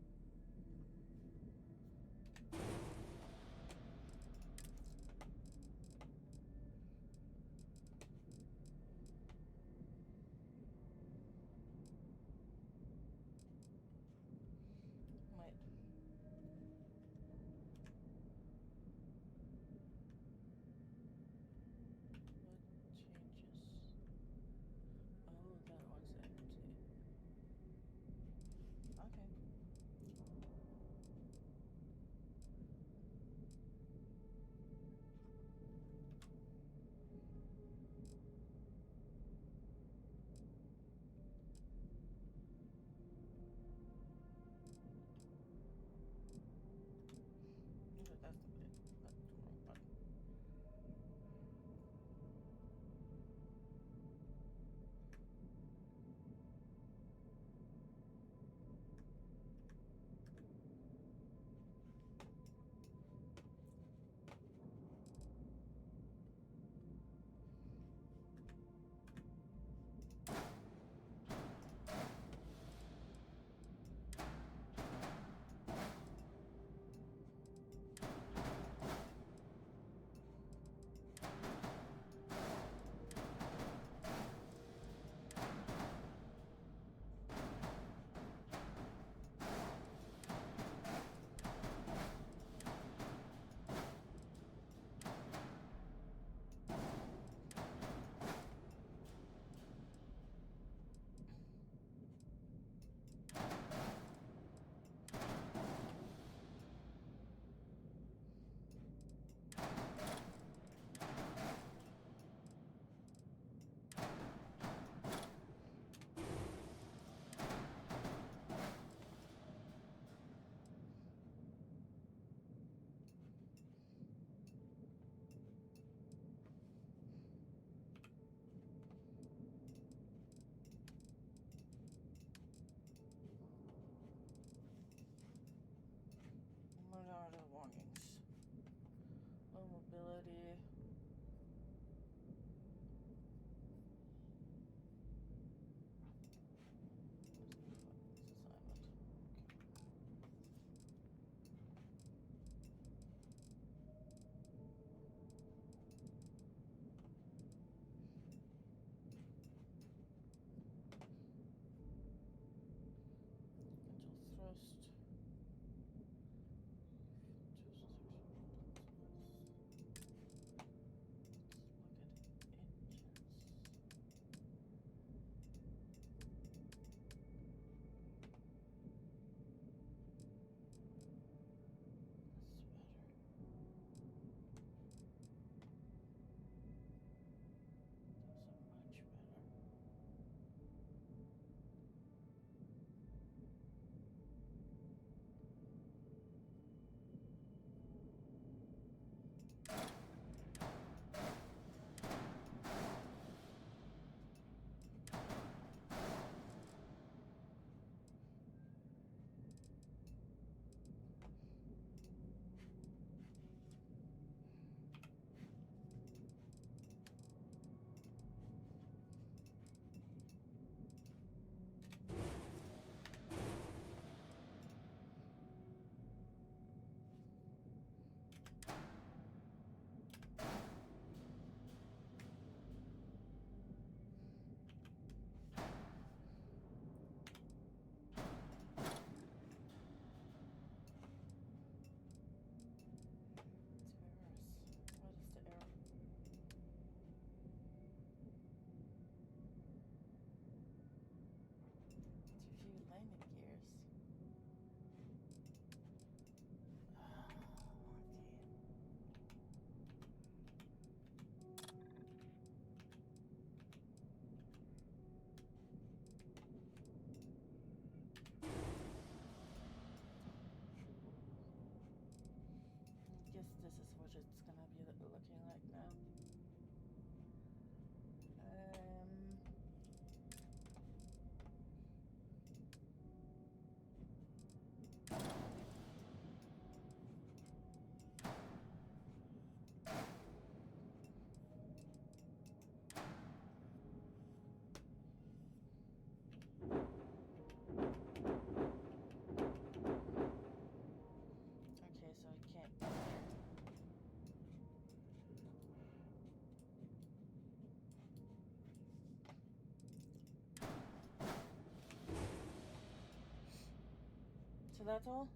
that's all?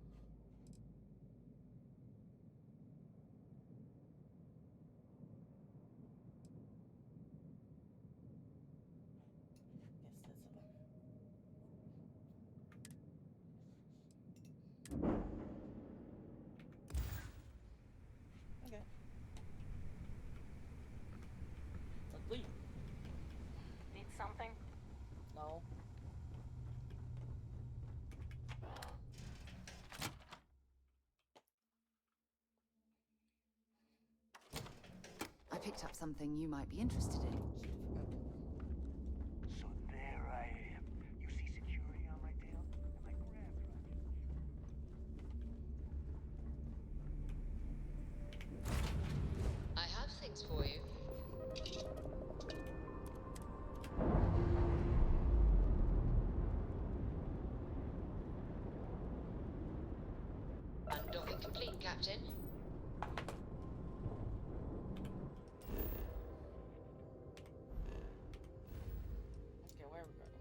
Yes, that's all. Okay. Complete. Need something? No. I picked up something you might be interested in. So there I am. You see security on my tail? And my grab drive. I have things for you. Undocking complete, Captain. Okay, where are we going?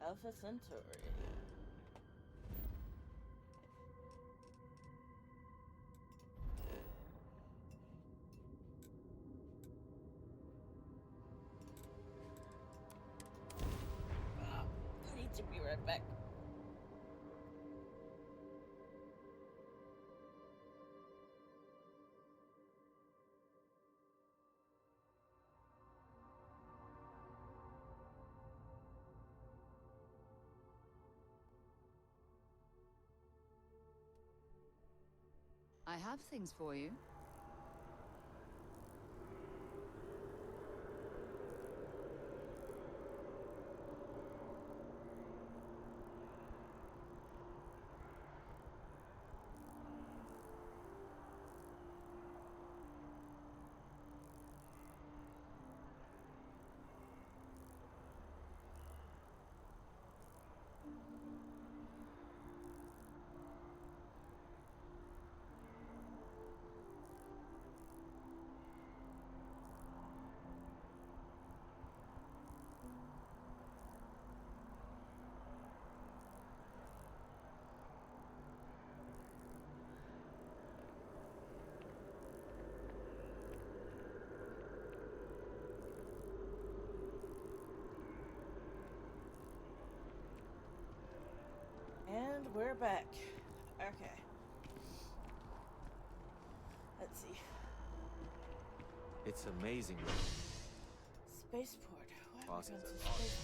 Alpha Centauri. I need to be right back. I have things for you. And we're back. Okay. Let's see. It's amazing. Spaceport. Why are we Process going to of spaceport?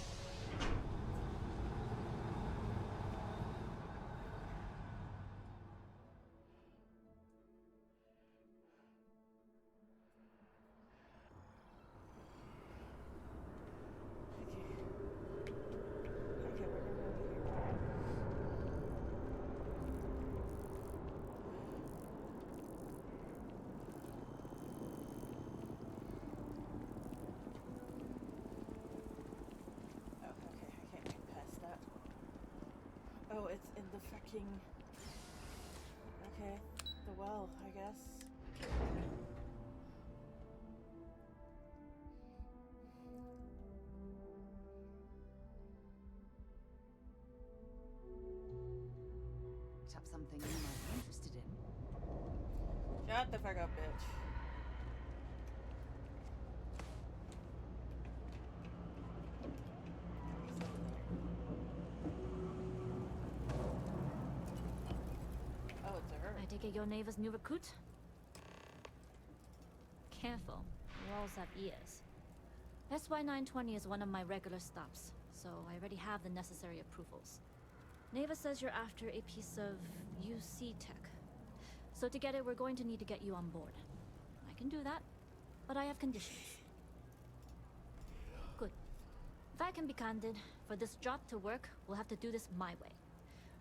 Okay, we're gonna go here. Oh, okay, I can't get past that. Oh, it's in the fucking... Okay, the well, I guess. Picked up something you might be interested in. Shut the fuck up, bitch. Oh, it's a her. I take it your neighbor's new recruit? Careful, walls have ears. SY-920 is one of my regular stops, so I already have the necessary approvals. Neva says you're after a piece of UC tech. So to get it, we're going to need to get you on board. I can do that, but I have conditions. Good. If I can be candid, for this job to work, we'll have to do this my way.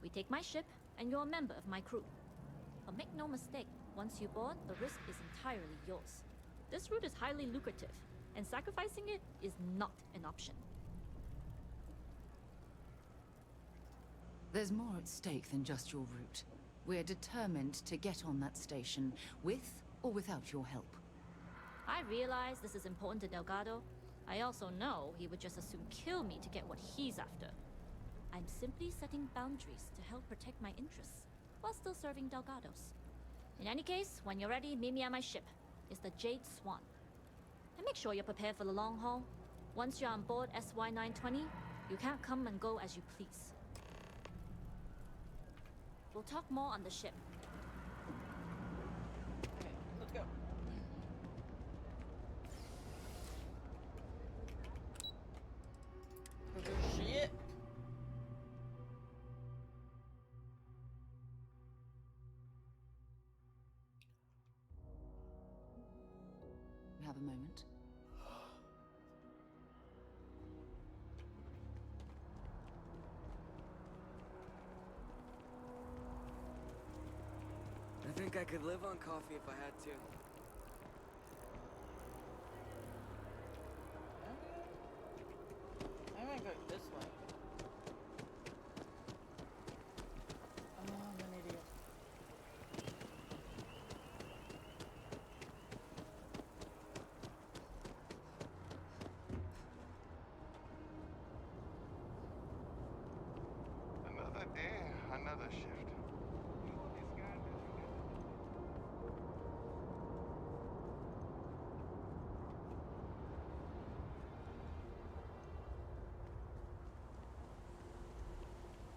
We take my ship, and you're a member of my crew. But make no mistake, once you board, the risk is entirely yours. This route is highly lucrative, and sacrificing it is not an option. There's more at stake than just your route. We're determined to get on that station, with or without your help. I realize this is important to Delgado. I also know he would just as soon kill me to get what he's after. I'm simply setting boundaries to help protect my interests, while still serving Delgados. In any case, when you're ready, meet me at my ship. It's the Jade Swan. And make sure you're prepared for the long haul. Once you're on board SY-920, you can't come and go as you please. We'll talk more on the ship. Okay, let's go. Go do shit. You have a moment? I think I could live on coffee if I had to. I'm gonna go this way. Oh, I'm an idiot. Another day, another shift.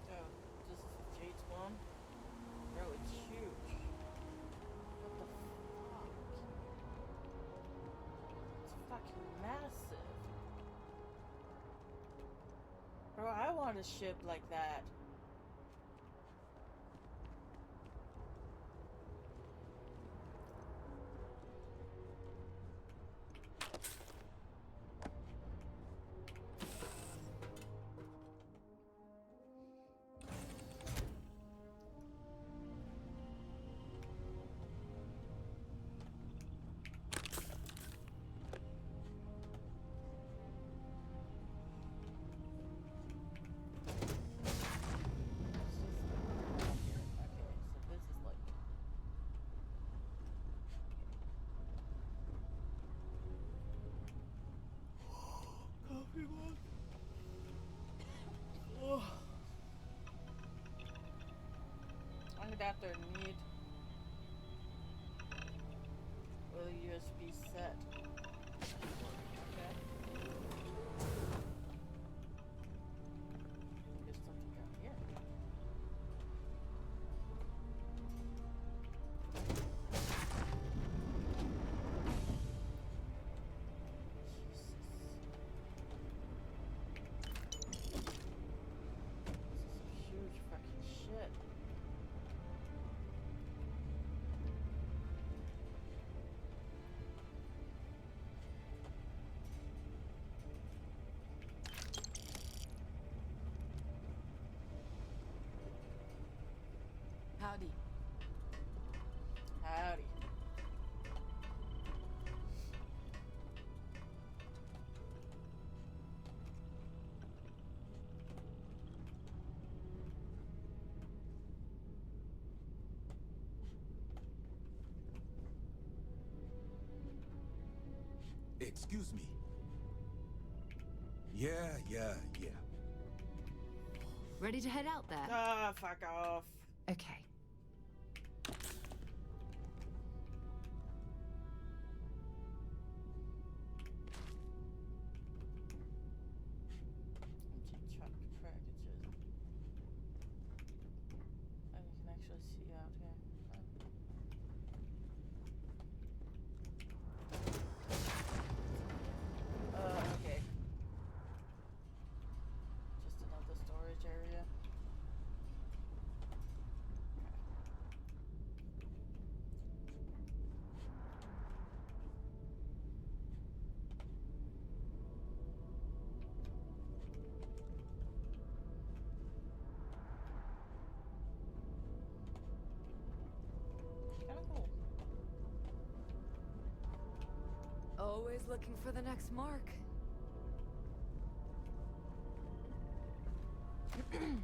Oh, this is the Jade Swan? Bro, it's huge. What the fuck? It's fucking massive. Bro, I want a ship like that. Coffee mug. Oh. I'm gonna have to need with a USB set. Okay. There's something down here. Huge fucking shit. Howdy. Howdy. Excuse me. Yeah. Ready to head out there? Ah, fuck off. Okay. Empty truck packages. Oh, you can actually see out here. Okay. Just another storage area. Kinda cool. Always looking for the next mark. What's over here?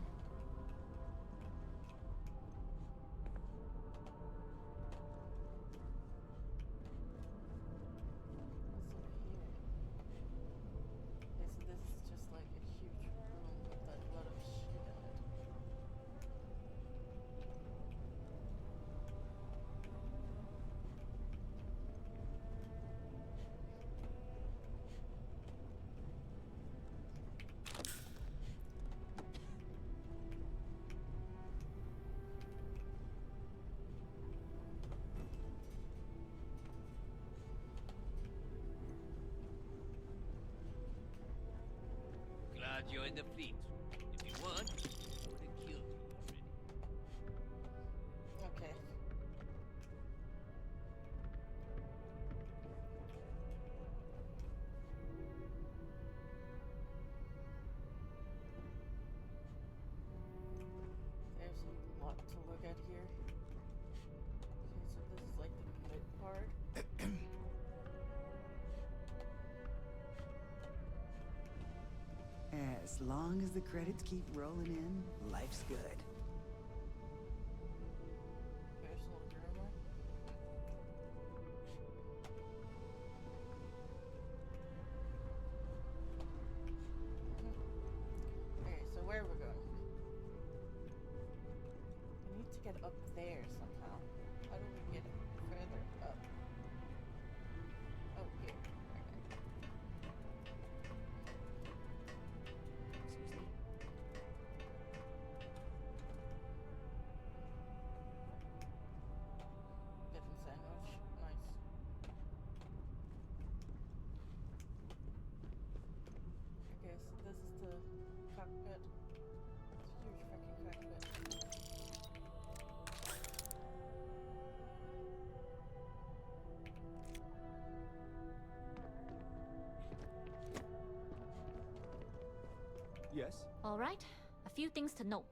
Okay, so this is just like a huge room with a lot of shit not join the fleet. If you want, I would have killed you already. Okay. There's a lot to look at here. Okay, so this is like the mid part. As long as the credits keep rolling in, life's good. Personal journal. Okay, so where are we going? We need to get up there somehow. How do we get further up? Oh, here. Okay. Excuse me. Getting sandwich. Nice. Okay, so this is the cockpit. It's a huge fucking cockpit. Yes? All right, a few things to note.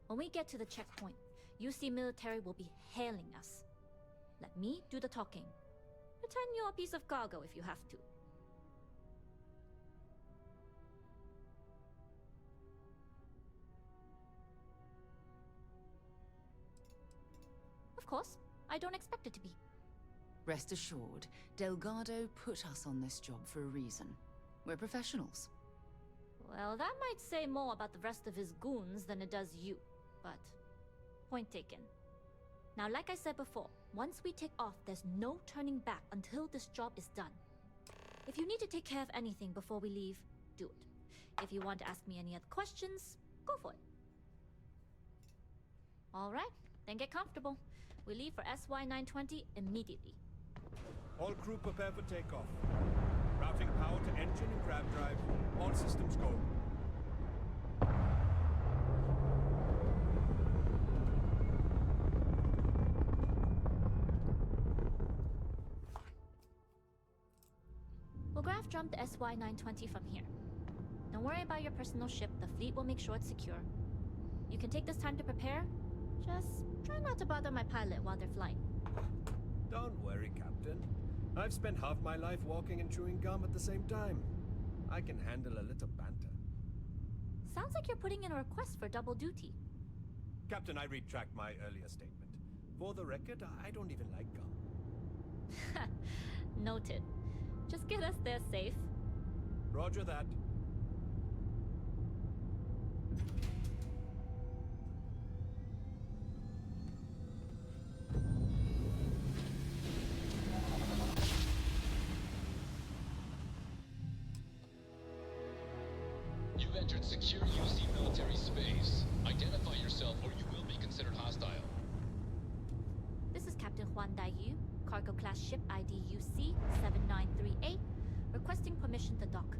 When we get to the checkpoint, UC military will be hailing us. Let me do the talking. Pretend you're a piece of cargo if you have to. Of course, I don't expect it to be. Rest assured, Delgado put us on this job for a reason. We're professionals. Well, that might say more about the rest of his goons than it does you, but point taken. Now, like I said before, once we take off, there's no turning back until this job is done. If you need to take care of anything before we leave, do it. If you want to ask me any other questions, go for it. All right, then get comfortable. We leave for SY-920 immediately. All crew prepare for takeoff. Routing power to engine and grab drive. All systems go. We'll graph jump the SY-920 from here. Don't worry about your personal ship. The fleet will make sure it's secure. You can take this time to prepare. Just try not to bother my pilot while they're flying. Don't worry, Captain. I've spent half my life walking and chewing gum at the same time. I can handle a little banter. Sounds like you're putting in a request for double duty. Captain, I retract my earlier statement. For the record, I don't even like gum. Noted. Just get us there safe. Roger that. You've entered secure UC military space. Identify yourself or you will be considered hostile. This is Captain Huan Daiyu, cargo class ship ID UC-7938, requesting permission to dock.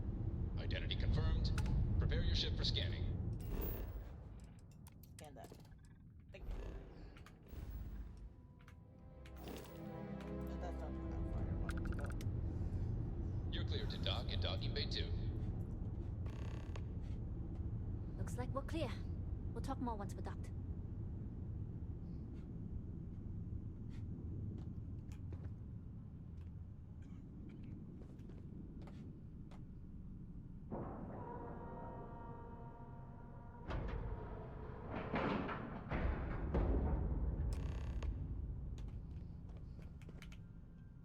Identity confirmed. Prepare your ship for scanning. Scan that. Thank you. But that's not how far I wanted to go. You're cleared to dock in docking bay 2. Looks like we're clear. We'll talk more once we're docked.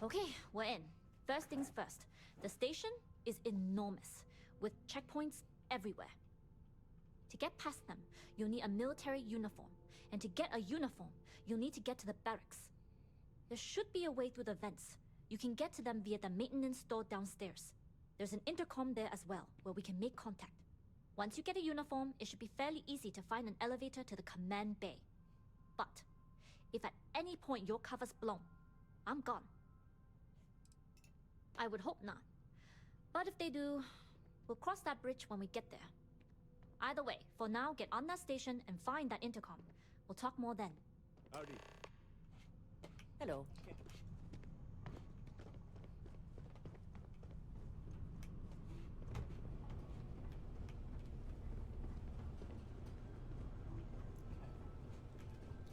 Okay, we're in. First things first. The station is enormous, with checkpoints everywhere. To get past them, you'll need a military uniform. And to get a uniform, you'll need to get to the barracks. There should be a way through the vents. You can get to them via the maintenance store downstairs. There's an intercom there as well, where we can make contact. Once you get a uniform, it should be fairly easy to find an elevator to the command bay. But if at any point your cover's blown, I'm gone. I would hope not. But if they do, We'll cross that bridge when we get there. Either way, for now, get on that station and find that intercom. We'll talk more then. Howdy. Hello. Okay.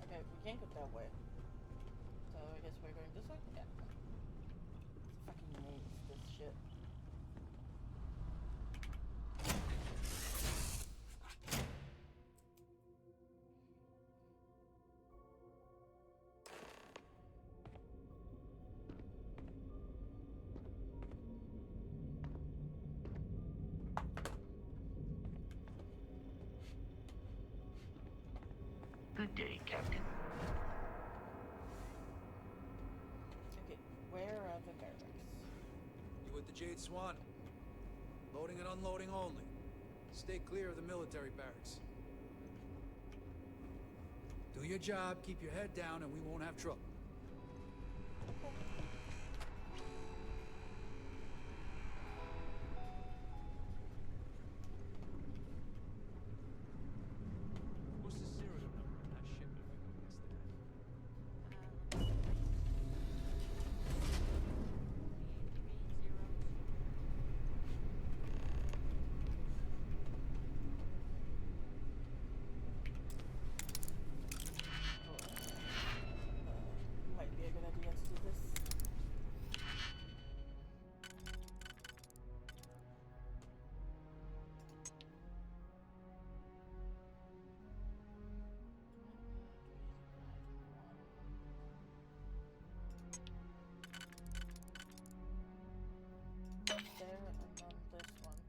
Okay, we can't go that way. So I guess we're going this way? Yeah. It's fucking maze, this shit. Good day, Captain. Okay, where are the barracks? You with the Jade Swan? Loading and unloading only. Stay clear of the military barracks. Do your job, keep your head down, and we won't have trouble. What's the serial number on that shipment we got yesterday? Might be a good idea to do this. There and then this one.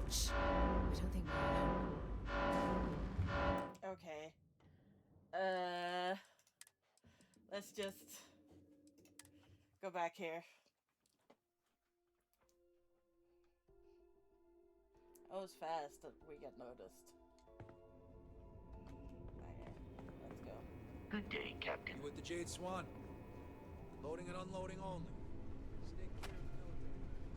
Shh. I don't think we're alone. Okay. Let's just go back here. Oh, it's fast that we get noticed. Okay, let's go. Good day, Captain. You with the Jade Swan? Loading and unloading only. Stay clear of the military barracks.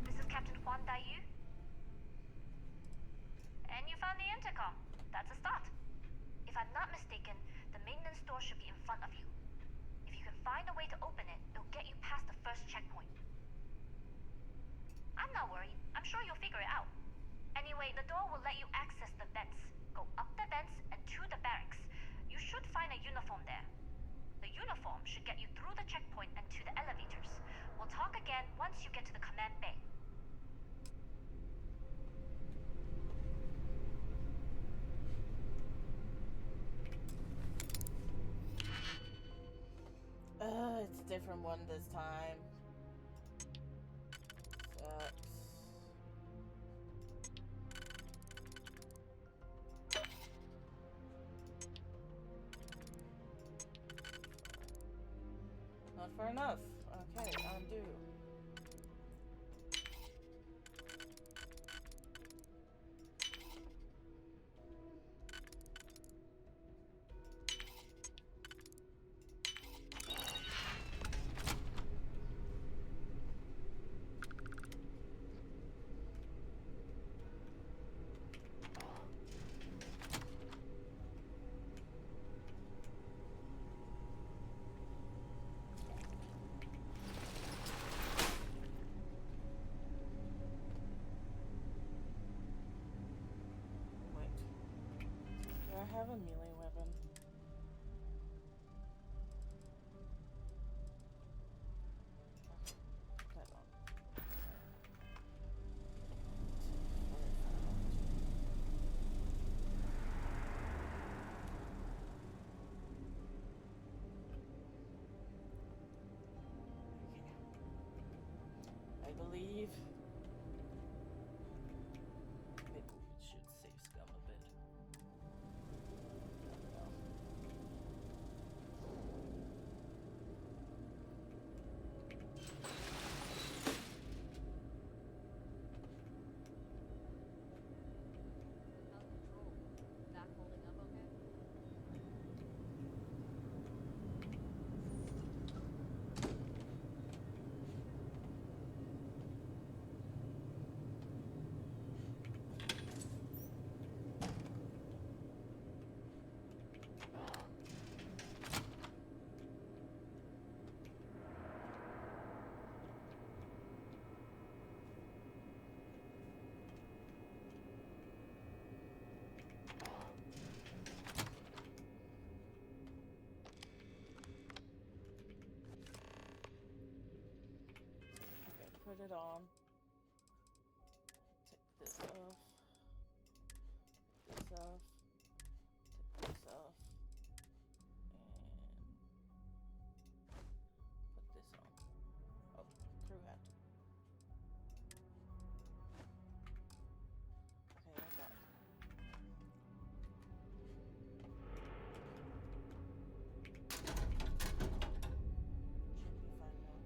This is Captain Juan Dayu. And you found the intercom. That's a start. If I'm not mistaken, the maintenance door should be in front of you. If you can find a way to open it, it'll get you past the first checkpoint. I'm not worried. I'm sure you'll figure it out. Anyway, the door will let you access the vents. Go up the vents and to the barracks. You should find a uniform there. The uniform should get you through the checkpoint and to the elevators. We'll talk again once you get to the command bay. It's a different one this time. Sucks. Not far enough. Okay, undo. a melee weapon. Put that on. I believe maybe we should save Scum a bit. I don't know. How's control? Back holding up okay? Okay, put it on. Take this off. This off. Take this off. And put this on. Oh, crew hat. Okay, I got it. Should be fine now.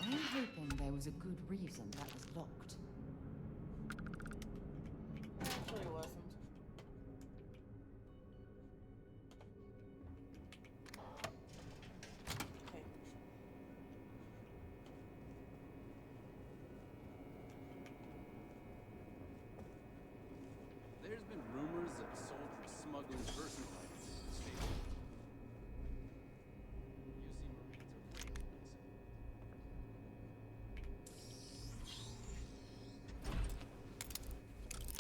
I'm hoping there was a good reason that was locked. Actually, it wasn't. Okay. There's been rumors of soldiers smuggling personal items to the station. UC Marines are breaking this.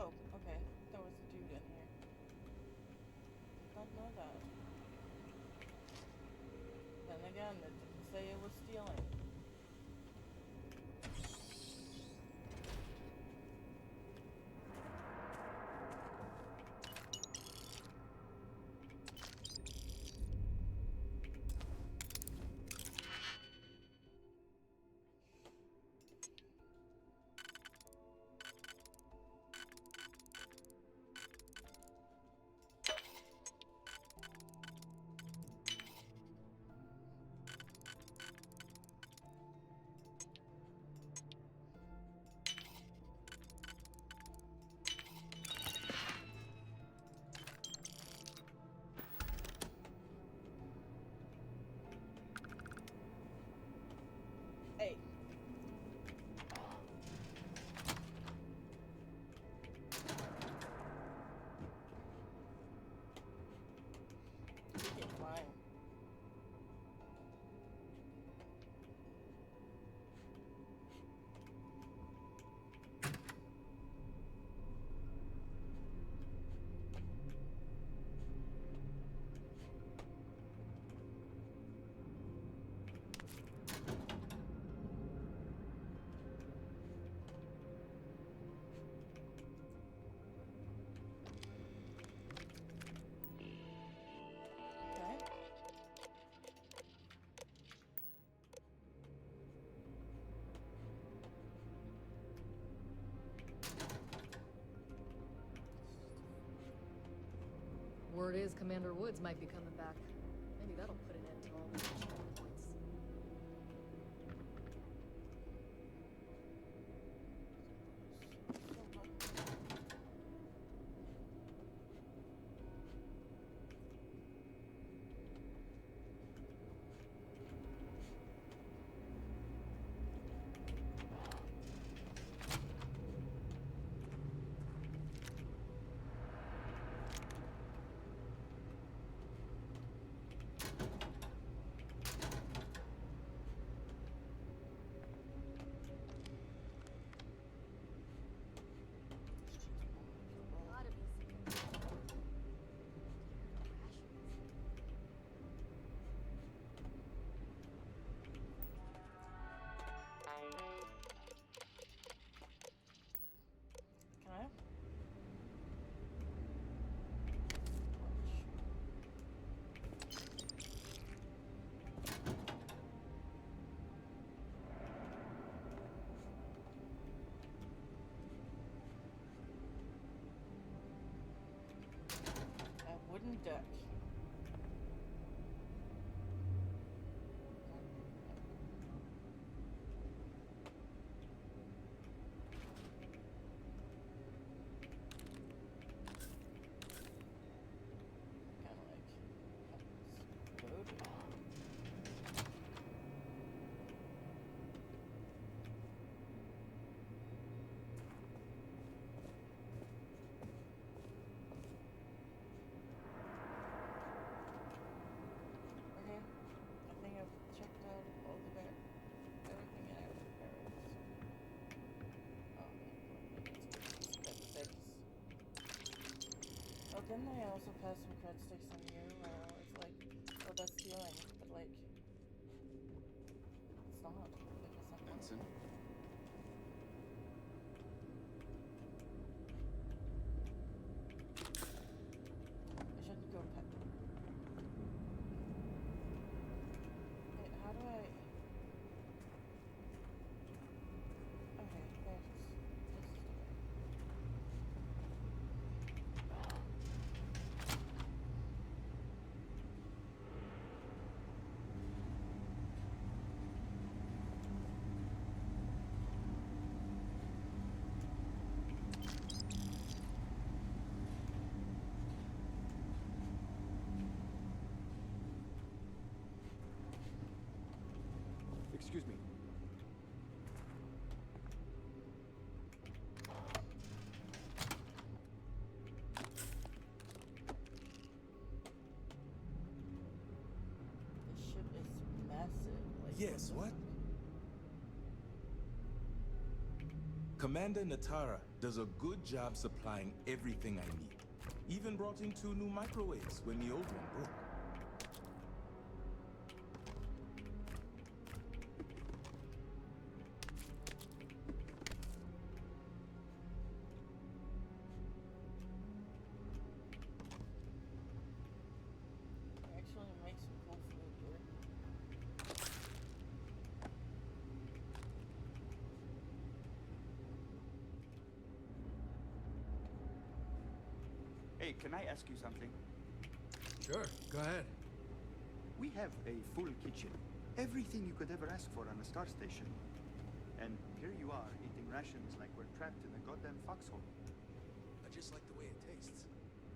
Oh, okay. There was a dude in here. Did not know that. Then again, it didn't say it was stealing. Word is Commander Woods might be coming back. Maybe that'll put an end to all these checkpoints. Can I? A wooden deck. Okay, I think I've checked out all the everything in our barracks. Oh, that's six. Oh, didn't I also pass some cred sticks on you? It's like, oh, that's stealing, but like, it's not. Like, it's not. Benson? I shouldn't go pet. Wait, how do I? Okay, there's this is the way. Excuse me. This ship is massive. Like, Yes, what? Commander Natara does a good job supplying everything I need. Even brought in 2 new microwaves when the old one broke. I actually make some cool food here. Hey, can I ask you something? Sure, go ahead. We have a full kitchen. Everything you could ever ask for on a star station. And here you are, eating rations like we're trapped in a goddamn foxhole. I just like the way it tastes.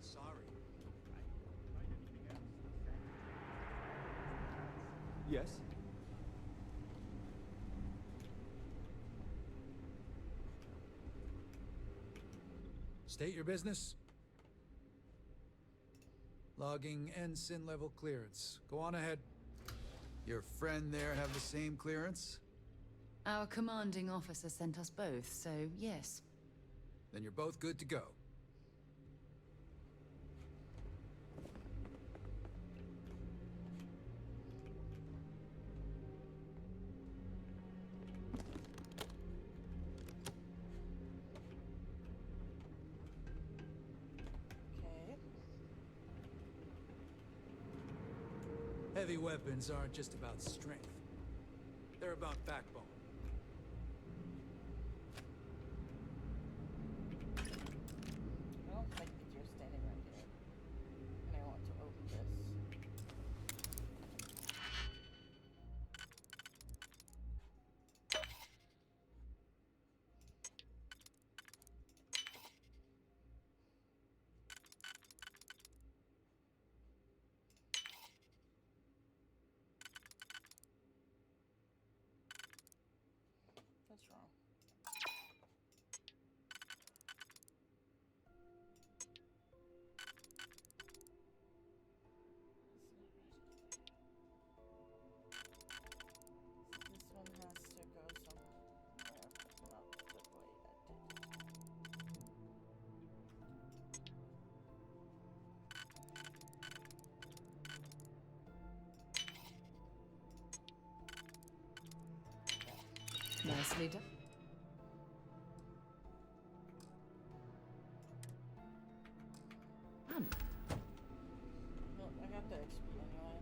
Sorry. Yes? State your business. Logging ensign level clearance. Go on ahead. Your friend there have the same clearance? Our commanding officer sent us both, so yes. Then you're both good to go. Okay. Heavy weapons aren't just about strength. They're about backbone. I don't think that you're standing right here. Nicely done. Well, I got the XP anyway.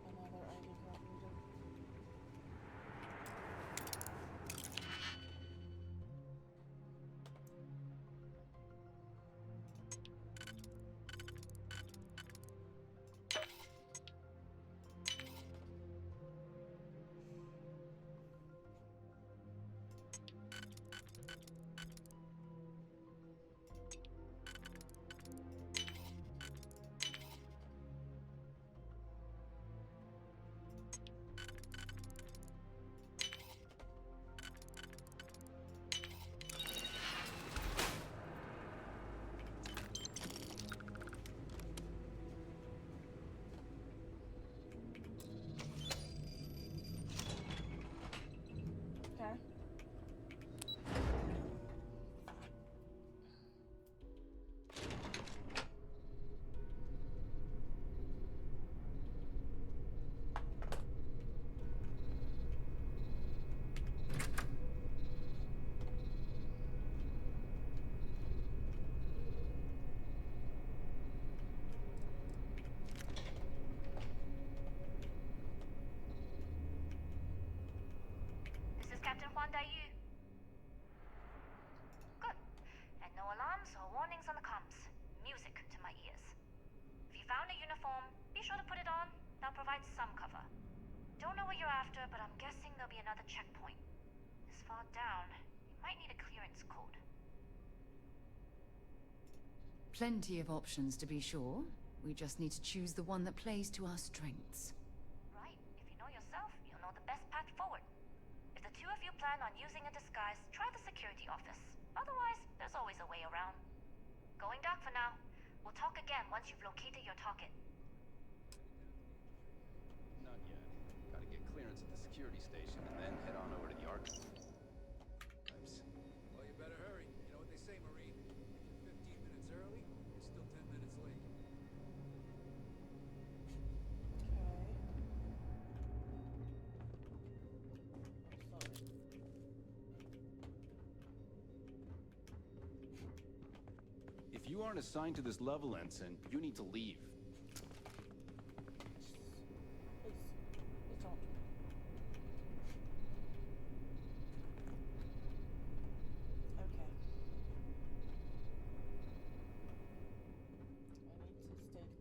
Another ID card reader. Okay. This is Captain Huan Daiyu. Good. And no alarms or warnings on the comms. Music to my ears. If you found a uniform, be sure to put it on. That'll provide some cover. Don't know what you're after, but I'm guessing there'll be another checkpoint. This far down, you might need a clearance code. Plenty of options to be sure. We just need to choose the one that plays to our strengths. Right. If you know yourself, you'll know the best path forward. If the two of you plan on using a disguise, try the security office. Otherwise, there's always a way around. Going dark for now. We'll talk again once you've located your target. Not yet. Gotta get clearance at the security station and then head on over to the archive. Well, you better hurry. You know what they say, Marine. If you're 15 minutes early, you're still 10 minutes late. If you aren't assigned to this level, Ensign, you need to leave. Please don't. Okay. I need to stay clear.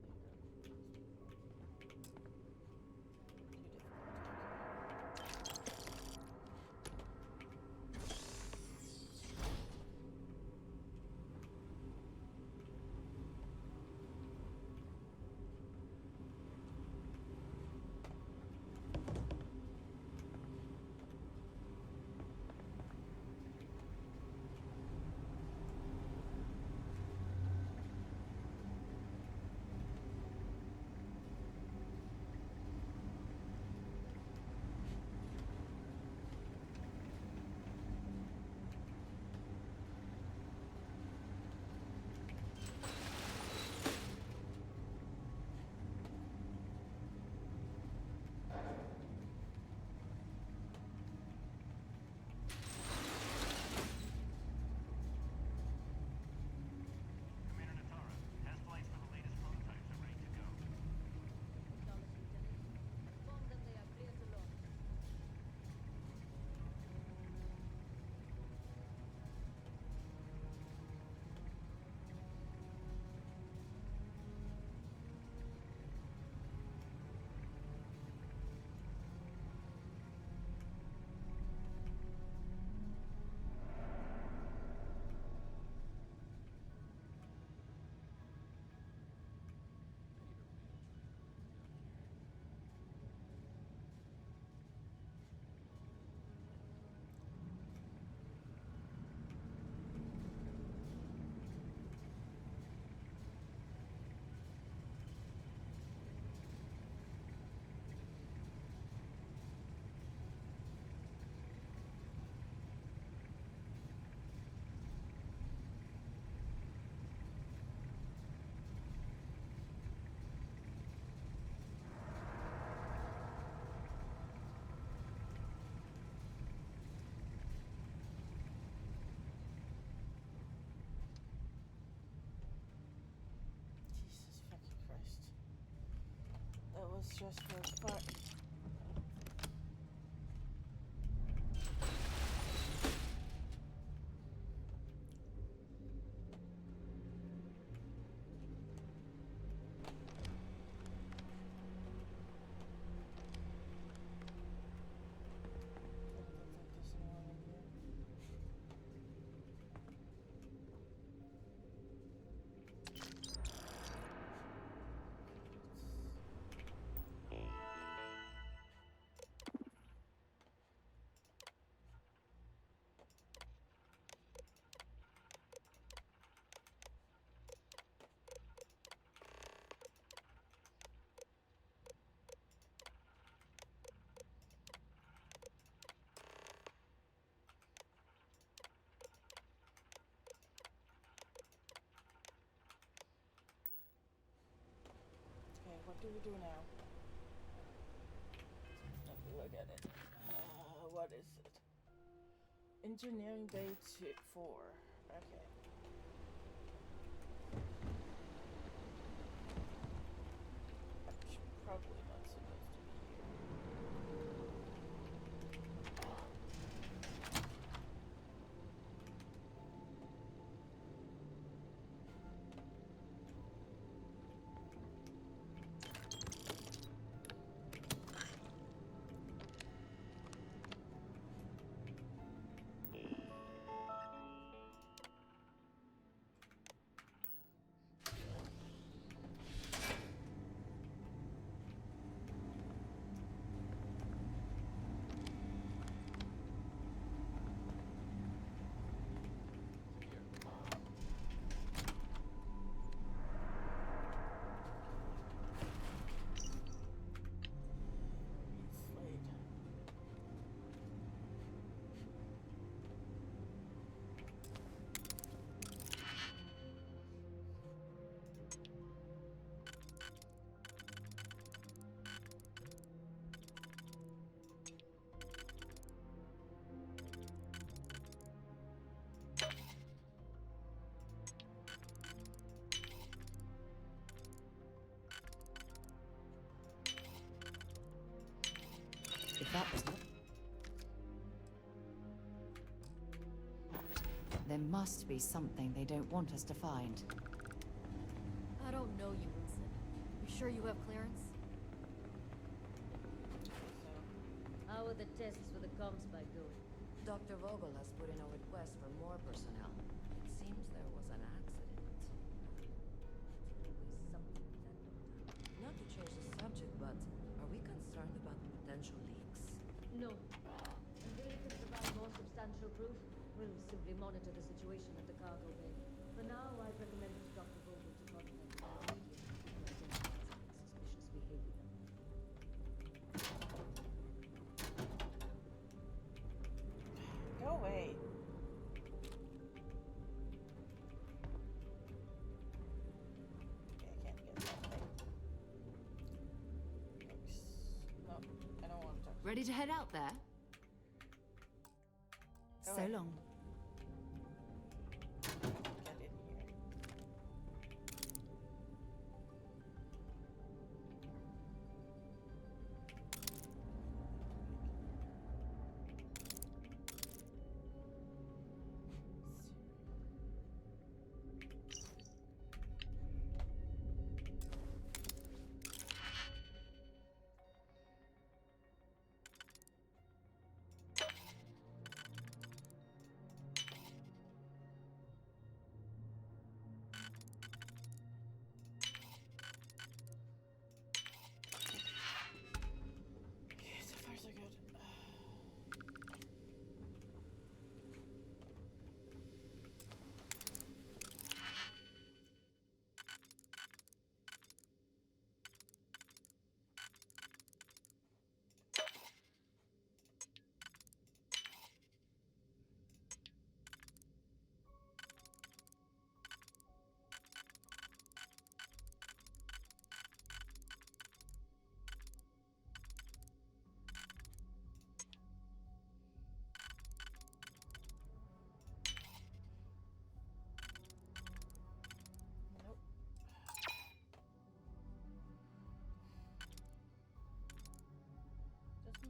was stressful as fuck. What do we do now? Let me look at it. What is it? Engineering Bay 4. Okay. I'm probably not supposed to be here. If that was... There must be something they don't want us to find. I don't know you, Wilson. You sure you have clearance? How are the tests for the comms spike going? Dr. Vogel has put in a request for more personnel. It seems there was an accident. Always something with that doctor. Not to change the subject, but are we concerned about potential leaks? No. Until we can provide more substantial proof, we'll simply monitor the situation at the cargo bay. For now, I'd recommend to Dr. Vogel to contact our immediate to identify any suspicious behavior. Go away. Okay, I can't get that thing. Thanks. No, I don't want to talk. Ready to head out there? Go So ahead. long. Get in here.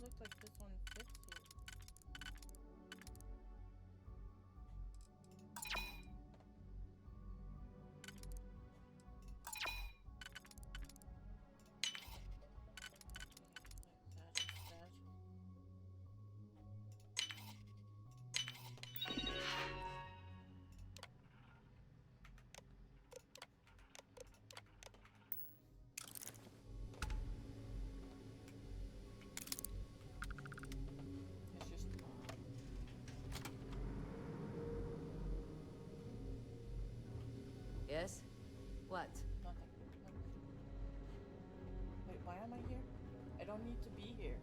doesn't look like this one fits here. Yes? What? Nothing. Wait, why am I here? I don't need to be here.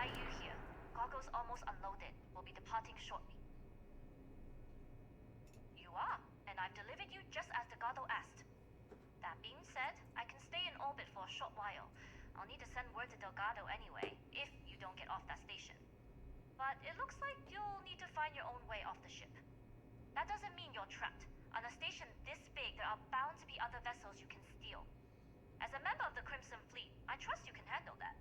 You here. Cargo's almost unloaded. We'll be departing shortly. You are, and I've delivered you just as Delgado asked. That being said, I can stay in orbit for a short while. I'll need to send word to Delgado anyway, if you don't get off that station. But it looks like you'll need to find your own way off the ship. That doesn't mean you're trapped. On a station this big, there are bound to be other vessels you can steal. As a member of the Crimson Fleet, I trust you can handle that.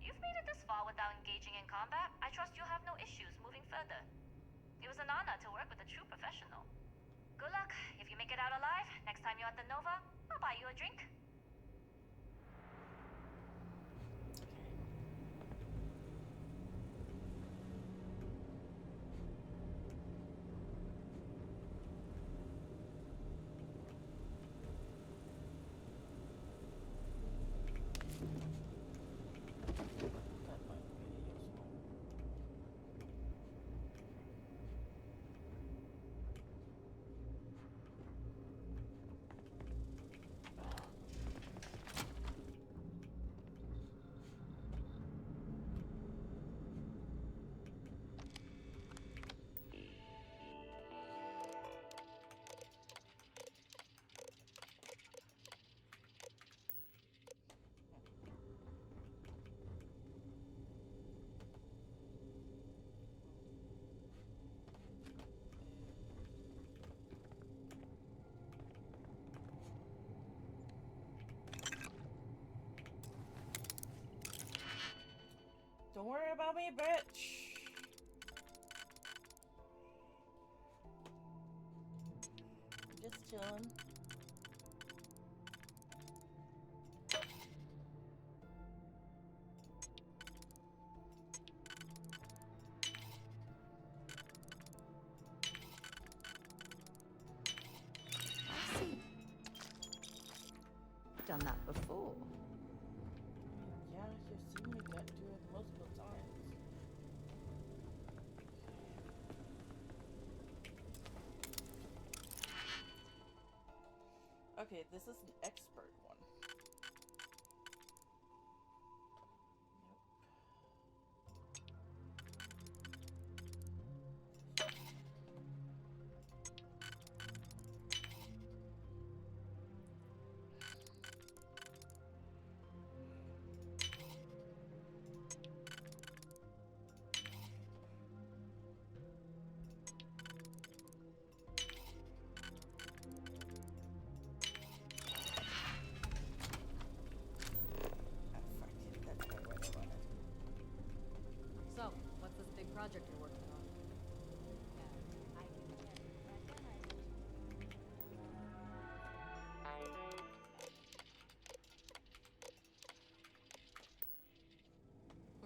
You've made it this far without engaging in combat. I trust you'll have no issues moving further. It was an honor to work with a true professional. Good luck. If you make it out alive, next time you're at the Nova, I'll buy you a drink. Don't worry about me, bitch. I'm just chilling. I see. Done that before. Yeah, you've seen me do it multiple times. Okay, this is an expert one. So, what's this big project you're working on?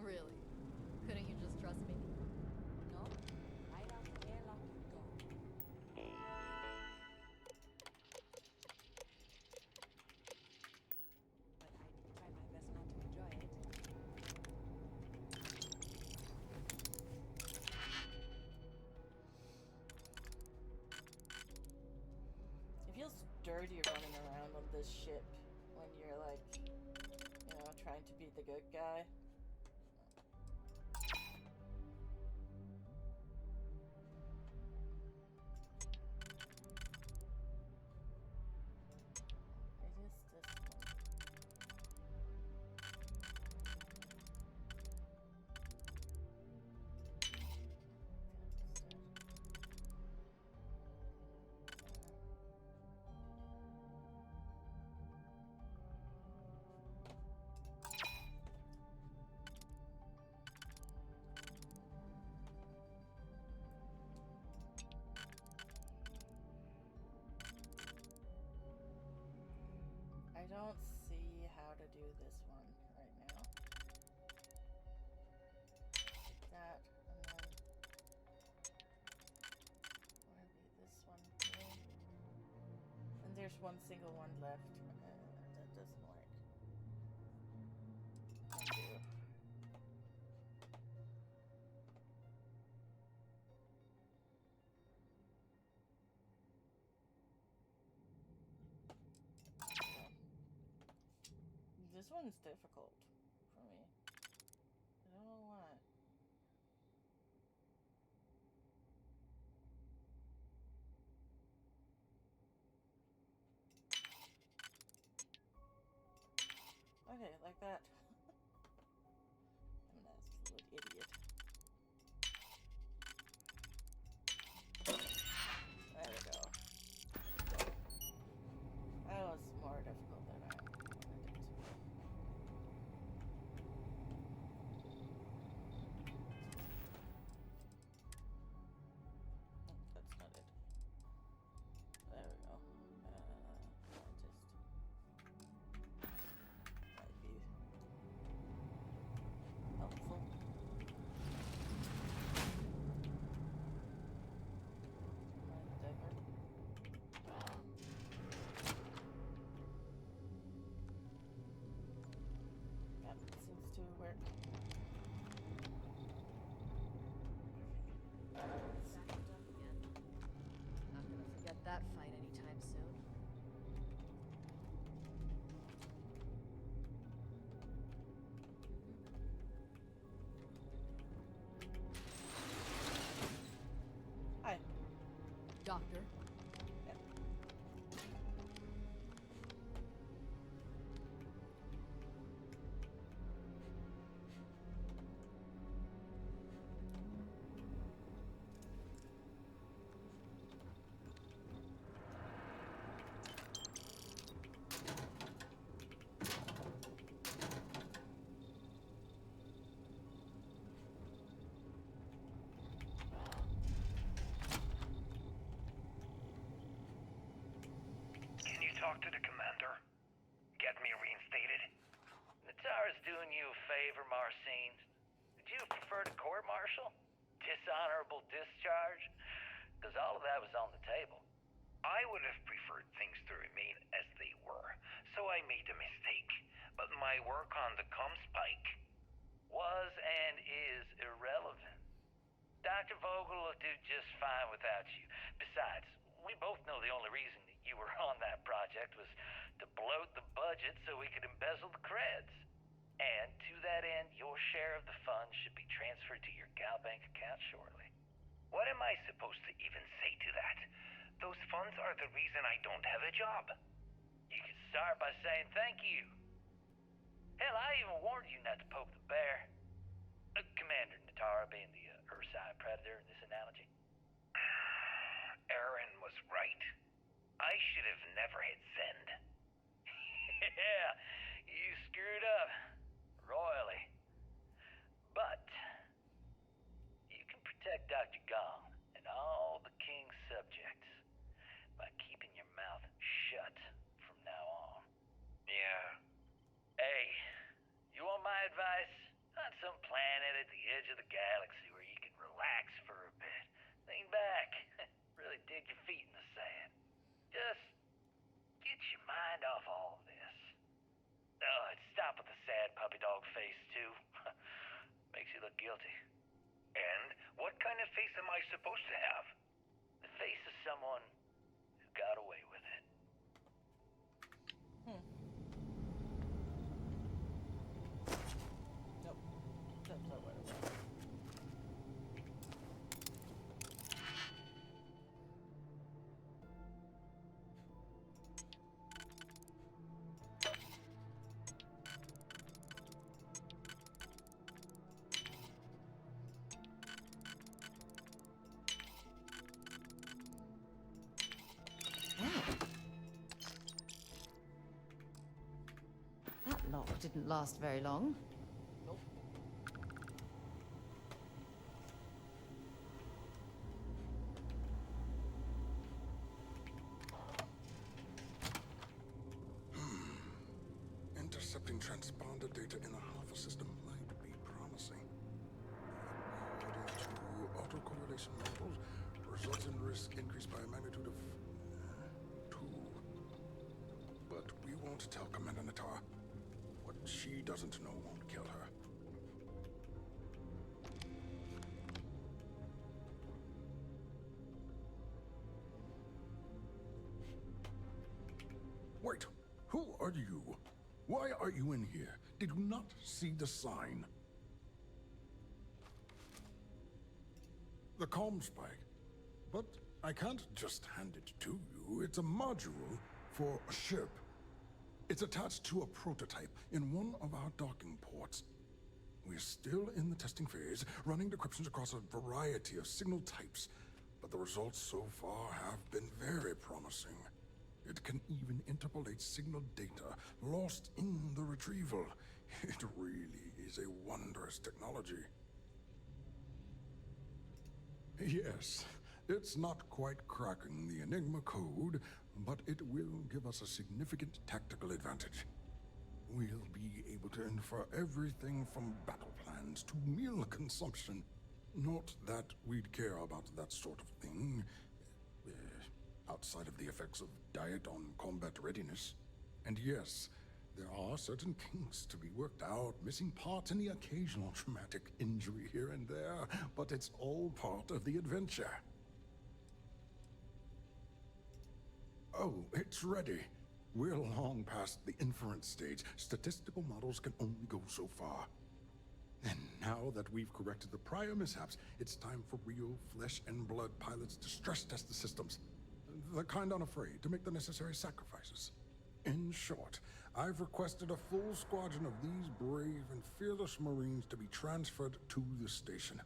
Really? Couldn't you just trust me? No, I don't care long you go. But I try my best not to enjoy it. It feels dirty running around on this ship when and you're like, you know, trying to be the good guy. It is this one. I don't see how to do this one right now. That, and then maybe this one here. And there's one single one left. That doesn't work. Undo. This one's difficult for me. I don't know why. Okay, like that. I'm an absolute idiot. There we go. That was more difficult than I wanted it to be. That's not it. There we go. Might be helpful. Whatever. That seems to work. Backed up again. Not gonna forget that fight anytime soon. Hi. Doctor? Yep. Can you talk to the commander? Get me reinstated? Natara's doing you a favor, Marcine. Would you prefer to court-martial? Dishonorable discharge? Because all of that was on the table. I would have preferred things to remain as they were, so I made a mistake. But my work on the Comspike Was and is irrelevant. Dr. Vogel will do just fine without you. Besides, we both know the only reason that you were on that project was to bloat the budget so we could embezzle the creds. And to that end, your share of the funds should be transferred to your GalBank account shortly. What am I supposed to even say to that? Those funds are the reason I don't have a job. You could start by saying thank you. Hell, I even warned you not to poke the bear. Commander Natara being the Ursine predator in this analogy. Aaron was right. I should have never hit send. Yeah, you screwed up. Royally. But you can protect Dr. Gong and all the King's subjects by keeping your mouth shut from now on. Yeah. Hey, you want my advice? Find some planet at the edge of the galaxy where you can relax for a bit. Lean back. Really dig your feet in the sand. Just get your mind off all of this. Oh, and stop with the sad puppy dog face, too. Makes you look guilty. And what kind of face am I supposed to have? The face of someone who got away with it. lock didn't last very long. Intercepting transponder data in the Alpha system might be promising. According to autocorrelation models, results in risk increased by a magnitude of 2. But we won't tell Commander Natar. What she doesn't know won't kill her. Wait, who are you? Why are you in here? Did you not see the sign? The comm spike. But I can't just hand it to you. It's a module for a ship. It's attached to a prototype in one of our docking ports. We're still in the testing phase, running decryptions across a variety of signal types, but the results so far have been very promising. It can even interpolate signal data lost in the retrieval. It really is a wondrous technology. Yes, it's not quite cracking the Enigma code, but it will give us a significant tactical advantage. We'll be able to infer everything from battle plans to meal consumption. Not that we'd care about that sort of thing, outside of the effects of diet on combat readiness. And yes, there are certain kinks to be worked out, missing parts and the occasional traumatic injury here and there, but it's all part of the adventure. Oh, it's ready. We're long past the inference stage. Statistical models can only go so far. And now that we've corrected the prior mishaps, it's time for real flesh and blood pilots to stress test the systems. The kind unafraid to make the necessary sacrifices. In short, I've requested a full squadron of these brave and fearless Marines to be transferred to the station.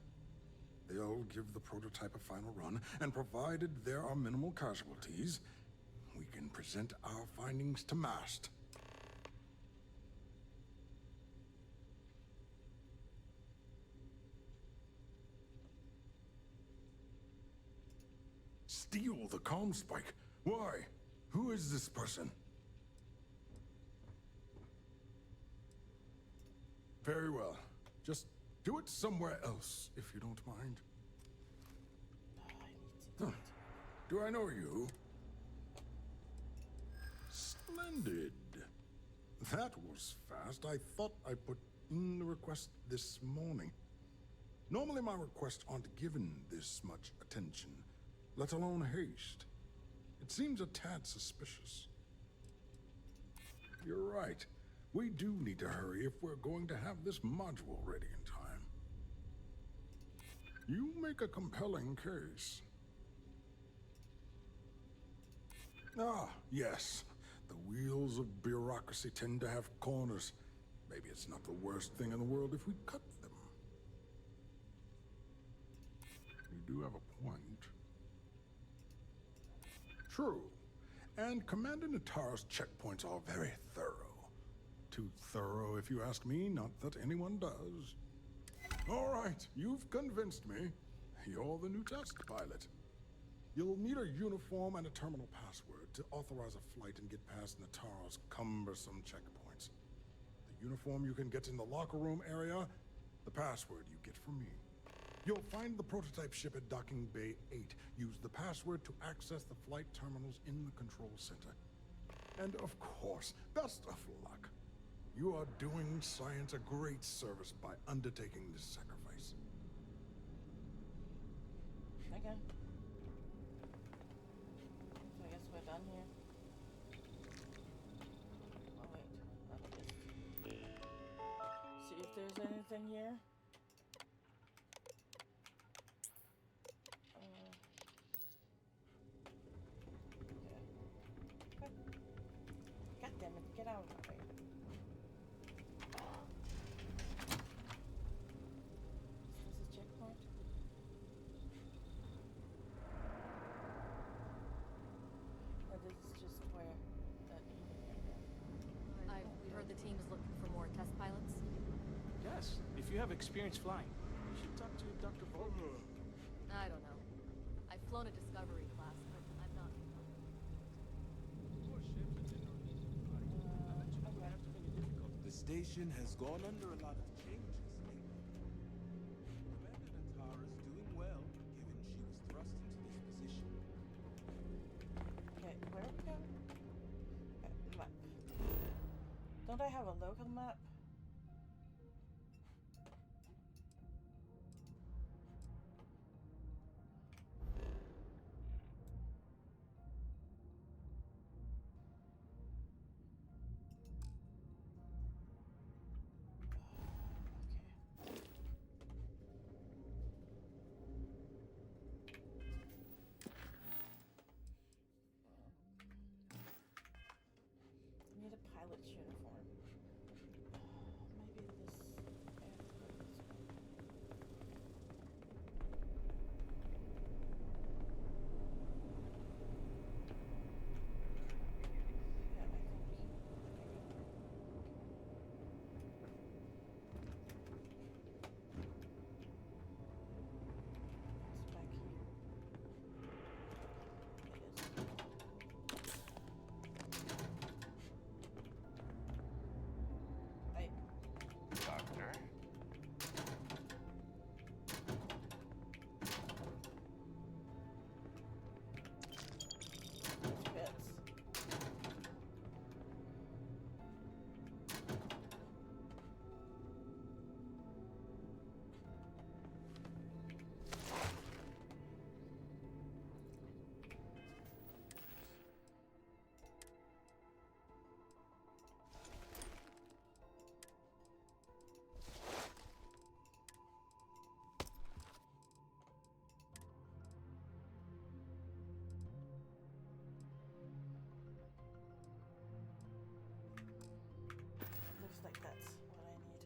They'll give the prototype a final run, and provided there are minimal casualties, we can present our findings to MAST. Steal the comm spike? Why? Who is this person? Very well. Just do it somewhere else, if you don't mind. Huh. Do I know you? Splendid. That was fast. I thought I put in the request this morning. Normally my requests aren't given this much attention, let alone haste. It seems a tad suspicious. You're right. We do need to hurry if we're going to have this module ready in time. You make a compelling case. Ah, yes. The wheels of bureaucracy tend to have corners. Maybe it's not the worst thing in the world if we cut them. You do have a point. True. And Commander Natara's checkpoints are very thorough. Too thorough, if you ask me, not that anyone does. All right, you've convinced me. You're the new test pilot. You'll need a uniform and a terminal password to authorize a flight and get past Natara's cumbersome checkpoints. The uniform you can get in the locker room area, the password you get from me. You'll find the prototype ship at Docking Bay 8. Use the password to access the flight terminals in the control center. And of course, best of luck. You are doing science a great service by undertaking this sacrifice. Okay. So I guess we're done here. Oh wait, not this. See if there's anything here. God damn it, get out of my way. Is this a checkpoint? Or this is just where that evening area. We heard the team is looking test pilots? Yes, if you have experience flying. You should talk to Dr. Volker. I don't know. I've flown a Discovery class, but I'm not. The station has gone under a lot of changes lately. Commander Natara's doing well, given she was thrust into this position. Okay, where are we going? Okay, map. Don't I have a local map? I need a pilot's uniform. Maybe this afterwards. Yeah, I think. It's back here. It is. Doctor? Bits. Looks like that's what I need.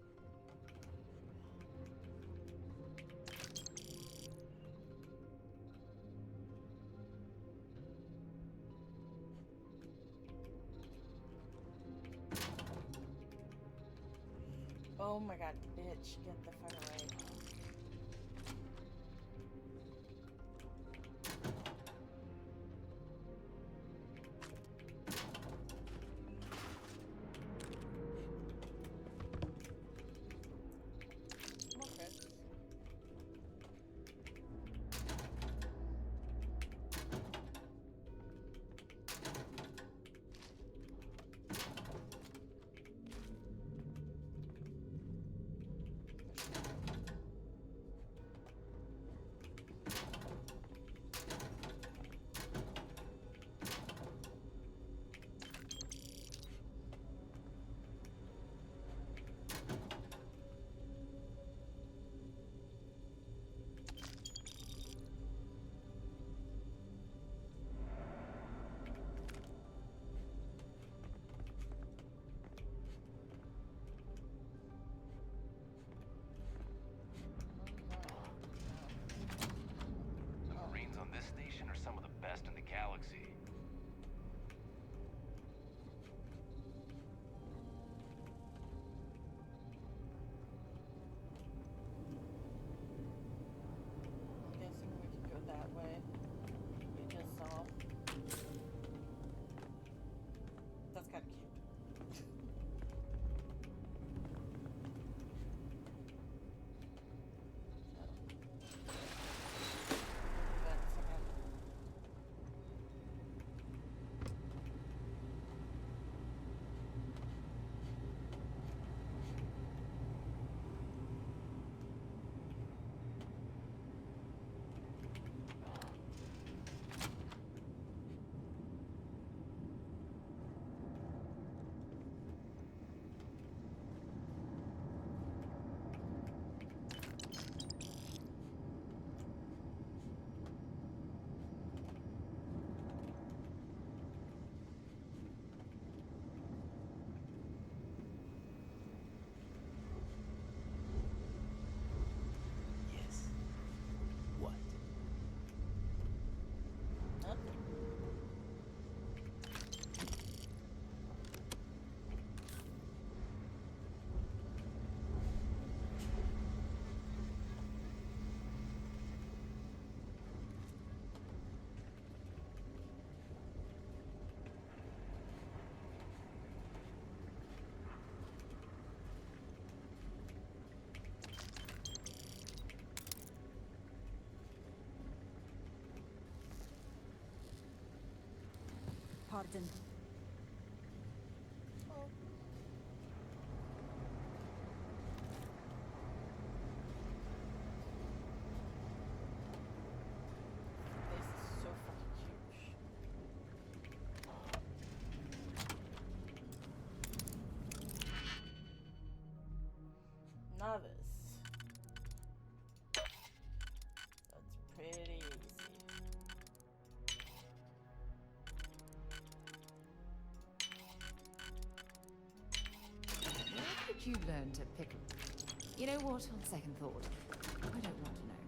Oh my god, bitch, get the fuck away. Come on, Chris. The Marines on this station are some of the best in the galaxy. I'm guessing we can go that way. We just saw. That's kind of cute. That's again. pardon. Oh. This is so fucking huge. Novice. That's pretty easy. Where did you learn to pickle? You know what? On second thought, I don't want to know.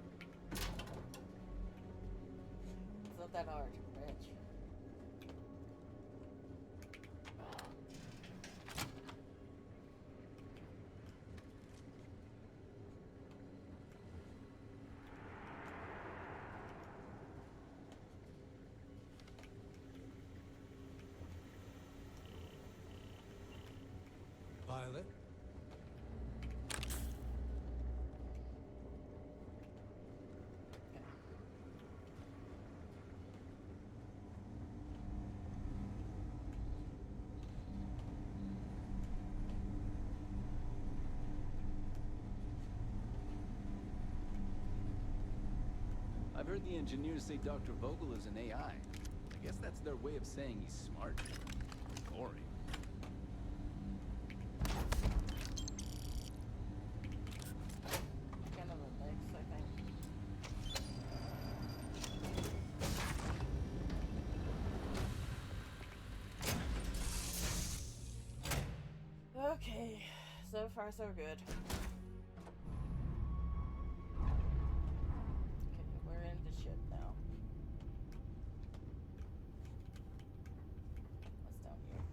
It's not that hard, Rich. Pilot? I've heard the engineers say Dr. Vogel is an AI. I guess that's their way of saying he's smart. Boring. Kind of a mix, I think. Okay, so far so good. Okay, we're in the ship now. What's down here?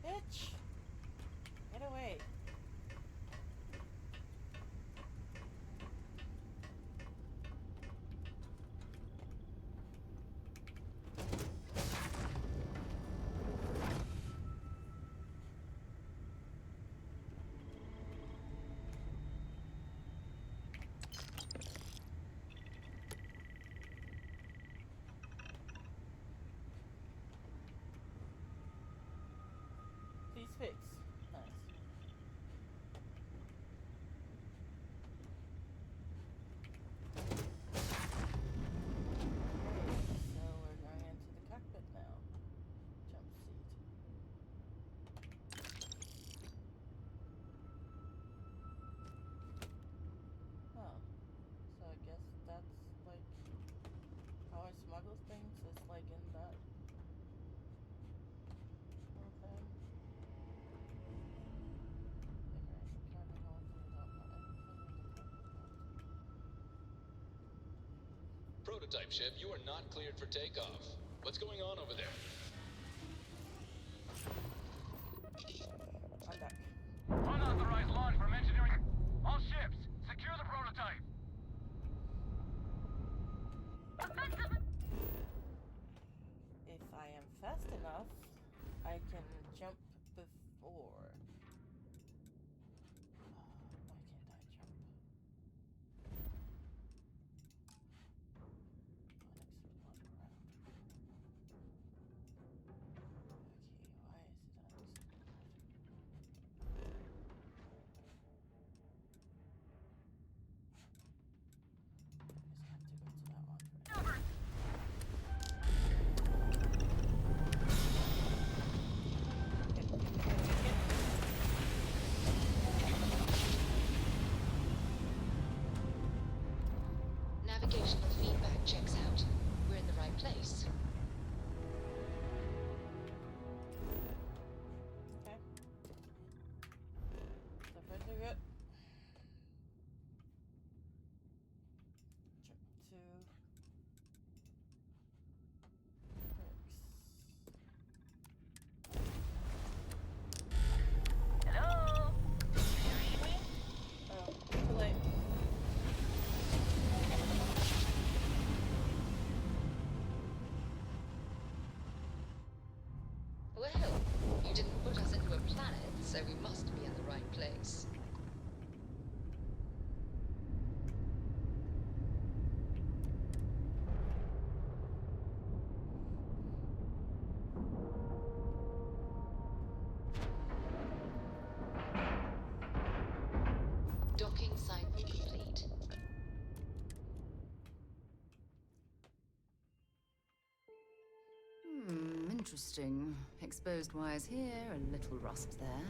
Bitch! Get away. Please fix. Nice. Okay, so we're going into the cockpit now. Jump seat. Huh. So I guess that's like how I smuggle things is like in that little thing. Prototype ship, you are not cleared for takeoff. What's going on over there? On deck. Unauthorized launch from engineering. All ships, secure the prototype. If I am fast enough, I can jump before. Why can't I jump? Unexplored ground. Okay, why is it unexplored? I just have to go to that one first. Okay. so we must be in the right place. Docking cycle complete. Interesting. Exposed wires here, a little rust there.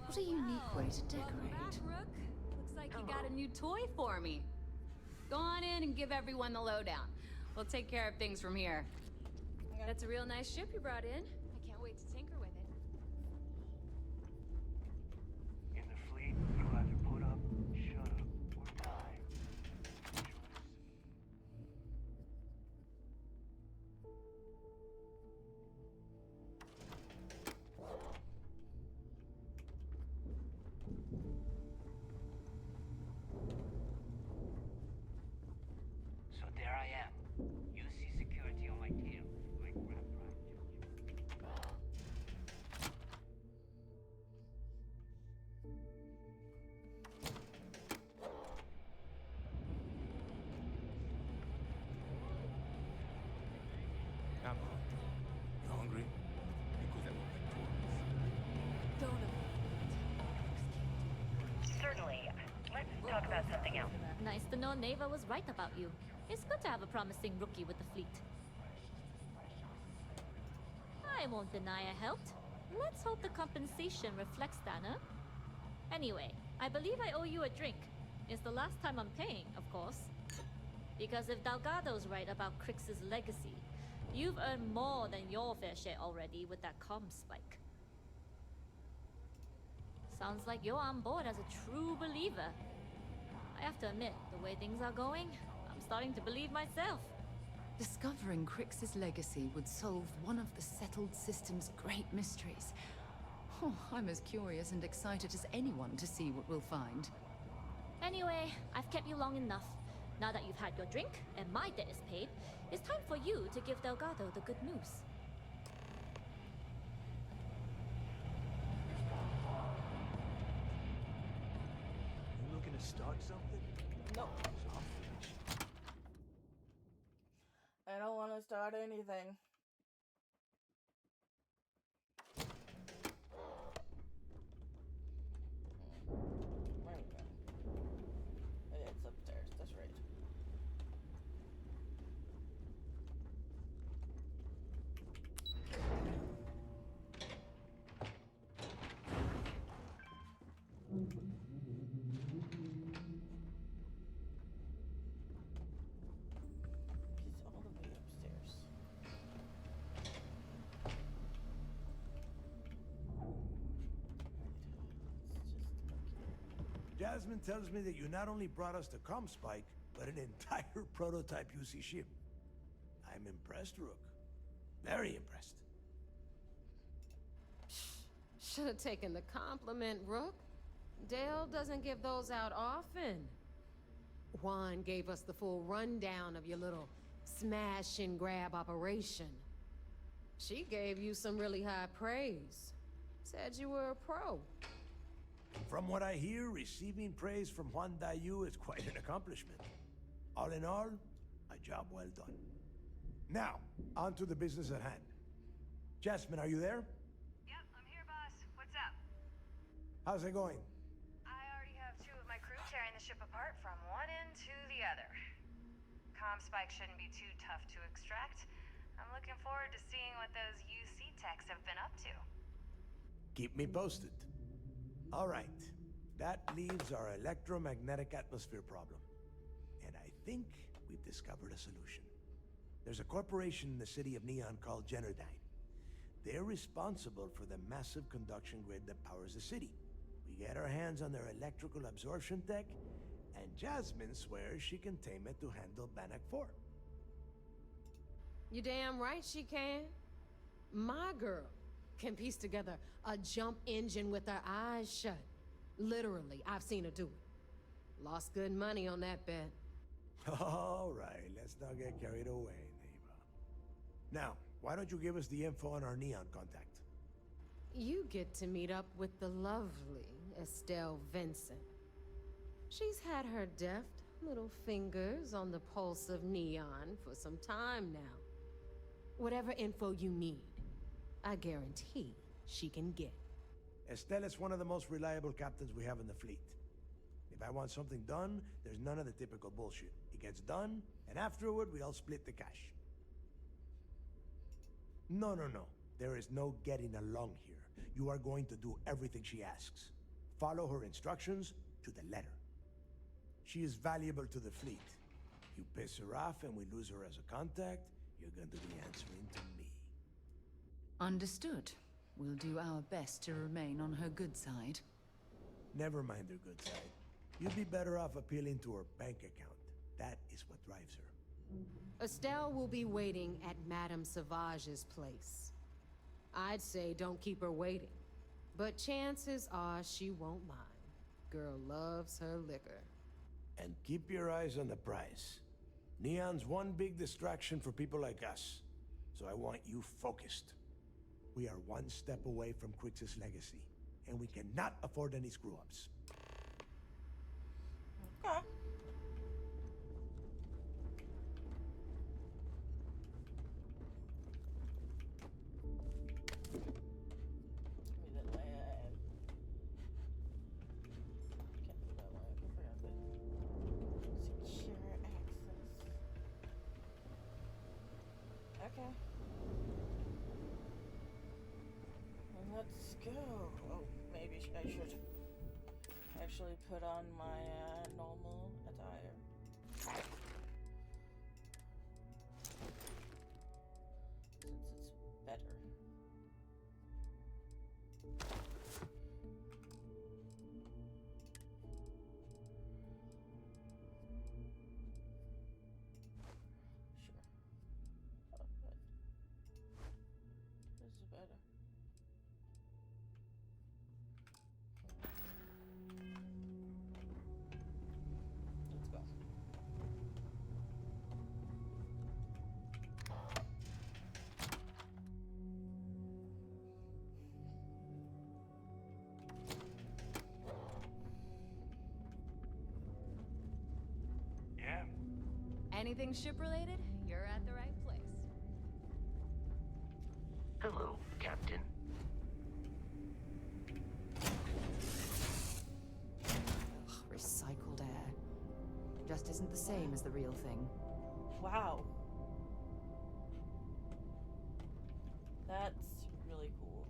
What a unique way to decorate. Welcome back, Rook. Looks like you got a new toy for me. Go on in and give everyone the lowdown. We'll take care of things from here. That's a real nice ship you brought in. I can't wait to tinker with it. In the fleet, you either put up, shut up, or die. So there I am. You see security on my tail, like grab drive. I'm hungry. You hungry? Because I will be Certainly. Let's talk about something else. Nice to know Neva was right about you. It's good to have a promising rookie with the fleet. I won't deny I helped. Let's hope the compensation reflects that, huh? Anyway, I believe I owe you a drink. It's the last time I'm paying, of course. Because if Delgado's right about Crix's legacy, you've earned more than your fair share already with that comm spike. Sounds like you're on board as a true believer. I have to admit, the way things are going, I'm starting to believe myself. Discovering Crix's legacy would solve one of the settled system's great mysteries. Oh, I'm as curious and excited as anyone to see what we'll find. Anyway, I've kept you long enough. Now that you've had your drink and my debt is paid, it's time for you to give Delgado the good news. You looking to start something? No. So I'll finish. I don't want to start anything. Where are we going? It's upstairs, that's right. He's all the way upstairs. Jasmine tells me that you not only brought us the comm spike, but an entire prototype UC ship. I'm impressed, Rook. Very impressed. Should have taken the compliment, Rook. Dale doesn't give those out often. Juan gave us the full rundown of your little smash and grab operation. She gave you some really high praise. Said you were a pro. From what I hear, receiving praise from Juan Dayu is quite an accomplishment. All in all, a job well done. Now, on to the business at hand. Jasmine, are you there? Yep, I'm here, boss. What's up? How's it going? I already have two of my crew tearing the ship apart from one end to the other. Comm spike shouldn't be too tough to extract. I'm looking forward to seeing what those UC techs have been up to. Keep me posted. All right. That leaves our electromagnetic atmosphere problem. And I think we've discovered a solution. There's a corporation in the city of Neon called Generdyne. They're responsible for the massive conduction grid that powers the city. We get our hands on their electrical absorption tech, and Jasmine swears she can tame it to handle Bannock 4. You damn right she can. My girl can piece together a jump engine with her eyes shut. Literally, I've seen her do it. Lost good money on that bet. All right, let's not get carried away, Neva. Now, why don't you give us the info on our Neon contact? You get to meet up with the lovely Estelle Vincent. She's had her deft little fingers on the pulse of Neon for some time now. Whatever info you need, I guarantee she can get. Estelle is one of the most reliable captains we have in the fleet. If I want something done, there's none of the typical bullshit. It gets done, and afterward we all split the cash. No. There is no getting along here. You are going to do everything she asks. Follow her instructions to the letter. She is valuable to the fleet. You piss her off and we lose her as a contact, you're going to be answering to me. Understood. We'll do our best to remain on her good side. Never mind her good side. You'd be better off appealing to her bank account. That is what drives her. Estelle will be waiting at Madame Sauvage's place. I'd say don't keep her waiting, but chances are she won't mind. Girl loves her liquor. And keep your eyes on the prize. Neon's one big distraction for people like us, so I want you focused. We are one step away from Crix's legacy, and we cannot afford any screw-ups. Okay. Okay. Well, let's go. Oh, maybe I should actually put on my normal attire. Since it's better. Anything ship-related, you're at the right place. Hello, Captain. Ugh, recycled air. Just isn't the same as the real thing. Wow. That's really cool.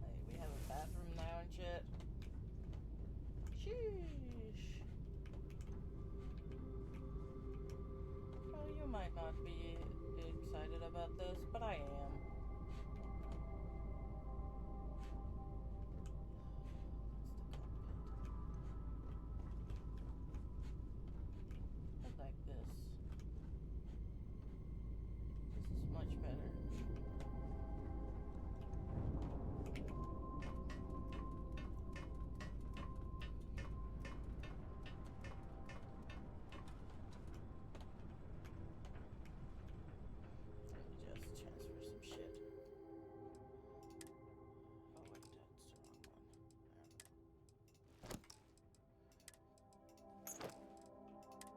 Like, we have a bathroom now and shit. Sheesh. Well, you might not be excited about this, but I am. I like this. This is much better. Let me just transfer some shit. Oh wait, that's the wrong one.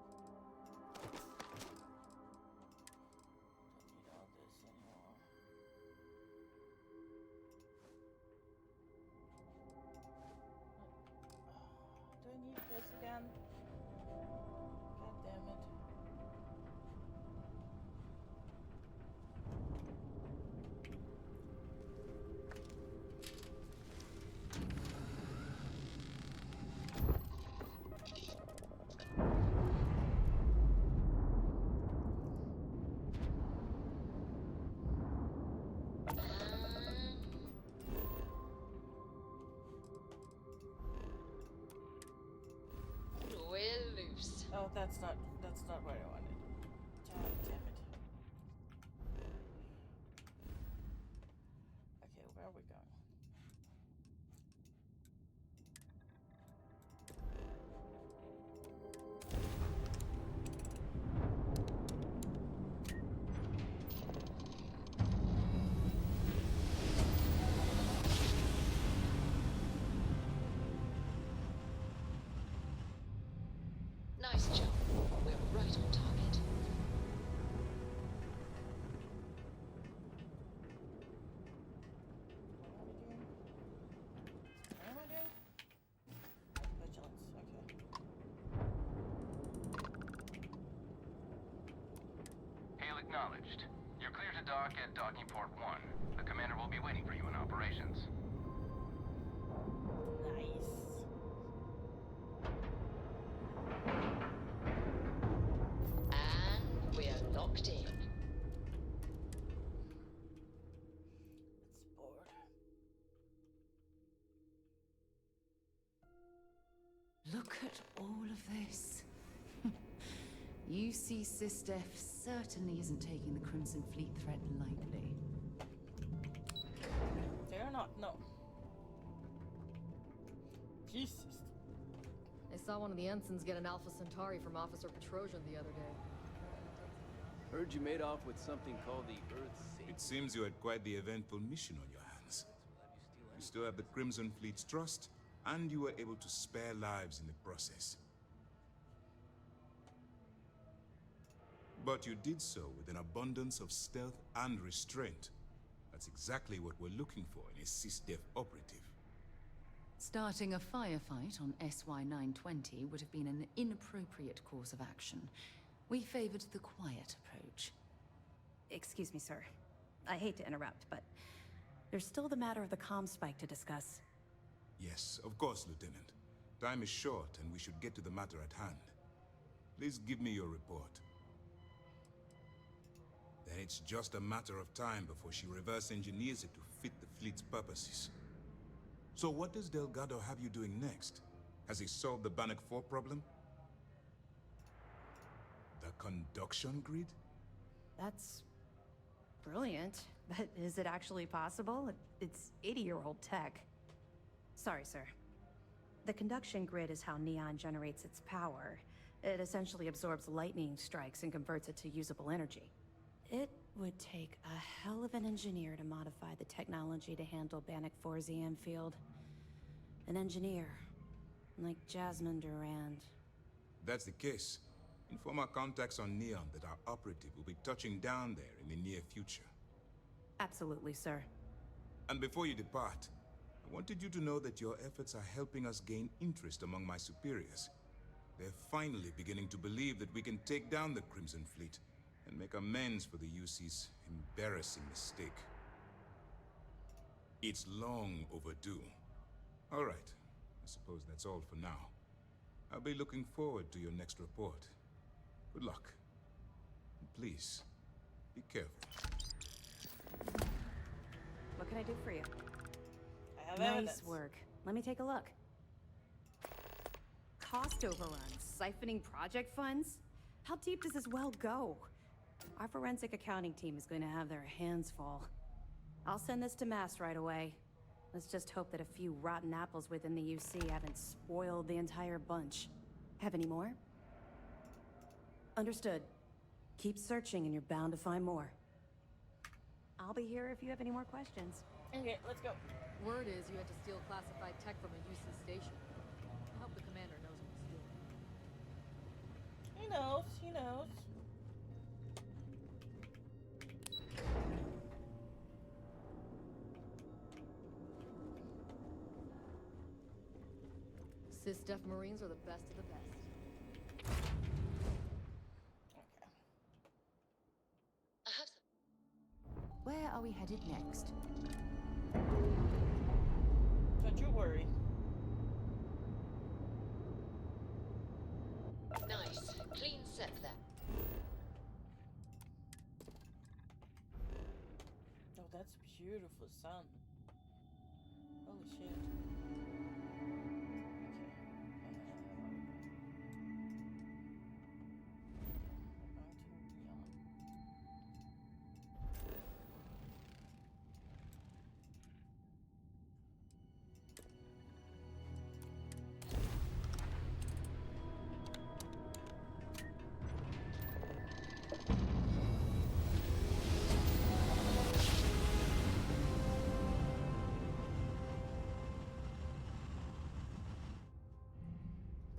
Don't need all this anymore. Do I need this again? God damn it. Well loose. Oh, that's not what I wanted. God damn it. Okay, where are we going? Acknowledged. You're clear to dock at docking port 1. The commander will be waiting for you in operations. Nice. And we're locked in. It's bored. Look at all of this. UC SysDef certainly isn't taking the Crimson Fleet threat lightly. They're not, no. Jesus. I saw one of the ensigns get an Alpha Centauri from Officer Petrosian the other day. Heard you made off with something called the Earth Savior. It seems you had quite the eventful mission on your hands. You still have the Crimson Fleet's trust, and you were able to spare lives in the process. But you did so with an abundance of stealth and restraint. That's exactly what we're looking for in a SysDef operative. Starting a firefight on SY-920 would have been an inappropriate course of action. We favored the quiet approach. Excuse me, sir. I hate to interrupt, but there's still the matter of the comm spike to discuss. Yes, of course, Lieutenant. Time is short, and we should get to the matter at hand. Please give me your report. Then it's just a matter of time before she reverse engineers it to fit the fleet's purposes. So what does Delgado have you doing next? Has he solved the Bannock 4 problem? The conduction grid? That's brilliant, but is it actually possible? It's 80-year-old tech. Sorry, sir. The conduction grid is how Neon generates its power. It essentially absorbs lightning strikes and converts it to usable energy. It would take a hell of an engineer to modify the technology to handle Bannock 4's EM field. An engineer, like Jasmine Durand. That's the case. Inform our contacts on Neon that our operative will be touching down there in the near future. Absolutely, sir. And before you depart, I wanted you to know that your efforts are helping us gain interest among my superiors. They're finally beginning to believe that we can take down the Crimson Fleet and make amends for the UC's embarrassing mistake. It's long overdue. All right, I suppose that's all for now. I'll be looking forward to your next report. Good luck. And please, be careful. What can I do for you? I have Nice evidence. work. Let me take a look. Cost overruns, siphoning project funds? How deep does this well go? Our forensic accounting team is going to have their hands full. I'll send this to Mass right away. Let's just hope that a few rotten apples within the UC haven't spoiled the entire bunch. Have any more? Understood. Keep searching and you're bound to find more. I'll be here if you have any more questions. Okay, let's go. Word is you had to steal classified tech from a UC station. I hope the commander knows what he's doing. He knows, he knows. SysDef Marines are the best of the best. Where are we headed next? Don't you worry. Nice. Clean set there. Oh, that's beautiful sun. Holy shit.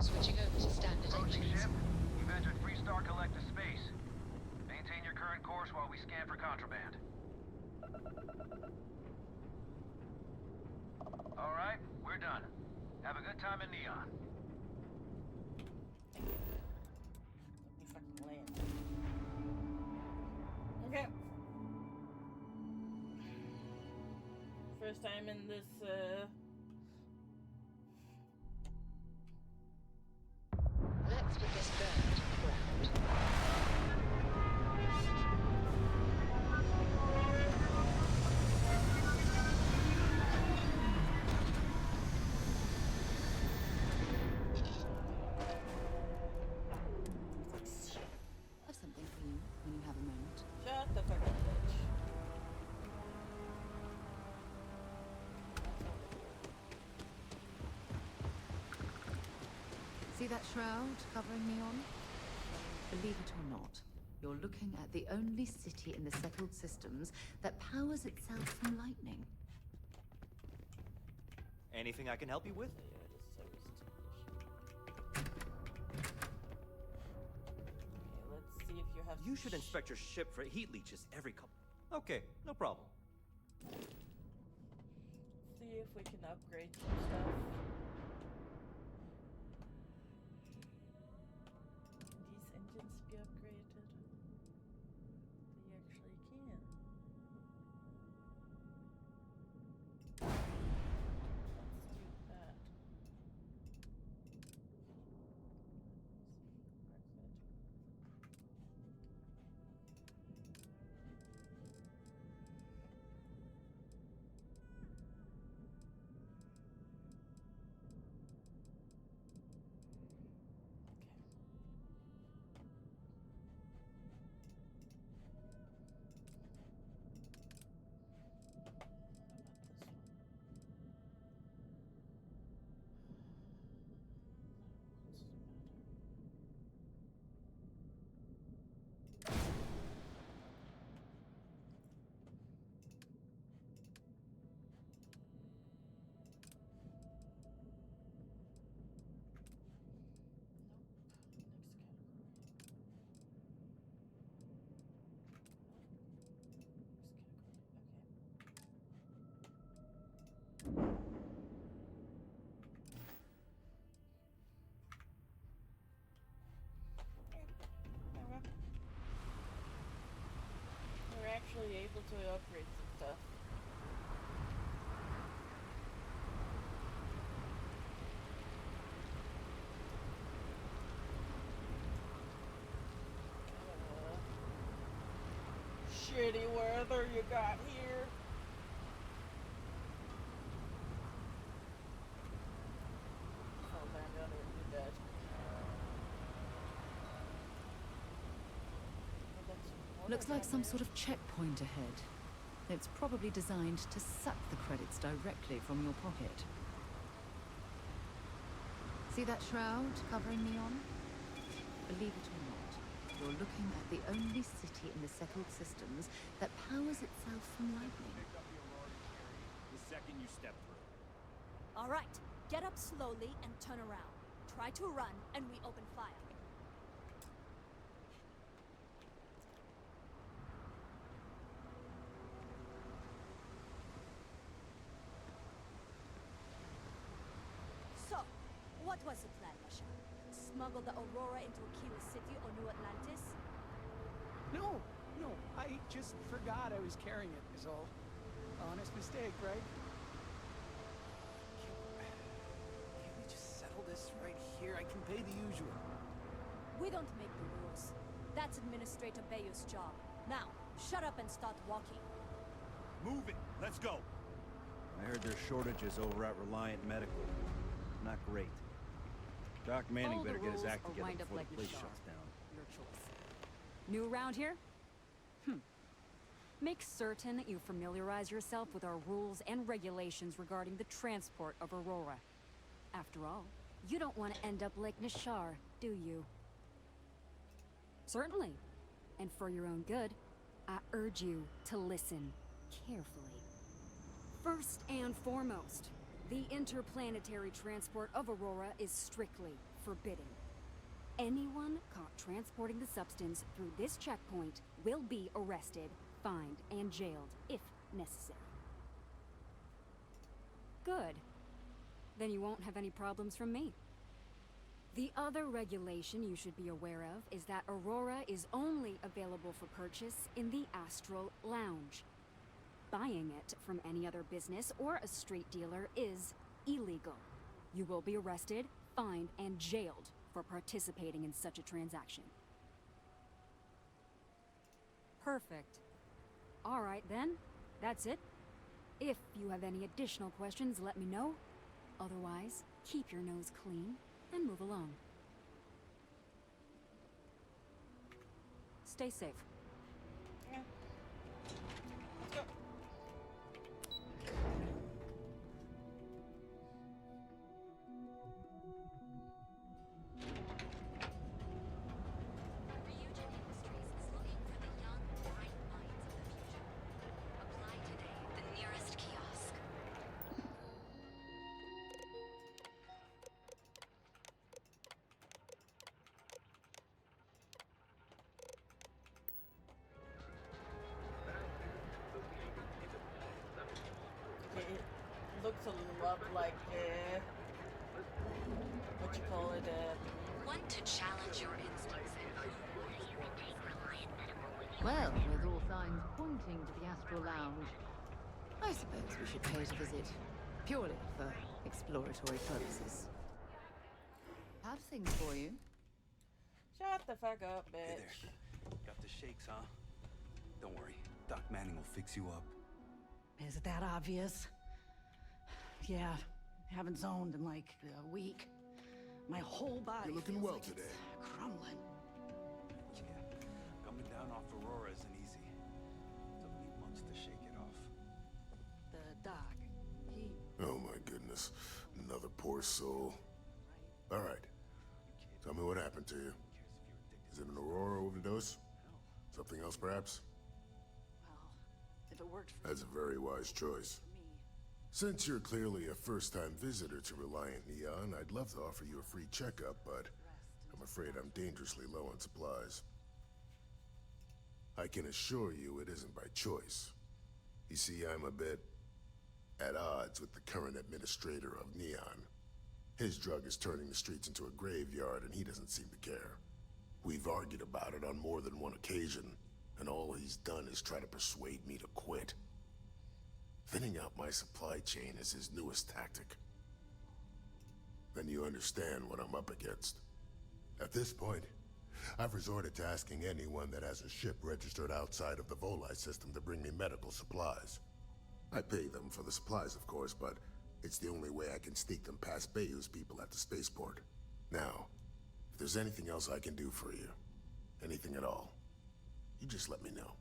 Switching over to standard Approaching engines. ship. You've entered Freestar Collective space. Maintain your current course while we scan for contraband. All right, we're done. Have a good time in Neon. Let me fucking land. first time in this, Let's get this bird ground. I have something for you when you have a moment. Shut the fuck up, bitch. See that shroud covering Neon? Believe it or not, you're looking at the only city in the settled systems that powers itself from lightning. Anything I can help you with? Let's see if you have. You should inspect your ship for heat leeches every couple. Okay, no problem. See if we can upgrade some stuff. These engines be upgraded? They actually can. Let's do that. We're actually able to upgrade some stuff. Shitty weather you got here. Oh man, I don't need that. Looks like some sort of checkpoint ahead. It's probably designed to suck the credits directly from your pocket. See that shroud covering Neon? Believe it or not, you're looking at the only city in the settled systems that powers itself from lightning. The second you step through. All right, get up slowly and turn around. Try to run, and we open fire. So, what was the plan, Masha? Smuggle the Aurora into Aquila City or New Atlantis? No, I just forgot I was carrying it, is all. Honest mistake, right? Can't we just settle this right here? I can pay the usual. We don't make the rules. That's Administrator Bayou's job. Now, shut up and start walking. Move it! Let's go! I heard there's shortages over at Reliant Medical. Not great. Doc Manning better get his act together before the place shuts down. Your choice. New around here? Make certain that you familiarize yourself with our rules and regulations regarding the transport of Aurora. After all, you don't want to end up like Nishar, do you? Certainly. And for your own good, I urge you to listen carefully. First and foremost, the interplanetary transport of Aurora is strictly forbidden. Anyone caught transporting the substance through this checkpoint will be arrested, fined, and jailed, if necessary. Good. Then you won't have any problems from me. The other regulation you should be aware of is that Aurora is only available for purchase in the Astral Lounge. buying it from any other business or a street dealer is illegal. You will be arrested, fined, and jailed for participating in such a transaction. Perfect. All right then, that's it. If you have any additional questions, let me know. Otherwise, keep your nose clean and move along. Stay safe. Yeah. Let's go. The nearest kiosk. It looks a lot like what you call it. Want to challenge your instincts? Well, with all signs pointing to the Astral Lounge, I suppose we should pay it a visit. Purely for exploratory purposes. Have things for you. Shut the fuck up, bitch. Hey there. Got the shakes, huh? Don't worry. Doc Manning will fix you up. Is it that obvious? Yeah, haven't zoned in like a week. My whole body. You're looking feels well like today. It's crumbling. Yeah, coming down off Aurora isn't easy. Took me months to shake it off. The doc, he... Oh my goodness. Another poor soul. All right. Tell me what happened to you. Is it an Aurora overdose? Something else, perhaps? Well, if it worked for That's a very wise choice. Since you're clearly a first-time visitor to Reliant Neon, I'd love to offer you a free checkup, but I'm afraid I'm dangerously low on supplies. I can assure you it isn't by choice. You see, I'm a bit at odds with the current administrator of Neon. His drug is turning the streets into a graveyard, and he doesn't seem to care. We've argued about it on more than one occasion, and all he's done is try to persuade me to quit. Thinning out my supply chain is his newest tactic. Then you understand what I'm up against. At this point, I've resorted to asking anyone that has a ship registered outside of the Volii system to bring me medical supplies. I pay them for the supplies, of course, but it's the only way I can sneak them past Bayou's people at the spaceport. Now, if there's anything else I can do for you, anything at all, you just let me know.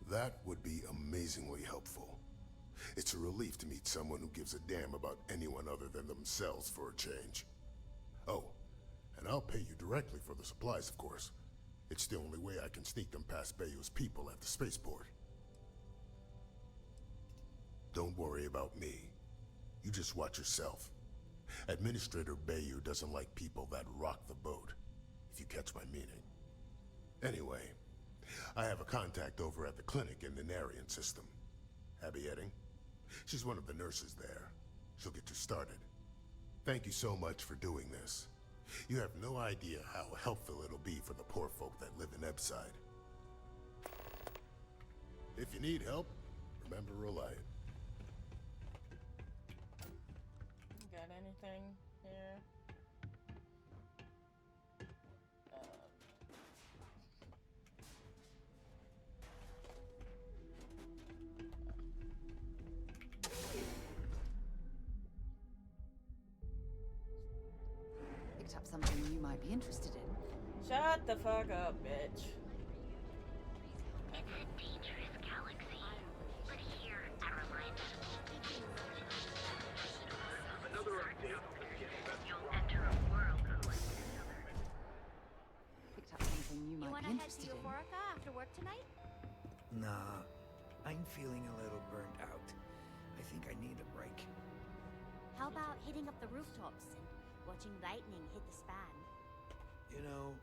That would be amazingly helpful. It's a relief to meet someone who gives a damn about anyone other than themselves for a change. Oh, and I'll pay you directly for the supplies, of course. It's the only way I can sneak them past Bayou's people at the spaceport. Don't worry about me. You just watch yourself. Administrator Bayou doesn't like people that rock the boat, if you catch my meaning. Anyway, I have a contact over at the clinic in the Narian system. Abby Edding. She's one of the nurses there. She'll get you started. Thank you so much for doing this. You have no idea how helpful it'll be for the poor folk that live in Ebside. If you need help, remember Reliant. Got anything here? Picked up something you might be interested in. Shut the fuck up, bitch. It's a dangerous galaxy, but here at Reliant, you'll enter a world unlike any other. Picked up something you might wanna be head to interested in. Euphoria after work tonight? Nah, I'm feeling a little burnt out. I think I need a break. How about hitting up the rooftops and watching lightning hit the span? You know,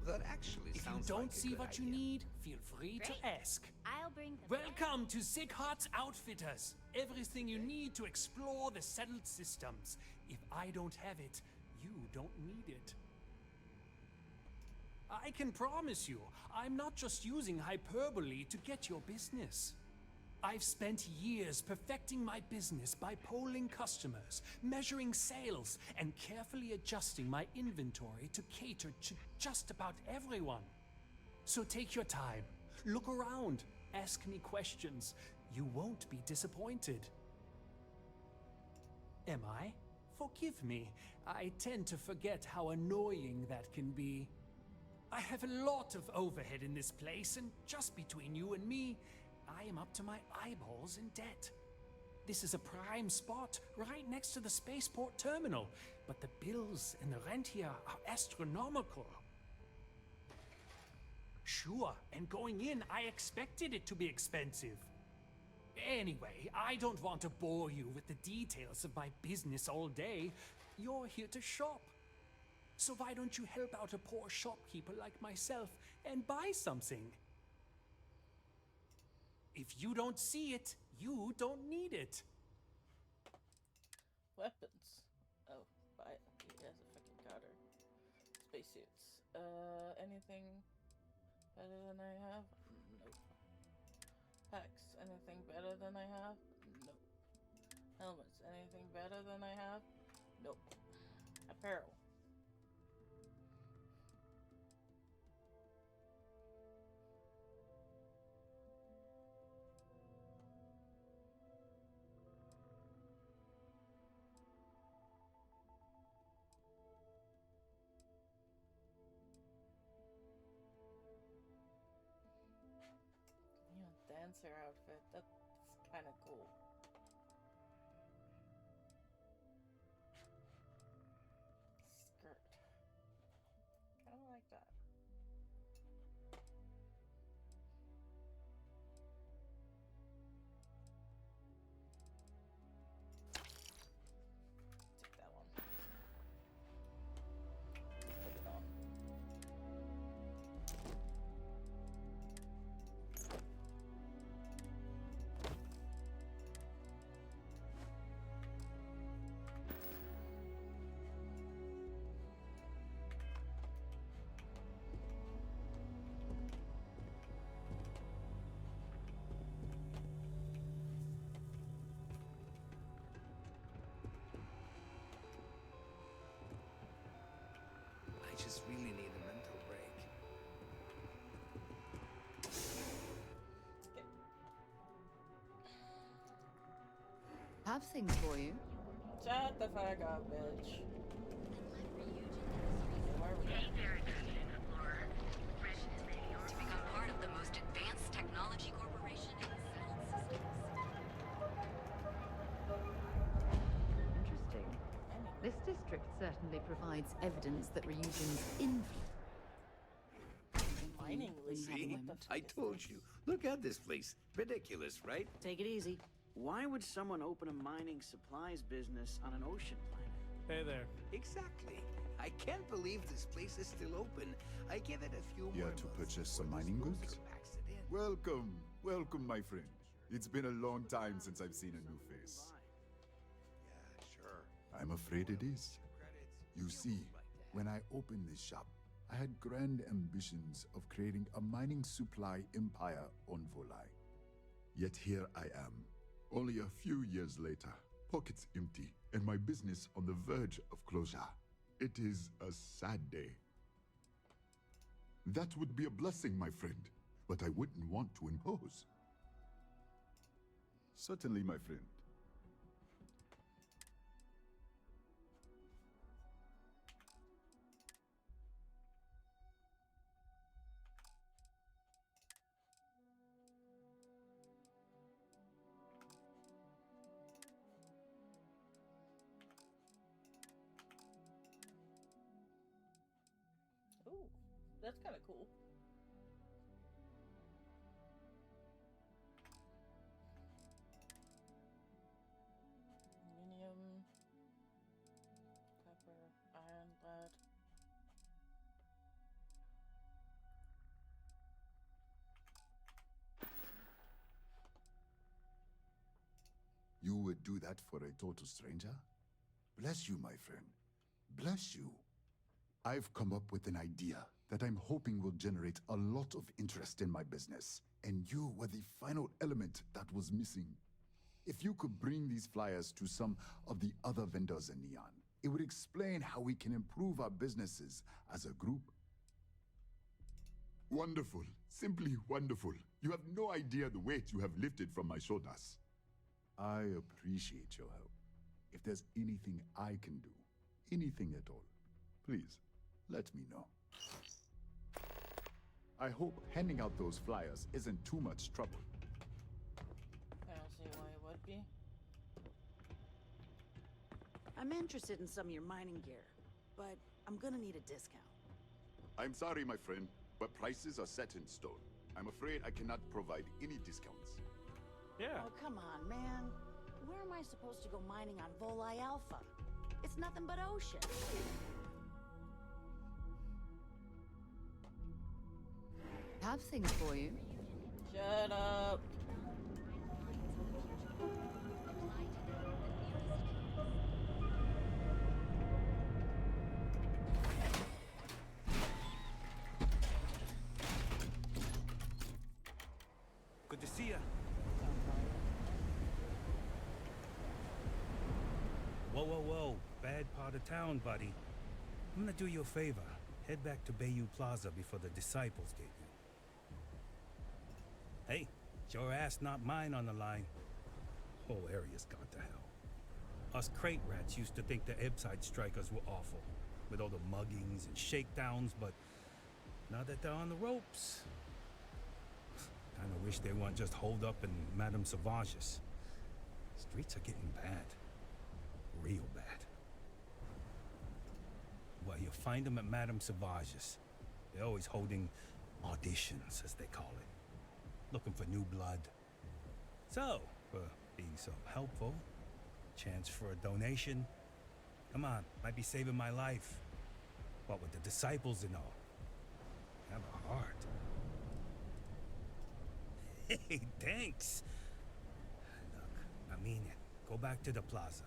that actually If you sounds don't like a see good what you idea. need, feel free to Great. ask. I'll bring the Welcome to Sighart's Outfitters. Everything you need to explore the settled systems. If I don't have it, you don't need it. I can promise you, I'm not just using hyperbole to get your business. I've spent years perfecting my business by polling customers, measuring sales, and carefully adjusting my inventory to cater to just about everyone. So take your time, look around, ask me questions. You won't be disappointed. Am I? Forgive me. I tend to forget how annoying that can be. I have a lot of overhead in this place, and just between you and me, I am up to my eyeballs in debt. This is a prime spot, right next to the spaceport terminal, but the bills and the rent here are astronomical. Sure, and going in, I expected it to be expensive. Anyway, I don't want to bore you with the details of my business all day. You're here to shop. So why don't you help out a poor shopkeeper like myself and buy something? If you don't see it, you don't need it. Weapons. Oh, he has a fucking cutter. Spacesuits. Anything better than I have? Nope. Packs. Anything better than I have? Nope. Helmets. Anything better than I have? Nope. Apparel. Dancer outfit. That's kind of cool. Skirt. Kind of like that. Take that one. Put it on. I just really need a mental break. Have things for you. Shut the fuck up, bitch. Hey there, Advanced Explorer. Fresh is ready to become part of the most advanced technology corporation in the solar system. Interesting. This district certainly provides evidence that Ryujin's influence. Mining See? I told you. Look at this place. Ridiculous, right? Take it easy. Why would someone open a mining supplies business on an ocean planet? Hey there. Exactly. I can't believe this place is still open. I give it a few Here more to months purchase some before mining this goods? monster packs it in. Welcome, welcome, my friend. It's been a long time since I've seen a new face. Yeah, sure. I'm afraid it is. You see, when I opened this shop, I had grand ambitions of creating a mining supply empire on Volai. Yet here I am, only a few years later, pockets empty, and my business on the verge of closure. It is a sad day. That would be a blessing, my friend, but I wouldn't want to impose. Certainly, my friend. Ooh, that's kind of cool. Aluminium, copper, iron, lead. You would do that for a total stranger? Bless you, my friend. Bless you. I've come up with an idea that I'm hoping will generate a lot of interest in my business. And you were the final element that was missing. If you could bring these flyers to some of the other vendors in Neon, it would explain how we can improve our businesses as a group. Wonderful. Simply wonderful. You have no idea the weight you have lifted from my shoulders. I appreciate your help. If there's anything I can do, anything at all, please, let me know. I hope handing out those flyers isn't too much trouble. I don't see why it would be. I'm interested in some of your mining gear, but I'm gonna need a discount. I'm sorry, my friend, but prices are set in stone. I'm afraid I cannot provide any discounts. Yeah. Oh, come on, man. Where am I supposed to go mining on Volii Alpha? It's nothing but ocean. Have things for you. Shut up. Good to see ya. Whoa, whoa, whoa. Bad part of town, buddy. I'm gonna do you a favor. Head back to Bayou Plaza before the disciples get you. Hey, it's your ass, not mine on the line. Whole area's gone to hell. Us crate rats used to think the Ebside strikers were awful, with all the muggings and shakedowns, but now that they're on the ropes, kinda wish they weren't just holed up in Madame Sauvage's. Streets are getting bad. Real bad. Well, you'll find them at Madame Sauvage's. They're always holding auditions, as they call it. Looking for new blood. So, for being so helpful, chance for a donation. Come on, might be saving my life. What with the disciples and all. Have a heart. Hey, thanks. Look, I mean it. Go back to the plaza.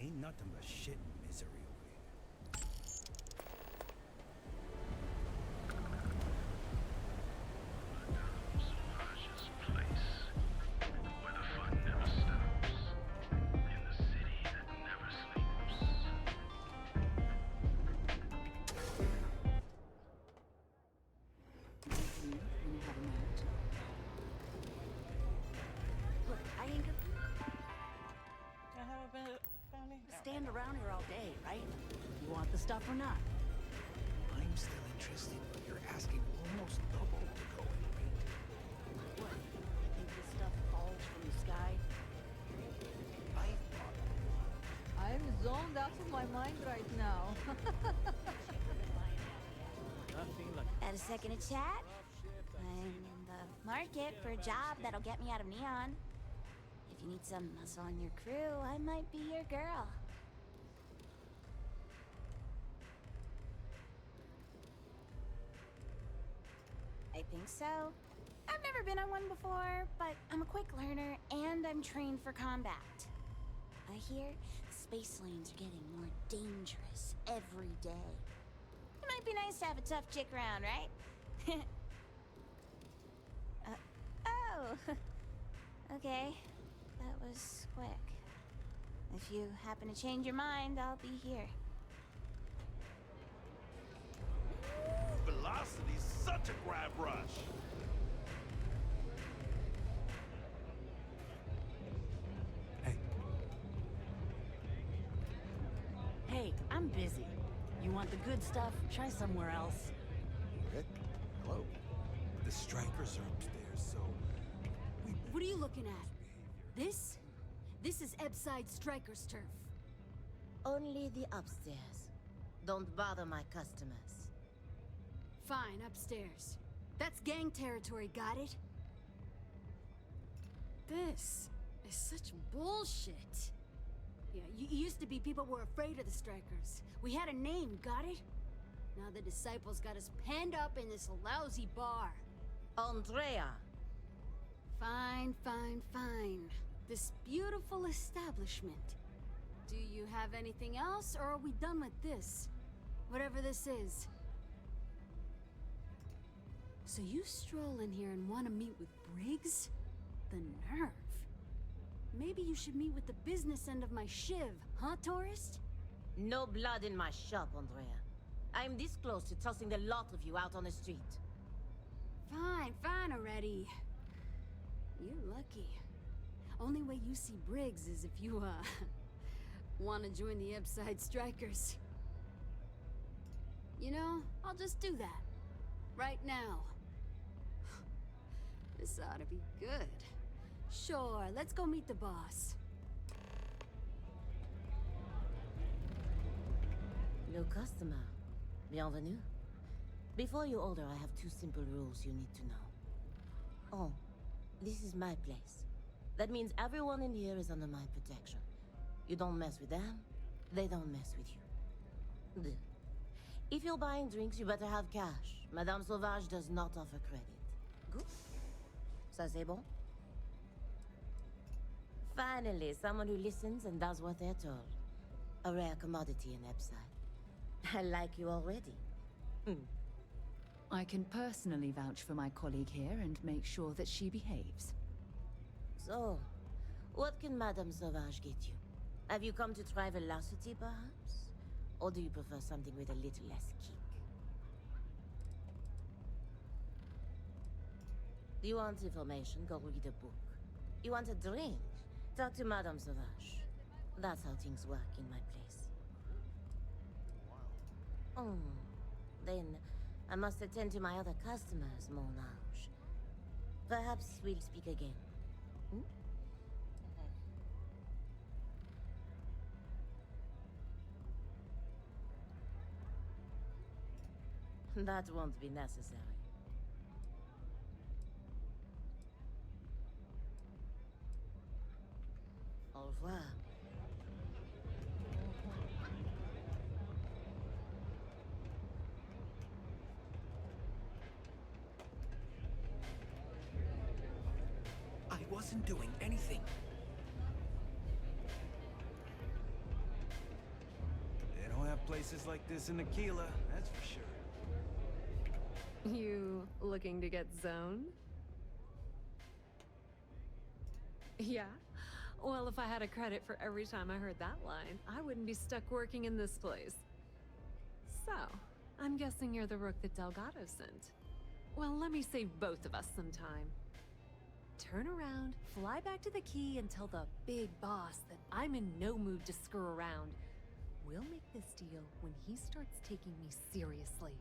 Ain't nothing but shit and misery over here. Look, I ain't gonna I have a bit bounty. stand around here all day, right? You want the stuff or not? I'm still interested, but you're asking almost double to go in, right? What? You think this stuff falls from the sky? I'm zoned out of my mind right now. Nothing like Got a second to chat? I'm in the market for a job that'll get me out of Neon. If you need some muscle on your crew, I might be your girl. I think so. I've never been on one before, but I'm a quick learner and I'm trained for combat. I hear the space lanes are getting more dangerous every day. It might be nice to have a tough chick around, right? Oh, okay. That was quick. If you happen to change your mind, I'll be here. Velocity's such a grab rush. Hey, I'm busy. You want the good stuff? Try somewhere else. Rick? Hello. The strikers are upstairs, so... What are you looking at? This? This is Ebside Striker's turf. Only the upstairs. Don't bother my customers. Fine, upstairs. That's gang territory, got it? This is such bullshit. Yeah, used to be people were afraid of the Strikers. We had a name, got it? Now the disciples got us penned up in this lousy bar. Andrea! Fine, fine, fine. This beautiful establishment. Do you have anything else, or are we done with this? Whatever this is. So you stroll in here and want to meet with Briggs? The nerve. Maybe you should meet with the business end of my shiv, huh, tourist? No blood in my shop, Andrea. I'm this close to tossing the lot of you out on the street. Fine already. You're lucky. Only way you see Briggs is if you, want to join the Epside Strikers. You know, I'll just do that. Right now. This ought to be good. Sure, let's go meet the boss. New customer. Bienvenue. Before you order, I have 2 simple rules you need to know. Oh, this is my place. That means everyone in here is under my protection. You don't mess with them, they don't mess with you. Deux. If you're buying drinks, you better have cash. Madame Sauvage does not offer credit. Good? Ça c'est bon? Finally, someone who listens and does what they're told. A rare commodity in Epside. I like you already. I can personally vouch for my colleague here and make sure that she behaves. So, what can Madame Sauvage get you? Have you come to try velocity, perhaps? Or do you prefer something with a little less kick? You want information? Go read a book. You want a drink? Talk to Madame Sauvage. That's how things work in my place. Oh, then I must attend to my other customers, mon ange. Perhaps we'll speak again. That won't be necessary. Au revoir. I wasn't doing anything. They don't have places like this in Aquila, that's for sure. You looking to get zoned? Yeah? Well, if I had a credit for every time I heard that line, I wouldn't be stuck working in this place. So, I'm guessing you're the rook that Delgado sent. Well, let me save both of us some time. Turn around, fly back to the key, and tell the big boss that I'm in no mood to screw around. We'll make this deal when he starts taking me seriously.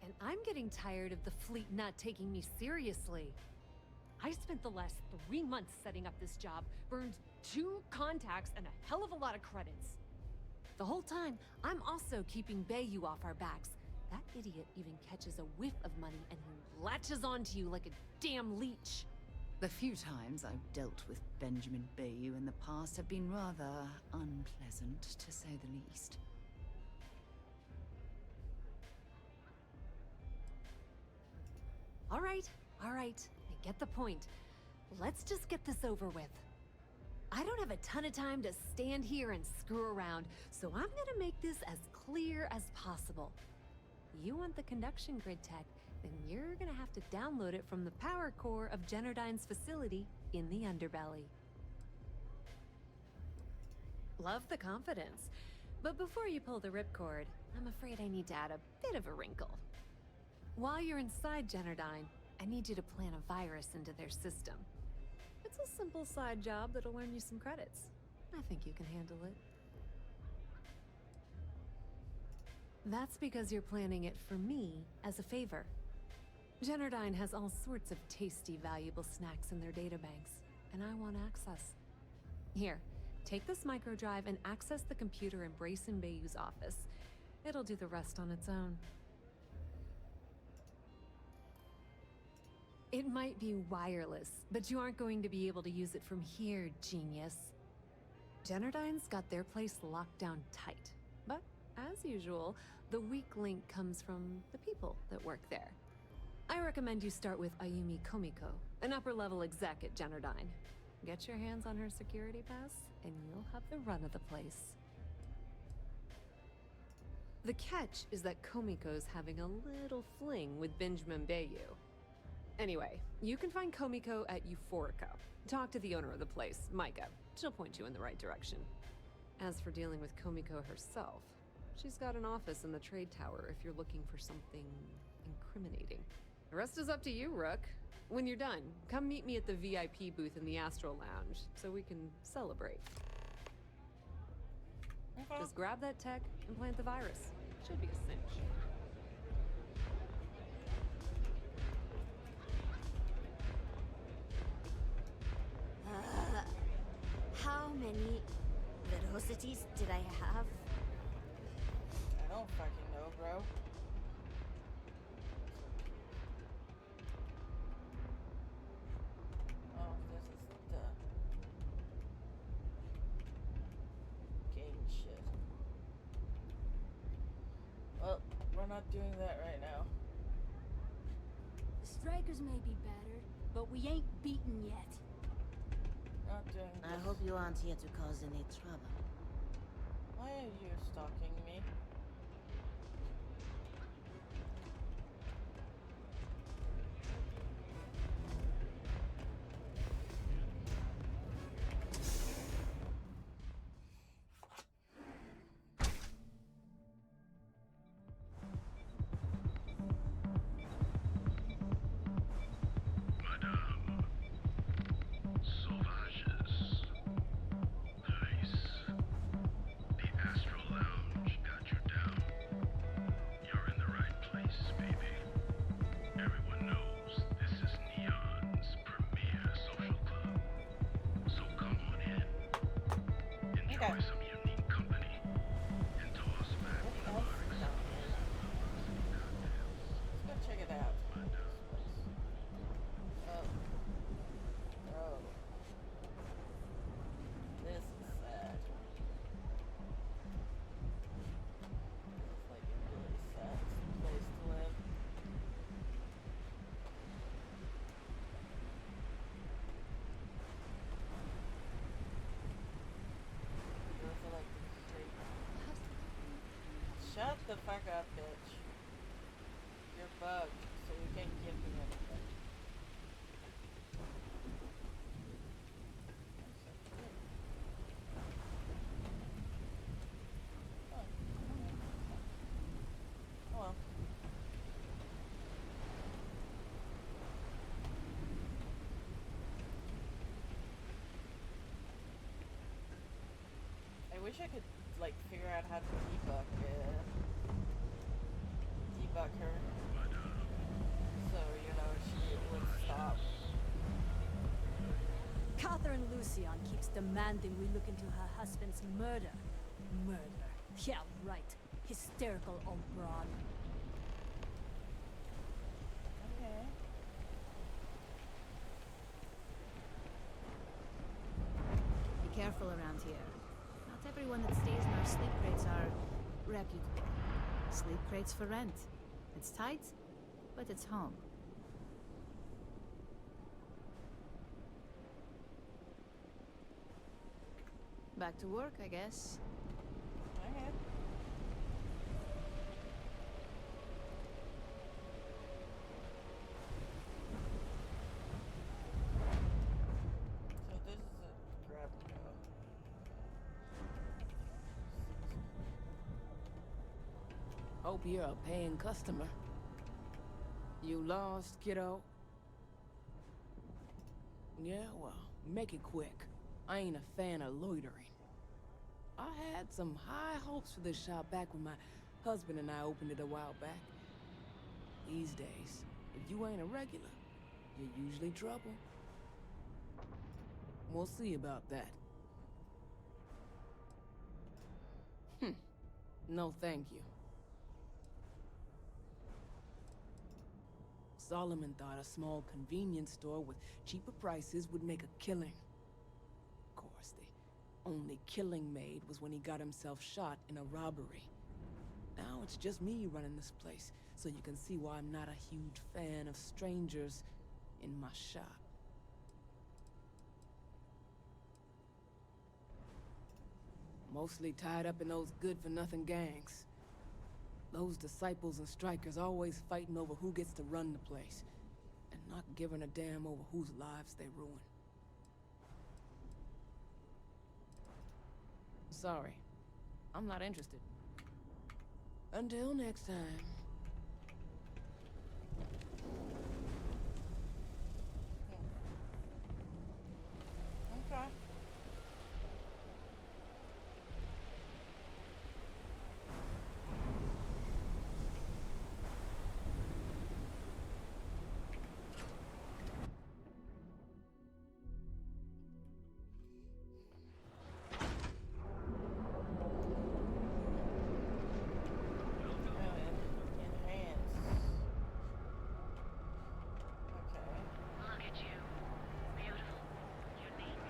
And I'm getting tired of the fleet not taking me seriously. I spent the last 3 months setting up this job, burned 2 contacts and a hell of a lot of credits. The whole time, I'm also keeping Bayou off our backs. That idiot even catches a whiff of money and he latches onto you like a damn leech. The few times I've dealt with Benjamin Bayou in the past have been rather unpleasant, to say the least. All right. I get the point. Let's just get this over with. I don't have a ton of time to stand here and screw around, so I'm gonna make this as clear as possible. You want the conduction grid tech, then you're gonna have to download it from the power core of Generdyne's facility in the underbelly. Love the confidence, but before you pull the ripcord, I'm afraid I need to add a bit of a wrinkle. While you're inside Generdyne, I need you to plant a virus into their system. It's a simple side job that'll earn you some credits. I think you can handle it. That's because you're planning it for me as a favor. Generdyne has all sorts of tasty, valuable snacks in their databanks, and I want access. Here, take this microdrive and access the computer in Brayson Bayou's office. It'll do the rest on its own. It might be wireless, but you aren't going to be able to use it from here, genius. Generdyne's got their place locked down tight. But, as usual, the weak link comes from the people that work there. I recommend you start with Ayumi Komiko, an upper-level exec at Generdyne. Get your hands on her security pass, and you'll have the run of the place. The catch is that Komiko's having a little fling with Benjamin Bayou. Anyway, you can find Komiko at Euphorica. Talk to the owner of the place, Micah. She'll point you in the right direction. As for dealing with Komiko herself, she's got an office in the trade tower if you're looking for something incriminating. The rest is up to you, Rook. When you're done, come meet me at the VIP booth in the Astral Lounge so we can celebrate. Okay. Just grab that tech and plant the virus. Should be a cinch. How many velocities did I have? I don't fucking know, bro. Oh, this is the game shit. Well, we're not doing that right now. The strikers may be battered, but we ain't beaten yet. Not doing this. I hope you aren't here to cause any trouble. Why are you stalking me? Shut the fuck up, bitch. You're bugged, so you can't give me anything. Oh well. I wish I could, like, figure out how to debug her. So, you know, she would stop. Catherine Lucian keeps demanding we look into her husband's murder. Murder. Yeah, right. Hysterical old broad. Okay. Be careful around here. Not everyone that stays in our sleep crates are reputable. Sleep crates for rent. It's tight, but it's home. Back to work, I guess. Okay. So this is a grab and go. Hope you're a paying customer. You lost, kiddo? Yeah, well, make it quick. I ain't a fan of loitering. I had some high hopes for this shop back when my husband and I opened it a while back. These days, if you ain't a regular, you're usually trouble. We'll see about that. No, thank you. Solomon thought a small convenience store with cheaper prices would make a killing. Of course, the only killing made was when he got himself shot in a robbery. Now it's just me running this place, so you can see why I'm not a huge fan of strangers in my shop. Mostly tied up in those good-for-nothing gangs. Those disciples and strikers always fighting over who gets to run the place, and not giving a damn over whose lives they ruin. Sorry. I'm not interested. Until next time. Okay. Look at you. Beautiful. Unique.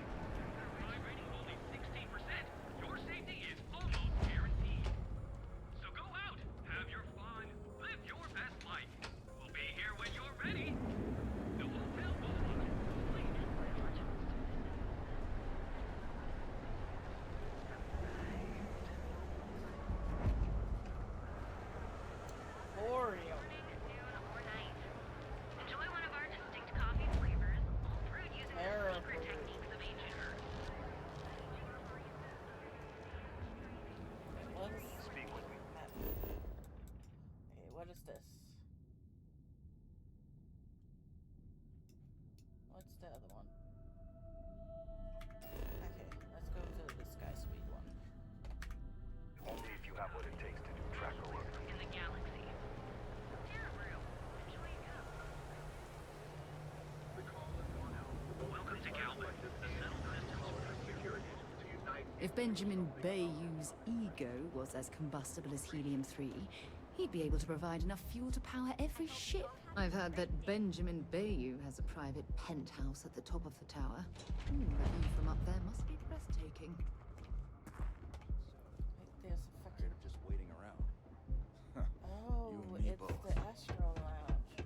Crime rating only 16%. Your safety is almost guaranteed. So go out, have your fun, live your best life. We'll be here when you're ready. The hotel Oreo. Enjoy one of our distinct coffee flavors, all brewed using the secret techniques of ancient herbs. What is Speak with me. Okay, what is this? What's the other one? Okay, let's go to the Sky Speed one. Only if you have what it takes to do tracker work. In the galaxy. Welcome to Galvin. The settled systems security to unite. If Benjamin Bayou's ego was as combustible as helium-3, he'd be able to provide enough fuel to power every ship. I've heard that Benjamin Bayou has a private penthouse at the top of the tower. The view from up there must be breathtaking. There's a fucking... Just waiting around. Oh, You and me it's both. the Astro Lounge.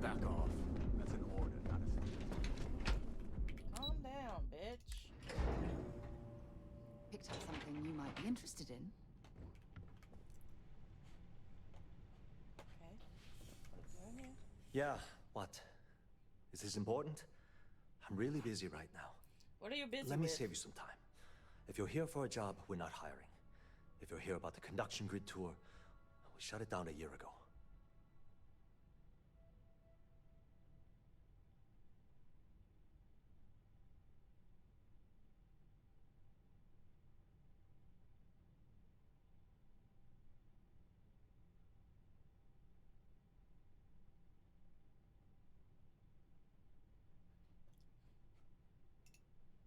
Back off. That's an order, not a suggestion. Calm down, bitch. Picked up something you might be interested in. Okay. What are we doing here? Yeah, what? Is this important? I'm really busy right now. What are you busy Let me with? save you some time. If you're here for a job, we're not hiring. If you're here about the conduction grid tour, we shut it down a year ago.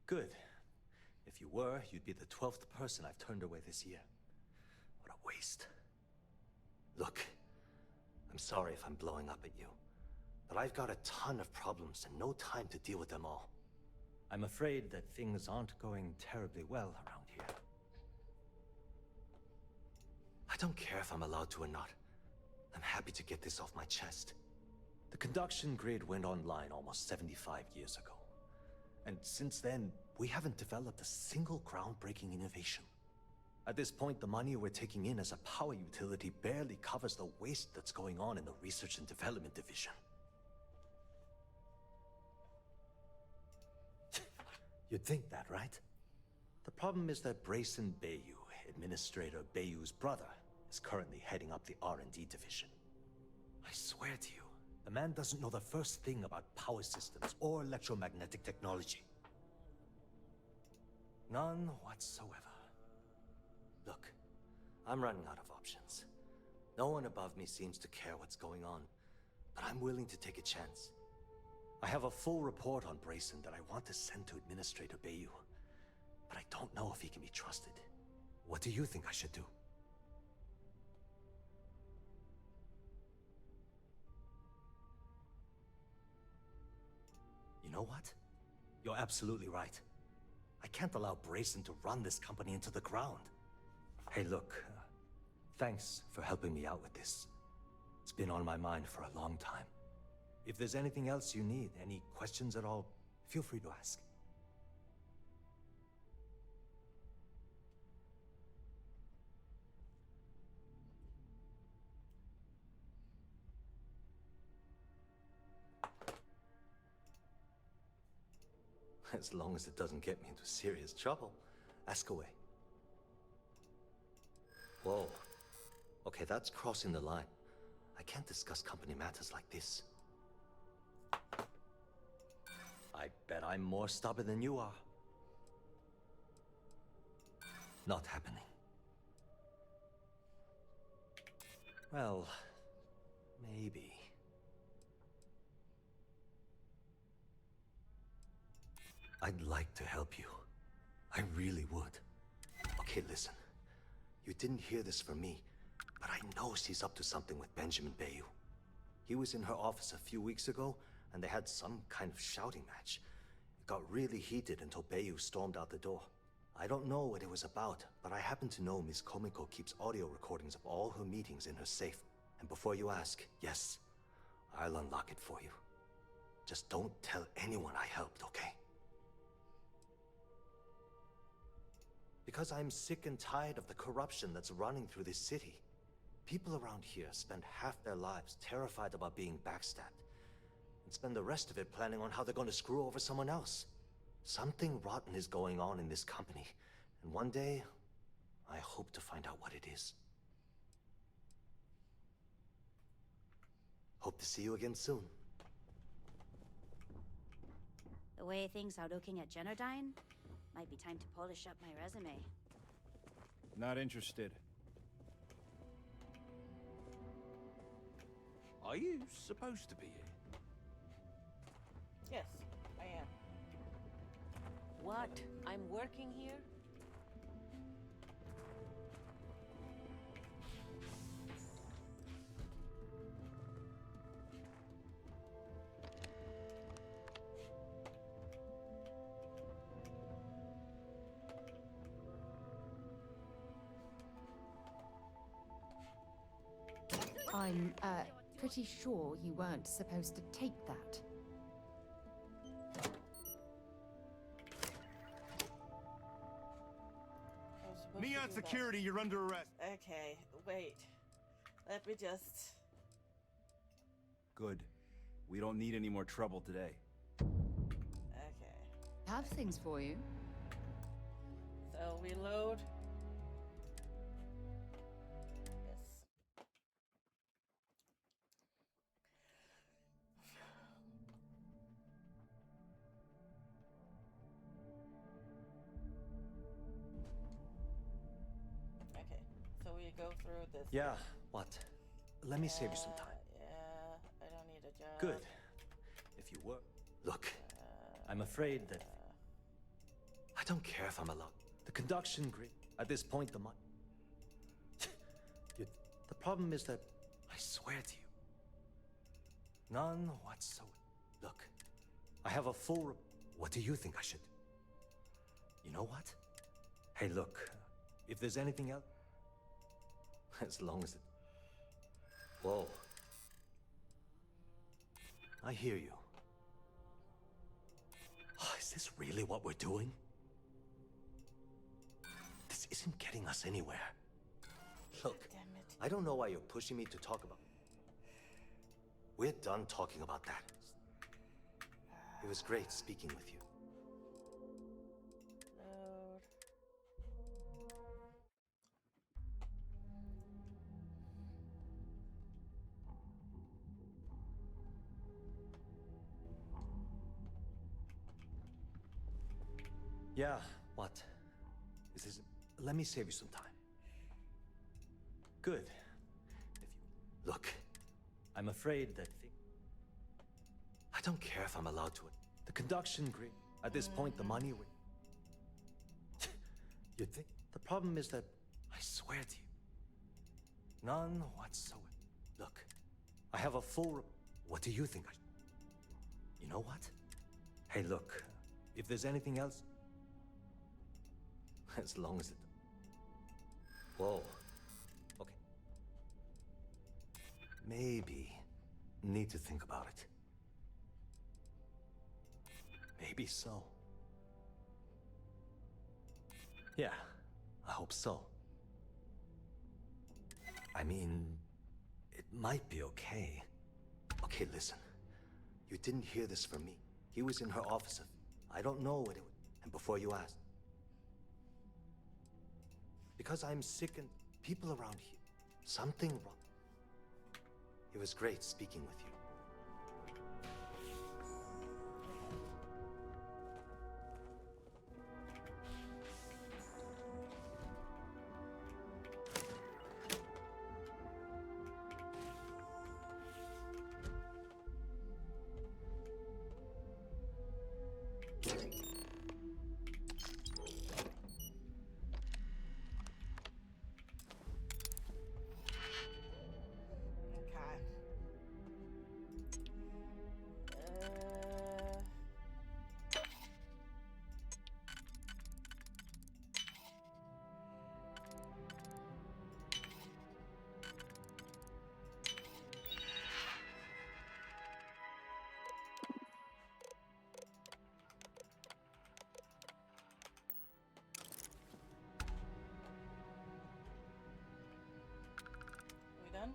Good. If you were, you'd be the 12th person I've turned away this year. What a waste. Look, I'm sorry if I'm blowing up at you, but I've got a ton of problems and no time to deal with them all. I'm afraid that things aren't going terribly well around here. I don't care if I'm allowed to or not. I'm happy to get this off my chest. The conduction grid went online almost 75 years ago. And since then, we haven't developed a single groundbreaking innovation. At this point, the money we're taking in as a power utility barely covers the waste that's going on in the research and development division. You'd think that, right? The problem is that Brayson Bayou, Administrator Bayou's brother, is currently heading up the R&D division. I swear to you, the man doesn't know the first thing about power systems or electromagnetic technology. None whatsoever. Look, I'm running out of options. No one above me seems to care what's going on, but I'm willing to take a chance. I have a full report on Brayson that I want to send to Administrator Bayou, but I don't know if he can be trusted. What do you think I should do? You know what? You're absolutely right. I can't allow Brayson to run this company into the ground. Hey, look, thanks for helping me out with this. It's been on my mind for a long time. If there's anything else you need, any questions at all, Feel free to ask. As long as it doesn't get me into serious trouble, ask away. Whoa. Okay, that's crossing the line. I can't discuss company matters like this. I bet I'm more stubborn than you are. Not happening. Well, maybe. I'd like to help you. I really would. Okay, listen. You didn't hear this from me, but I know she's up to something with Benjamin Bayou. He was in her office a few weeks ago, and they had some kind of shouting match. It got really heated until Bayou stormed out the door. I don't know what it was about, but I happen to know Miss Komiko keeps audio recordings of all her meetings in her safe. And before you ask, yes, I'll unlock it for you. Just don't tell anyone I helped, okay? Because I'm sick and tired of the corruption that's running through this city. People around here spend half their lives terrified about being backstabbed, and spend the rest of it planning on how they're going to screw over someone else. Something rotten is going on in this company, and one day, I hope to find out what it is. Hope to see you again soon. The way things are looking at Genodyne, might be time to polish up my resume. Not interested. Are you supposed to be here? Yes, I am. What? I'm working here? I'm, pretty sure you weren't supposed to take that. Neon Security, you're under arrest. Okay, wait. Let me just... Good. We don't need any more trouble today. Okay. Have things for you. So we load. Yes. Okay, so we go through this. Yeah, what? Let me save you some time. Yeah, I don't need a job. Good. If you were... Look, I'm afraid that... I don't care if I'm allowed. The conduction grid... At this point, the the problem is that... I swear to you. None whatsoever. Look, I have a full... What do you think I should do? You know what? Hey, look, if there's anything else... As long as it... Whoa. I hear you. Oh, is this really what we're doing? This isn't getting us anywhere. Look, I don't know why you're pushing me to talk about... We're done talking about that. It was great speaking with you. Load. Yeah, what? Is this... Let me save you some time. Good. If you... Look, I'm afraid that... I don't care if I'm allowed to... The conduction grid... At this point, the money... You think... The problem is that... I swear to you. None whatsoever. Look, I have a full... What do you think I... You know what? Hey, look, if there's anything else... As long as it... Whoa. Okay. Maybe need to think about it. Maybe so. Yeah, I hope so. I mean, it might be okay. Okay, listen. You didn't hear this from me. He was in her office. I don't know what it was. And before you asked. Because I'm sick and people around here. Something wrong. It was great speaking with you. Done?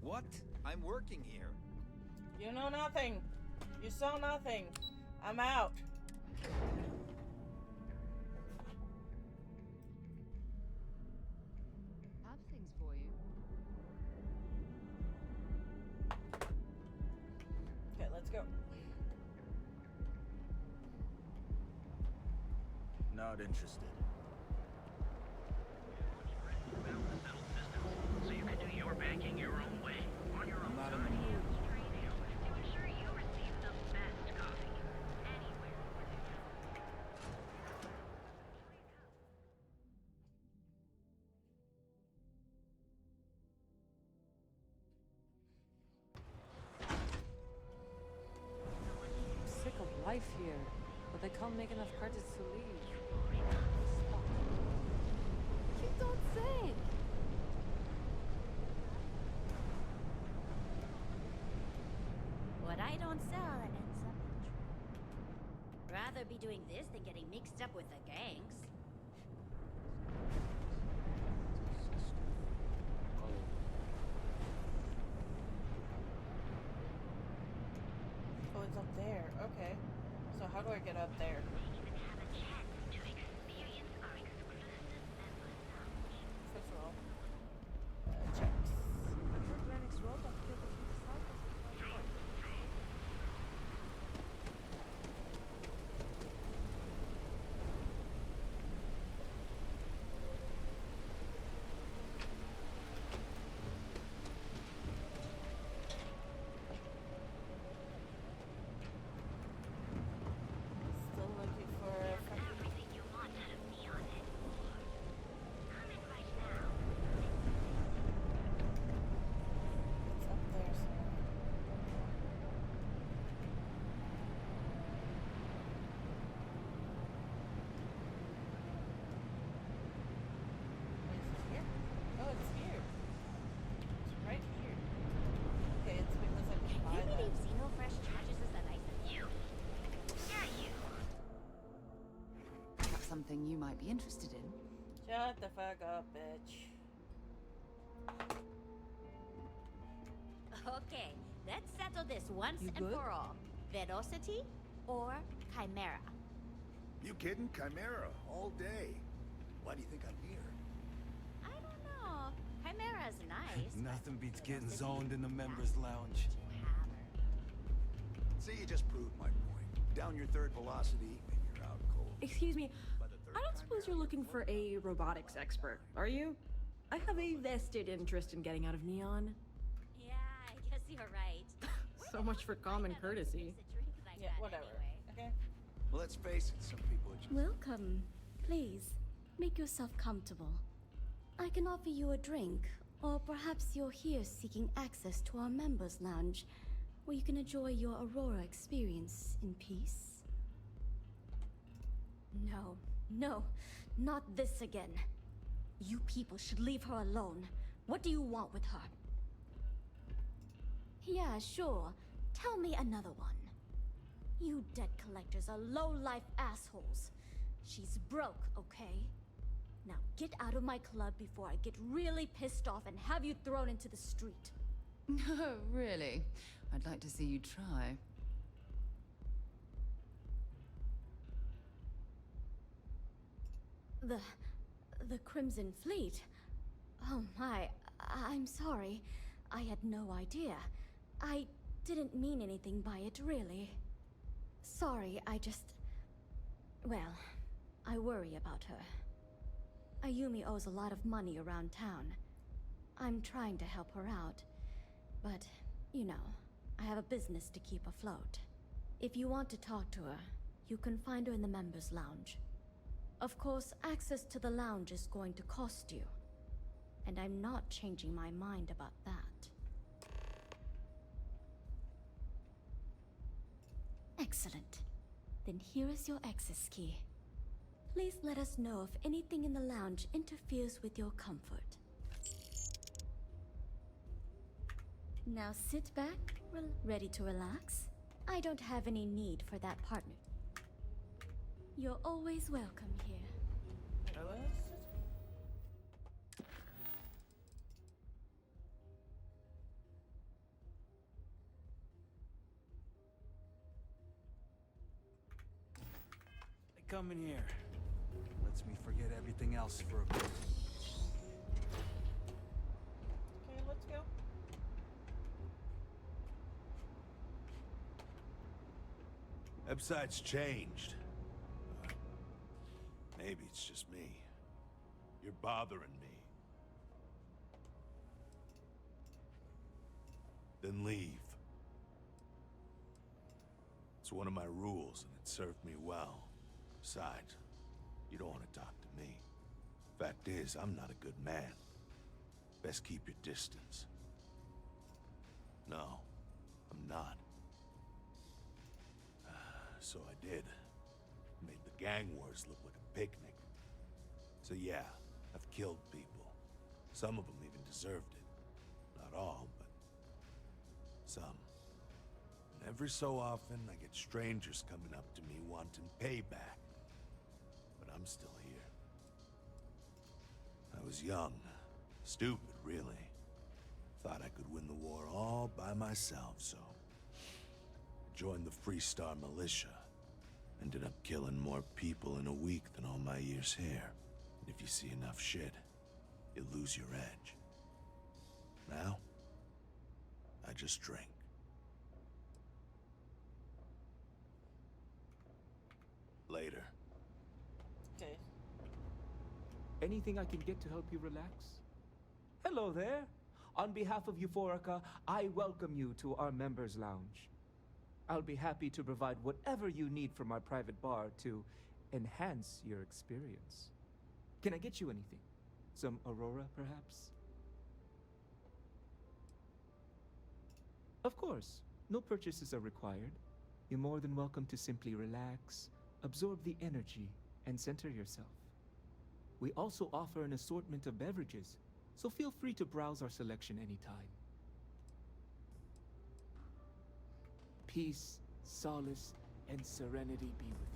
What? I'm working here. You know nothing. You saw nothing. I'm out. Have things for you. Okay, let's go. Not interested. So you can do your banking your own way, on your own Not time. in the mood. To ensure you receive the best coffee anywhere. I'm sick of life here, but they can't make enough credits to leave. You don't say! What I don't sell ends up in trouble. Rather be doing this than getting mixed up with the gangs. Oh, it's up there. Okay. So how do I get up there? First of all, checks. Still looking for Everything you want out of Neon and more. Come in right now. It's up there somewhere. Is it here? Oh, it's here. It's right here. Okay, it's because I can buy Maybe that. they've seen no fresh charges as a license. You. Yeah, you. Perhaps something you might be interested in. Shut the fuck up, bitch. Okay, let's settle this once You and good? for all. Velocity or Chimera? You kidding? Chimera, all day. Why do you think I'm here? I don't know. Chimera's nice. but Nothing beats getting Velocity, zoned in the that's members' lounge. too hammered. See, you just proved my point. Down your third velocity, and you're out cold. Excuse me, By the third I don't suppose you're looking for a robotics expert, are you? I have a vested interest in getting out of Neon. Yeah, I guess you're right. So much for common courtesy. Yeah, whatever. Okay. Well, let's face it, some people are just... Welcome. Please, make yourself comfortable. I can offer you a drink, or perhaps you're here seeking access to our members' lounge, where you can enjoy your Aurora experience in peace. No, no, not this again. You people should leave her alone. What do you want with her? Yeah, sure. Tell me another one. You debt collectors are low-life assholes. She's broke, okay? Now get out of my club before I get really pissed off and have you thrown into the street. No, really. I'd like to see you try. The Crimson Fleet? Oh my, I'm sorry. I had no idea. I didn't mean anything by it, really. Sorry, I just... Well, I worry about her. Ayumi owes a lot of money around town. I'm trying to help her out, but, you know, I have a business to keep afloat. If you want to talk to her, you can find her in the members' lounge. Of course, access to the lounge is going to cost you. And I'm not changing my mind about that. Excellent. Then here is your access key. Please let us know if anything in the lounge interferes with your comfort. Now sit back, ready to relax. I don't have any need for that partner. You're always welcome here. They come in here. Lets me forget everything else for a bit. Okay, let's go. Website's changed. Maybe it's just me. You're bothering me. Then leave. It's one of my rules, and it served me well. Besides, you don't want to talk to me. Fact is, I'm not a good man. Best keep your distance. No, I'm not. So I did. Made the gang wars look like a picnic. So yeah, I've killed people. Some of them even deserved it. Not all, but some. And every so often, I get strangers coming up to me wanting payback. But I'm still here. I was young. Stupid, really. Thought I could win the war all by myself, so... joined the Freestar Militia. Ended up killing more people in a week than all my years here. And if you see enough shit, you lose your edge. Now, I just drink. Later. Okay. Anything I can get to help you relax? Hello there. On behalf of Euphorica, I welcome you to our members' lounge. I'll be happy to provide whatever you need from our private bar to enhance your experience. Can I get you anything? Some Aurora, perhaps? Of course, no purchases are required. You're more than welcome to simply relax, absorb the energy, and center yourself. We also offer an assortment of beverages, so feel free to browse our selection anytime. Peace, solace, and serenity be with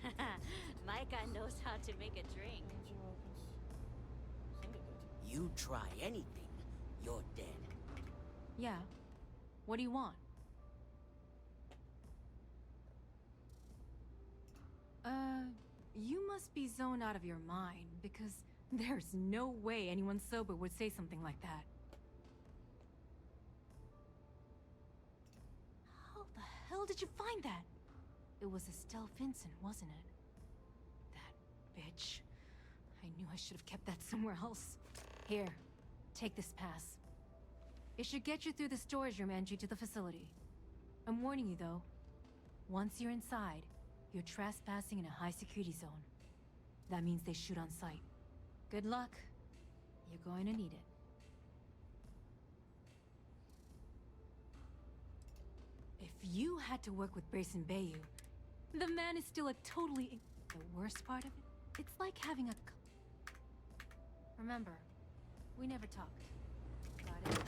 you. Micah knows how to make a drink. You try anything, you're dead. Yeah. What do you want? You must be zoned out of your mind, because there's no way anyone sober would say something like that. How the hell did you find that? It was Estelle Vincent, wasn't it? That bitch. I knew I should have kept that somewhere else. Here, take this pass. It should get you through the storage room entry to the facility. I'm warning you though. Once you're inside, you're trespassing in a high-security zone. That means they shoot on sight. Good luck. You're going to need it. If you had to work with Grayson Bayou, the man is still a totally... The worst part of it? It's like having a... Remember, we never talked. Got it?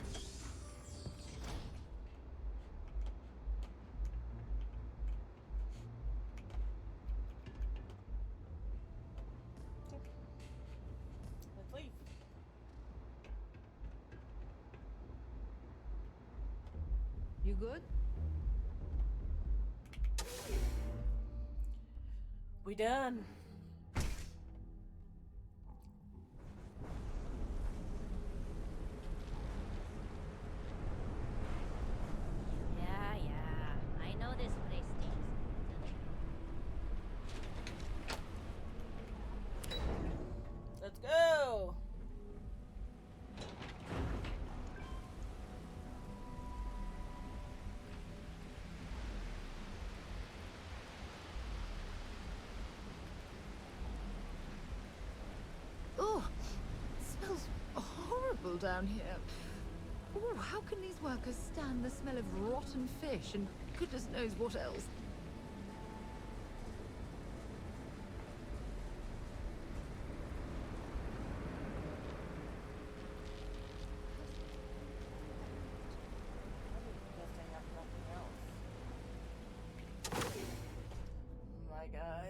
You good? We done. Yeah. I know this place stinks. Let's go. Oh, smells horrible down here. Oh, how can these workers stand the smell of rotten fish and goodness knows what else? Guess I have nothing else. My guy.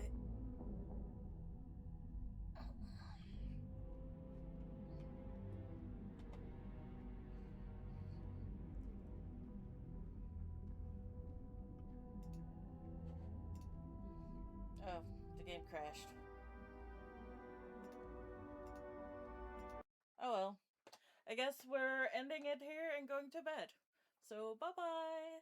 Oh, the game crashed. Oh well. I guess we're ending it here and going to bed. So bye bye.